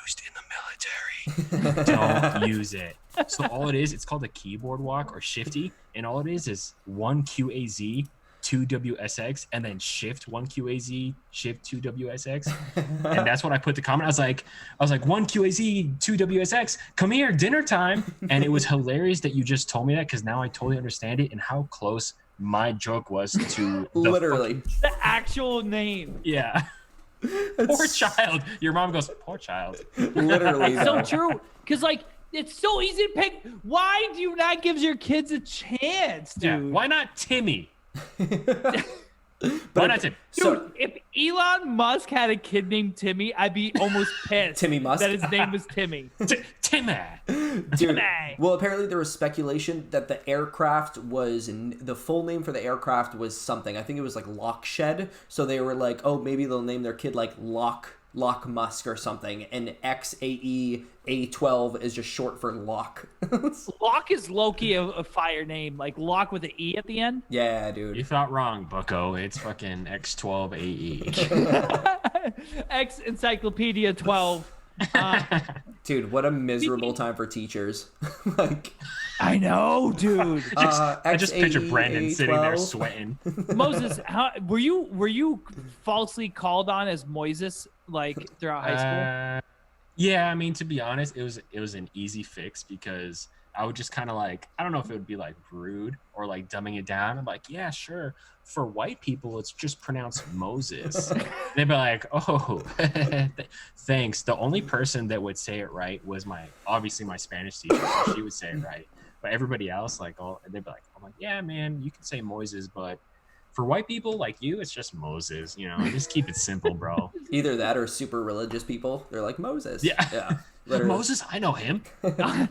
[SPEAKER 3] used in the military. Don't use it. So all it is, it's called a keyboard walk or shifty, and all it is 1 QAZ 2 WSX and then shift 1 QAZ shift 2 WSX, and that's what I put to comment. I was like 1 QAZ 2 WSX, come here, dinner time. And it was hilarious that you just told me that, because now I totally understand it and how close my joke was to
[SPEAKER 1] Literally.
[SPEAKER 2] The actual name.
[SPEAKER 3] Yeah. Poor child. Your mom goes, poor child.
[SPEAKER 1] Literally,
[SPEAKER 2] It's so
[SPEAKER 1] though.
[SPEAKER 2] true. Because like it's so easy to pick. Why do you not give your kids a chance, dude?
[SPEAKER 3] Yeah. Why not Timmy?
[SPEAKER 1] But
[SPEAKER 3] Why not Timmy?
[SPEAKER 1] So,
[SPEAKER 2] If Elon Musk had a kid named Timmy, I'd be almost pissed.
[SPEAKER 1] Timmy Musk?
[SPEAKER 2] That his name was Timmy.
[SPEAKER 3] Timmy.
[SPEAKER 1] dude,
[SPEAKER 2] Timmy.
[SPEAKER 1] well, apparently there was speculation that the aircraft was the full name for the aircraft was something. I think it was like Lockshed. So they were like, oh, maybe they'll name their kid like Lock Musk or something. And XAE A12 is just short for Lock.
[SPEAKER 2] Locke is Loki a fire name, like Locke with an E at the end.
[SPEAKER 1] Yeah,
[SPEAKER 3] You
[SPEAKER 1] dude.
[SPEAKER 3] thought wrong, bucko. It's fucking X12AE.
[SPEAKER 2] X Encyclopedia 12.
[SPEAKER 1] Dude, what a miserable time for teachers. Like,
[SPEAKER 2] I know, dude.
[SPEAKER 3] I just picture Brandon sitting there sweating.
[SPEAKER 2] Moses, were you falsely called on as Moises like throughout high school?
[SPEAKER 3] Yeah, I mean, to be honest, it was an easy fix because I would just kind of like, I don't know if it would be like rude or like dumbing it down. I'm like, yeah, sure. For white people, it's just pronounced Moses. They'd be like, oh, thanks. The only person that would say it right was obviously my Spanish teacher. So she would say it right. But everybody else, like, they'd be like, I'm like, yeah, man, you can say Moises, but for white people like you, it's just Moses. You know, just keep it simple, bro.
[SPEAKER 1] Either that or super religious people. They're like, Moses.
[SPEAKER 3] Yeah. Literally. Moses, I know him.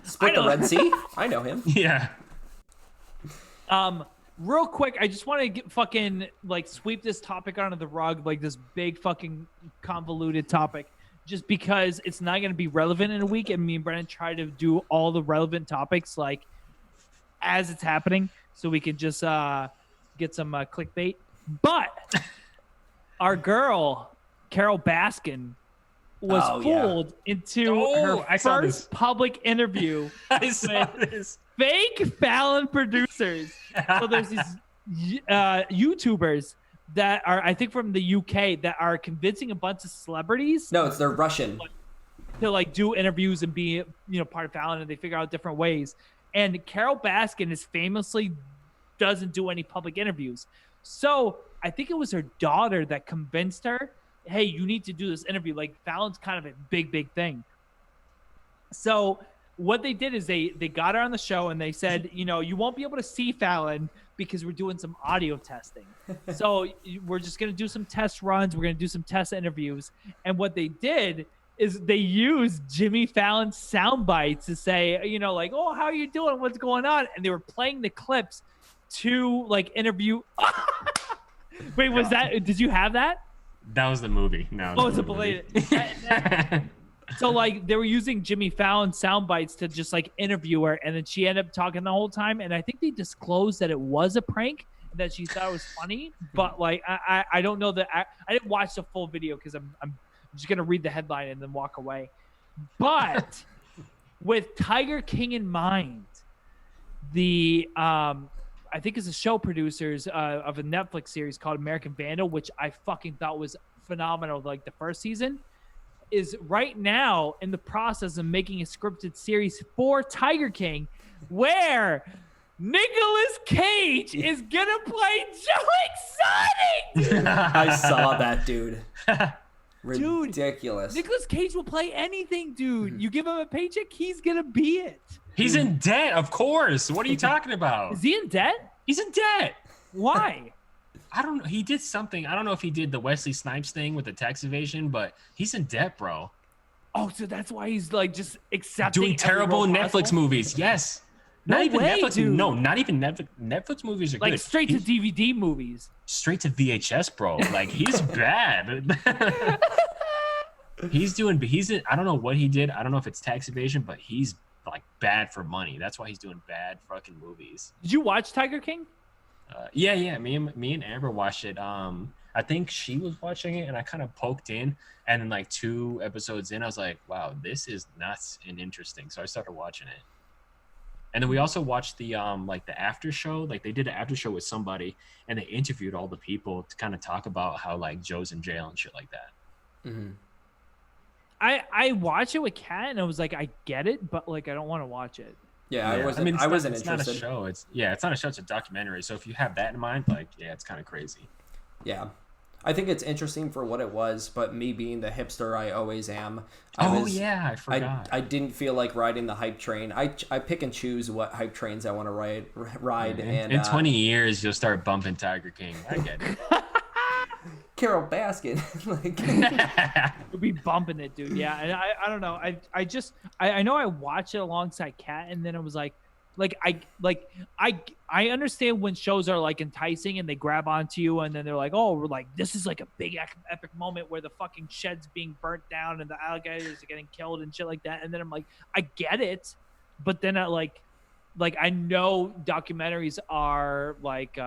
[SPEAKER 1] Split the Red Sea. I know him.
[SPEAKER 3] Yeah.
[SPEAKER 2] Real quick, I just want to fucking like sweep this topic under the rug, like this big fucking convoluted topic, just because it's not going to be relevant in a week. And me and Brennan try to do all the relevant topics like as it's happening, so we can just get some clickbait. But our girl Carol Baskin was fooled into her first public interview with fake Fallon producers. So there's these YouTubers that are, I think, from the UK that are convincing a bunch of celebrities.
[SPEAKER 1] No, they're Russian.
[SPEAKER 2] To like do interviews and be, part of Fallon, and they figure out different ways. And Carol Baskin is famously doesn't do any public interviews. So I think it was her daughter that convinced her, hey, you need to do this interview. Like, Fallon's kind of a big thing. So what they did is they got her on the show and they said, you won't be able to see Fallon because we're doing some audio testing. So we're just going to do some test runs. We're going to do some test interviews. And what they did is they used Jimmy Fallon's sound bites to say, like, oh, how are you doing? What's going on? And they were playing the clips to like interview. Wait, was that, did you have that?
[SPEAKER 3] That was the movie. No.
[SPEAKER 2] Oh, it's a belated. So like they were using Jimmy Fallon's sound bites to just like interview her, and then she ended up talking the whole time. And I think they disclosed that it was a prank, that she thought it was funny. But like I don't know that I didn't watch the full video because I'm just gonna read the headline and then walk away. But with Tiger King in mind, the I think it's the show producers of a Netflix series called American Vandal, which I fucking thought was phenomenal. Like the first season, is right now in the process of making a scripted series for Tiger King, where Nicolas Cage is gonna play Joe Exotic.
[SPEAKER 1] I saw that, dude. Ridiculous.
[SPEAKER 2] Dude, Nicolas Cage will play anything, dude. You give him a paycheck, he's gonna be it.
[SPEAKER 3] He's in debt, of course. What are you talking about?
[SPEAKER 2] Is he in debt?
[SPEAKER 3] He's in debt.
[SPEAKER 2] Why?
[SPEAKER 3] I don't know. He did something. I don't know if he did the Wesley Snipes thing with the tax evasion, but he's in debt, bro.
[SPEAKER 2] Oh, so that's why he's like just accepting
[SPEAKER 3] doing terrible Netflix movies. Yes.
[SPEAKER 2] No
[SPEAKER 3] not even
[SPEAKER 2] way,
[SPEAKER 3] Netflix.
[SPEAKER 2] dude.
[SPEAKER 3] No, not even Netflix. Netflix movies are
[SPEAKER 2] like
[SPEAKER 3] good.
[SPEAKER 2] Straight to DVD movies.
[SPEAKER 3] Straight to VHS, bro. Like he's bad. I don't know what he did. I don't know if it's tax evasion, but he's like bad for money. That's why he's doing bad fucking movies.
[SPEAKER 2] Did you watch Tiger King?
[SPEAKER 3] Yeah. Me and Amber watched it. I think she was watching it, and I kind of poked in, and then like 2 episodes in, I was like, wow, this is nuts and interesting. So I started watching it. And then we also watched the like the after show. Like they did an after show with somebody, and they interviewed all the people to kind of talk about how like Joe's in jail and shit like that.
[SPEAKER 1] Mm-hmm.
[SPEAKER 2] I watched it with Kat, and I was like, I get it, but like I don't want to watch it.
[SPEAKER 1] Yeah, I wasn't interested.
[SPEAKER 3] It's not a show. It's not a show. It's a documentary. So if you have that in mind, like, yeah, it's kind of crazy.
[SPEAKER 1] Yeah, I think it's interesting for what it was. But me being the hipster I always am,
[SPEAKER 3] I forgot.
[SPEAKER 1] I didn't feel like riding the hype train. I pick and choose what hype trains I want to ride. And
[SPEAKER 3] in 20 years, you'll start bumping Tiger King. I get it.
[SPEAKER 1] Carol Baskin, like
[SPEAKER 2] you'll be bumping it, dude. Yeah, and I don't know. I know I watched it alongside Kat, and then it was like I understand when shows are like enticing and they grab onto you, and then they're like, oh, we're like, this is like a big epic moment where the fucking shed's being burnt down and the alligators are getting killed and shit like that. And then I'm like, I get it, but then I like I know documentaries are like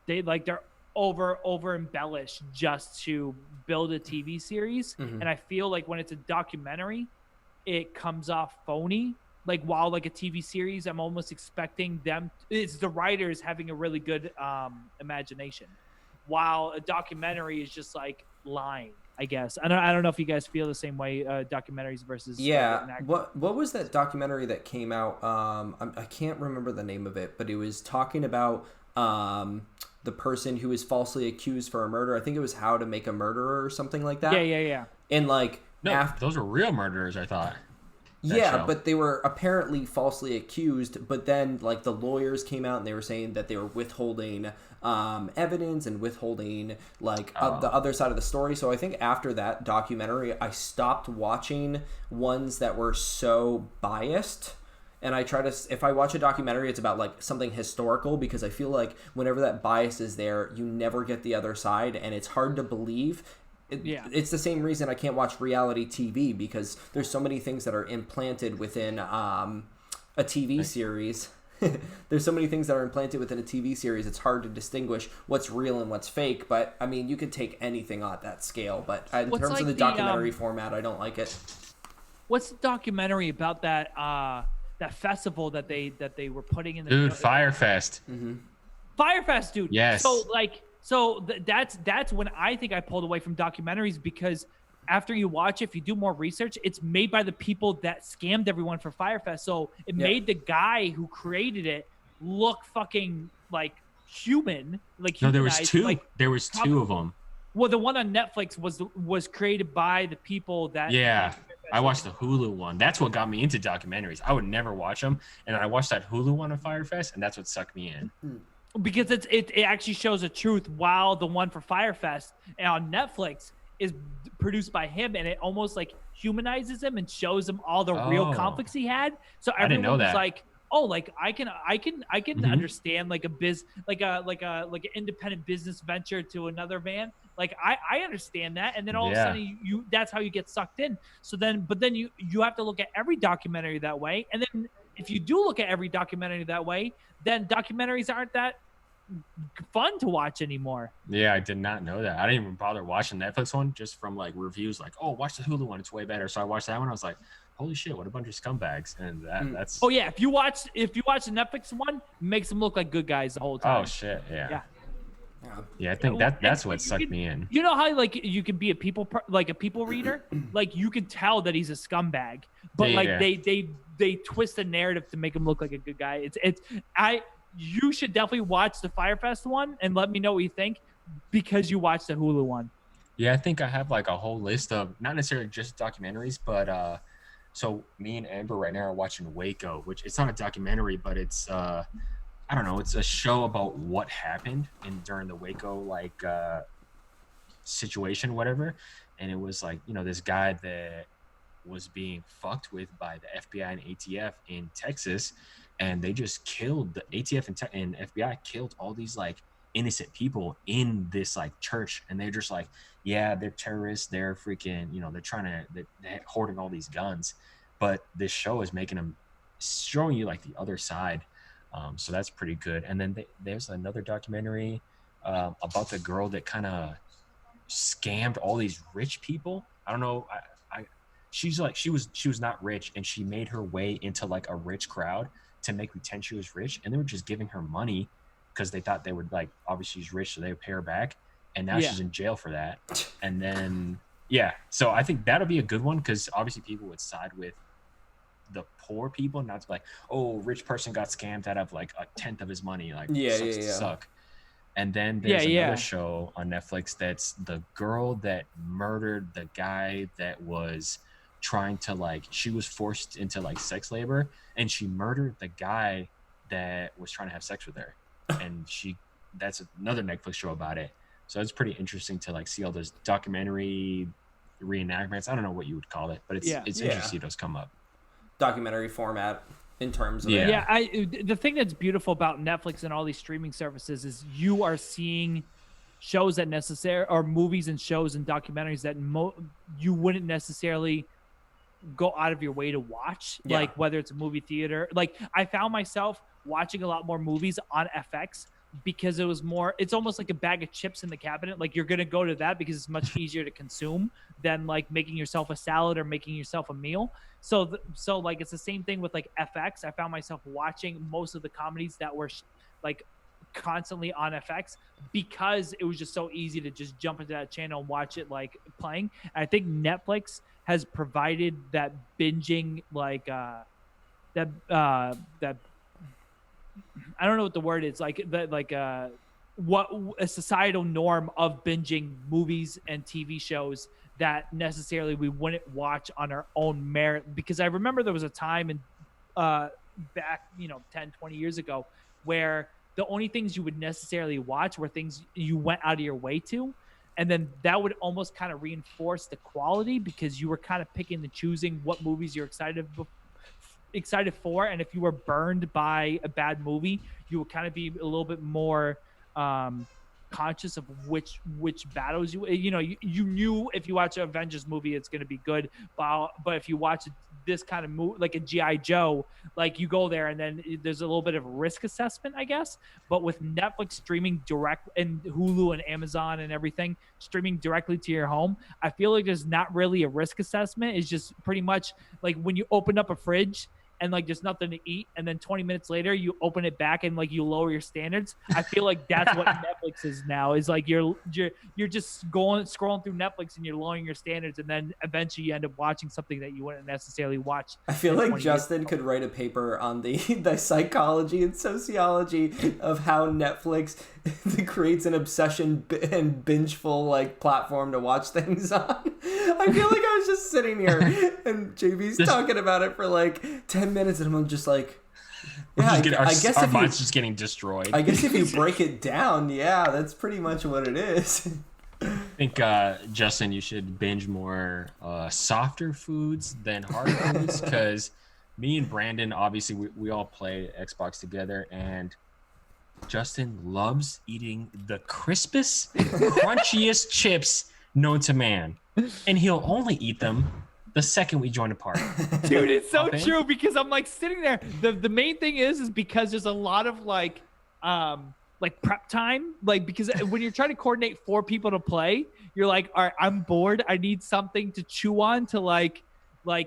[SPEAKER 2] they're over embellished just to build a TV series. And I feel like when it's a documentary, it comes off phony. Like while like a TV series, I'm almost expecting it's the writers having a really good imagination, while a documentary is just like lying, I guess. I don't know if you guys feel the same way. Documentaries versus
[SPEAKER 1] what was that documentary that came out? I can't remember the name of it, but it was talking about the person who was falsely accused for a murder. I think it was How to Make a Murderer or something like that.
[SPEAKER 2] Yeah.
[SPEAKER 1] And like
[SPEAKER 3] those are real murderers, I thought.
[SPEAKER 1] Yeah, but they were apparently falsely accused, but then like the lawyers came out and they were saying that they were withholding evidence and withholding like the other side of the story. So I think after that documentary, I stopped watching ones that were so biased. And I try to, if I watch a documentary, it's about like something historical, because I feel like whenever that bias is there, you never get the other side, and it's hard to believe. It's the same reason I can't watch reality TV, because there's so many things that are implanted within a TV series. There's so many things that are implanted within a TV series. It's hard to distinguish what's real and what's fake. But I mean, you could take anything on that scale. But in terms of the documentary format, I don't like it.
[SPEAKER 2] What's the documentary about that festival that they were putting in the
[SPEAKER 3] Firefest?
[SPEAKER 2] Firefest, dude.
[SPEAKER 3] Yes.
[SPEAKER 2] So that's when I think I pulled away from documentaries, because after you watch it, if you do more research, it's made by the people that scammed everyone for Firefest. So it made the guy who created it look fucking like human. Like
[SPEAKER 3] no, there was two. Like, there was two of them.
[SPEAKER 2] Well, the one on Netflix was created by the people that.
[SPEAKER 3] Yeah, I watched the Hulu one. That's what got me into documentaries. I would never watch them, and I watched that Hulu one on Firefest, and that's what sucked me in.
[SPEAKER 2] Because it actually shows the truth, while the one for Firefest on Netflix is produced by him, and it almost like humanizes him and shows him all the real conflicts he had. So everyone was like, oh, like I can understand like an independent business venture to another man. Like I understand that, and then all of a sudden you that's how you get sucked in. So then, but then you have to look at every documentary that way, and then if you do look at every documentary that way, then documentaries aren't that fun to watch anymore.
[SPEAKER 3] Yeah, I did not know that. I didn't even bother watching the Netflix one just from like reviews, like, oh, watch the Hulu one, it's way better. So I watched that one. I was like, holy shit, what a bunch of scumbags. And that's
[SPEAKER 2] oh yeah, if you watch the Netflix one, it makes them look like good guys the whole time.
[SPEAKER 3] Oh shit, yeah. I think that's what sucked me in.
[SPEAKER 2] You know how like you can be a people reader, like you can tell that he's a scumbag, but they twist the narrative to make him look like a good guy. You should definitely watch the Firefest one and let me know what you think, because you watched the Hulu one.
[SPEAKER 3] Yeah, I think I have like a whole list of not necessarily just documentaries, but so me and Amber right now are watching Waco, which it's not a documentary, but it's I don't know, it's a show about what happened during the Waco like situation, whatever. And it was like, you know, this guy that was being fucked with by the FBI and ATF in Texas, and they just killed the ATF and FBI killed all these like innocent people in this like church, and they're just like, yeah, they're terrorists, they're freaking, you know, they're hoarding all these guns. But this show is showing you like the other side, so that's pretty good. And then there's another documentary about the girl that kind of scammed all these rich people. I don't know, she's like, she was not rich, and she made her way into like a rich crowd to make pretend she was rich, and they were just giving her money because they thought they would, like, obviously she's rich, so they would pay her back, and now she's in jail for that. And then so I think that'll be a good one, because obviously people would side with the poor people, not to be like, oh, rich person got scammed out of like a tenth of his money, like suck. And then there's another show on Netflix that's the girl that murdered the guy that was trying to, like, she was forced into like sex labor, and she murdered the guy that was trying to have sex with her. And that's another Netflix show about it. So it's pretty interesting to like see all those documentary reenactments. I don't know what you would call it, but it's interesting to see those come up.
[SPEAKER 1] Documentary format in terms of
[SPEAKER 2] the thing that's beautiful about Netflix and all these streaming services is you are seeing shows that or movies and shows and documentaries that you wouldn't necessarily go out of your way to watch, like whether it's a movie theater. Like I found myself watching a lot more movies on FX because it's almost like a bag of chips in the cabinet. Like you're going to go to that because it's much easier to consume than like making yourself a salad or making yourself a meal. So like it's the same thing with like FX. I found myself watching most of the comedies that were like constantly on FX because it was just so easy to just jump into that channel and watch it like playing. And I think Netflix has provided that binging like that I don't know what the word is, like that, like what a societal norm of binging movies and TV shows that necessarily we wouldn't watch on our own merit. Because I remember there was a time in back 10, 20 years ago where the only things you would necessarily watch were things you went out of your way to, and then that would almost kind of reinforce the quality because you were kind of picking and choosing what movies you're excited for. And if you were burned by a bad movie, you would kind of be a little bit more conscious of which battles you knew if you watch an Avengers movie it's going to be good, but if you watch this kind of movie like a G.I. Joe, like you go there and then there's a little bit of risk assessment, I guess. But with Netflix streaming direct and Hulu and Amazon and everything streaming directly to your home, I feel like there's not really a risk assessment. It's just pretty much like when you open up a fridge and like there's nothing to eat, and then 20 minutes later you open it back and like you lower your standards. I feel like that's what Netflix is now. Is like you're just scrolling through Netflix and you're lowering your standards, and then eventually you end up watching something that you wouldn't necessarily watch.
[SPEAKER 1] I feel like Justin could write a paper on the psychology and sociology of how Netflix creates an obsession and bingeful like platform to watch things on. I feel like I was just sitting here and JB's talking about it for like 10 minutes and I'm just like, yeah, I guess
[SPEAKER 3] our minds just getting destroyed.
[SPEAKER 1] I guess if you break it down, yeah, that's pretty much what it is.
[SPEAKER 3] I think, Justin, you should binge more softer foods than hard foods, because me and Brandon, obviously, we all play Xbox together, and Justin loves eating the crispest, crunchiest chips known to man, and he'll only eat them the second we join a party.
[SPEAKER 2] Dude, it's so true, because I'm like sitting there. The main thing is because there's a lot of like prep time, like because when you're trying to coordinate 4 people to play, you're like, all right, I'm bored. I need something to chew on to like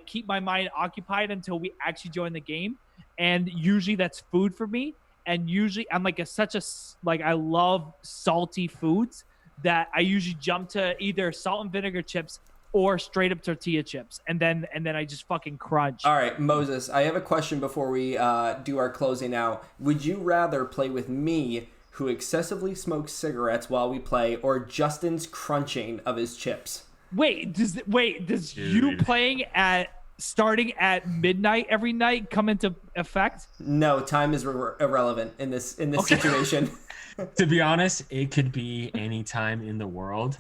[SPEAKER 2] keep my mind occupied until we actually join the game. And usually that's food for me. And usually I'm like I love salty foods that I usually jump to either salt and vinegar chips or straight up tortilla chips, and then I just fucking crunch.
[SPEAKER 1] All right, Moses, I have a question before we do our closing out. Would you rather play with me, who excessively smokes cigarettes while we play, or Justin's crunching of his chips?
[SPEAKER 2] Does you playing starting at midnight every night come into effect?
[SPEAKER 1] No, time is irrelevant in this situation.
[SPEAKER 3] To be honest, it could be any time in the world.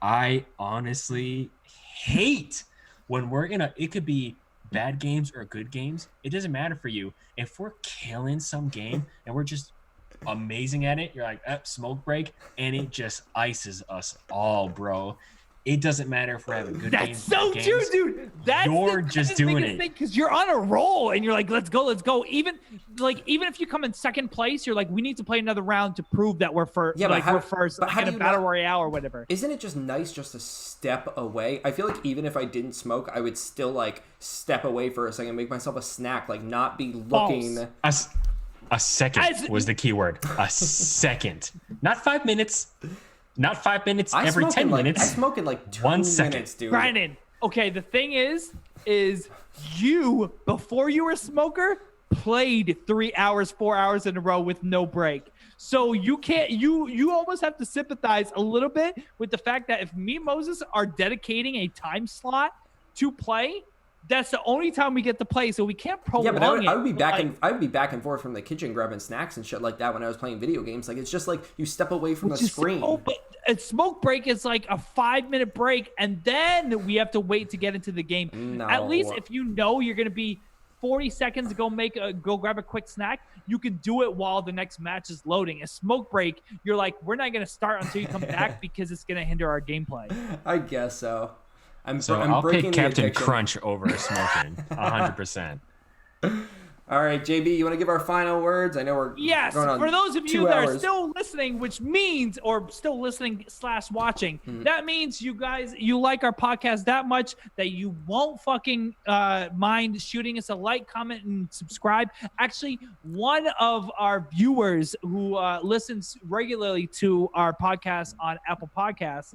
[SPEAKER 3] I honestly hate when it could be bad games or good games. It doesn't matter for you. If we're killing some game and we're just amazing at it, you're like, smoke break, and it just ices us all, bro. It doesn't matter if we're having good games.
[SPEAKER 2] That's so true, dude. You're
[SPEAKER 3] just doing it
[SPEAKER 2] because you're on a roll and you're like, let's go. Even if you come in second place, you're like, we need to play another round to prove that we're first. Yeah, we're first, like in a battle royale or whatever.
[SPEAKER 1] Isn't it just nice just to step away? I feel like even if I didn't smoke, I would still like step away for a second, make myself a snack, like not be looking.
[SPEAKER 3] A second was the key word. A second, not 5 minutes. Not 5 minutes every 10 minutes.
[SPEAKER 1] I smoke in like 2 minutes, dude.
[SPEAKER 2] Brandon, okay, the thing is you, before you were a smoker, played 3 hours, 4 hours in a row with no break. So you can't, you almost have to sympathize a little bit with the fact that if me and Moses are dedicating a time slot to play, that's the only time we get to play, so we can't prolong it.
[SPEAKER 1] Yeah, but I would be back and forth from the kitchen grabbing snacks and shit like that when I was playing video games. Like, it's just like you step away from the screen.
[SPEAKER 2] But a smoke break is like a 5-minute break, and then we have to wait to get into the game.
[SPEAKER 1] No.
[SPEAKER 2] At least if you know you're going to be 40 seconds to go grab a quick snack, you can do it while the next match is loading. A smoke break, you're like, we're not going to start until you come back because it's going to hinder our gameplay.
[SPEAKER 1] I guess so. I'll
[SPEAKER 3] pick Captain Crunch over smoking, 100%.
[SPEAKER 1] All right, JB, you want to give our final words? I know we're going on
[SPEAKER 2] for those of you
[SPEAKER 1] 2
[SPEAKER 2] that
[SPEAKER 1] hours.
[SPEAKER 2] are still listening, which means, or still listening / watching, that means you guys, you like our podcast that much that you won't fucking mind shooting us a like, comment, and subscribe. Actually, one of our viewers who listens regularly to our podcast on Apple Podcasts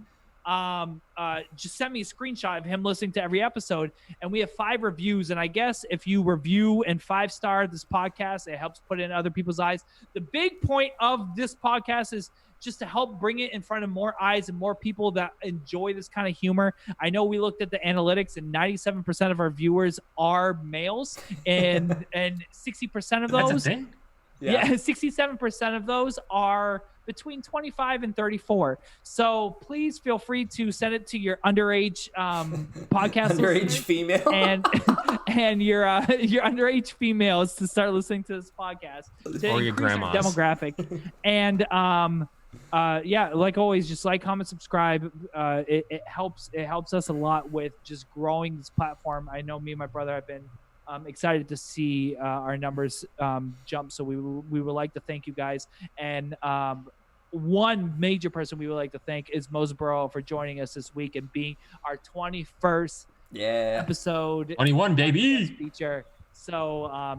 [SPEAKER 2] just sent me a screenshot of him listening to every episode, and we have 5 reviews. And I guess if you review and 5-star this podcast, it helps put it in other people's eyes. The big point of this podcast is just to help bring it in front of more eyes and more people that enjoy this kind of humor. I know we looked at the analytics, and 97% of our viewers are males, and 60% of those,
[SPEAKER 3] That's a thing?
[SPEAKER 2] yeah, 67% of those are between 25 and 34. So please feel free to send it to your underage podcast
[SPEAKER 1] Underage female
[SPEAKER 2] and your underage females to start listening to this podcast to
[SPEAKER 3] or your
[SPEAKER 2] increase our
[SPEAKER 3] grandmas.
[SPEAKER 2] demographic. And yeah, like always, just like, comment, subscribe. It helps us a lot with just growing this platform. I know me and my brother have been excited to see our numbers jump. So we would like to thank you guys. And one major person we would like to thank is Moises Berroa for joining us this week and being our 21st episode
[SPEAKER 3] 21, baby.
[SPEAKER 2] feature. So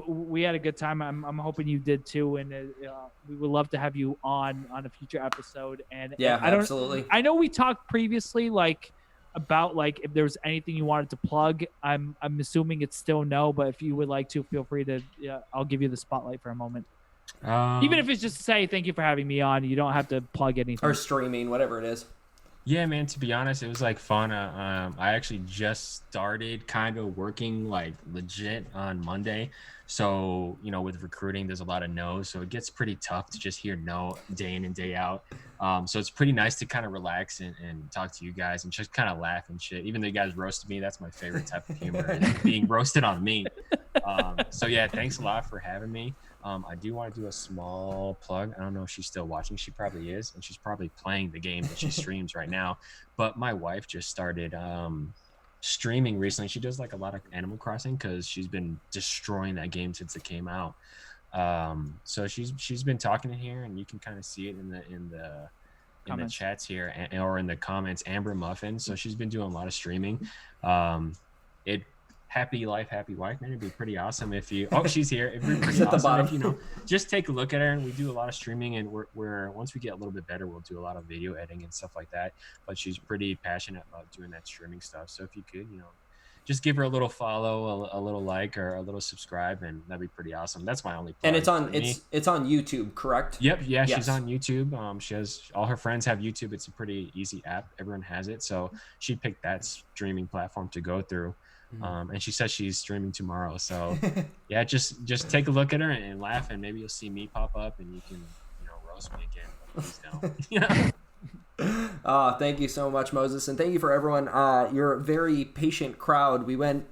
[SPEAKER 2] we had a good time. I'm hoping you did too. And we would love to have you on a future episode. And
[SPEAKER 1] absolutely.
[SPEAKER 2] I know we talked previously, about if there was anything you wanted to plug. I'm assuming it's still no, but if you would like to, feel free to. I'll give you the spotlight for a moment. Even if it's just to say thank you for having me on, you don't have to plug anything.
[SPEAKER 1] Or streaming, whatever it is.
[SPEAKER 3] Yeah, man, to be honest, it was fun. I actually just started kind of working legit on Monday. So, with recruiting, there's a lot of no's. So it gets pretty tough to just hear no day in and day out. So it's pretty nice to kind of relax and talk to you guys and just kind of laugh and shit. Even though you guys roasted me, that's my favorite type of humor, is being roasted on me. So yeah, thanks a lot for having me. I do want to do a small plug. I don't know if she's still watching. She probably is, and she's probably playing the game that she streams right now. But my wife just started streaming recently. She does a lot of Animal Crossing because she's been destroying that game since it came out. So she's been talking in here, and you can kind of see it in the chats here or in the comments. Amber Muffin. So she's been doing a lot of streaming. Happy life, happy wife, man. It'd be pretty awesome if you. Oh, she's here. It'd be pretty awesome if just take a look at her. And we do a lot of streaming, and we're once we get a little bit better, we'll do a lot of video editing and stuff like that. But she's pretty passionate about doing that streaming stuff. So if you could, just give her a little follow, a little like, or a little subscribe, and that'd be pretty awesome. That's my only plug.
[SPEAKER 1] And it's on YouTube, correct?
[SPEAKER 3] Yep. Yeah, yes. She's on YouTube. She has all her friends have YouTube. It's a pretty easy app. Everyone has it. So she picked that streaming platform to go through. And she says she's streaming tomorrow. So yeah, just take a look at her and laugh, and maybe you'll see me pop up, and you can roast me again. But please don't.
[SPEAKER 1] Thank you so much, Moses, and thank you for everyone. You're a very patient crowd. We went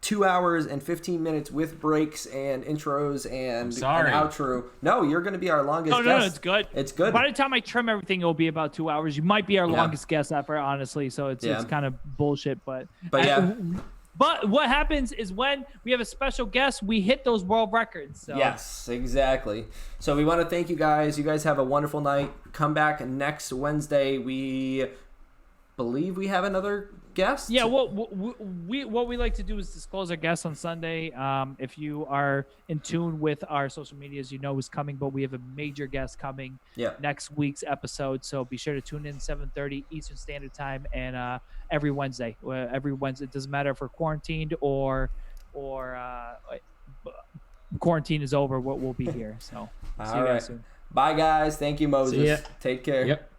[SPEAKER 1] 2 hours and 15 minutes with breaks and intros and an outro. No, you're going to be our longest guest.
[SPEAKER 2] No, it's good.
[SPEAKER 1] It's good.
[SPEAKER 2] By the time I trim everything, it'll be about 2 hours. You might be our longest guest ever, honestly. So it's kind of bullshit, but yeah. But what happens is when we have a special guest, we hit those world records. So.
[SPEAKER 1] Yes, exactly. So we want to thank you guys. You guys have a wonderful night. Come back next Wednesday. We believe we have another guest.
[SPEAKER 2] Yeah, what we like to do is disclose our guests on Sunday. If you are in tune with our social medias, you know who's coming, but we have a major guest coming next week's episode. So be sure to tune in 7:30 Eastern Standard Time and every Wednesday. It doesn't matter if we're quarantined or quarantine is over, we'll be here. So see you guys soon.
[SPEAKER 1] Bye, guys. Thank you, Moses.
[SPEAKER 3] See ya.
[SPEAKER 1] Take care.
[SPEAKER 3] Yep.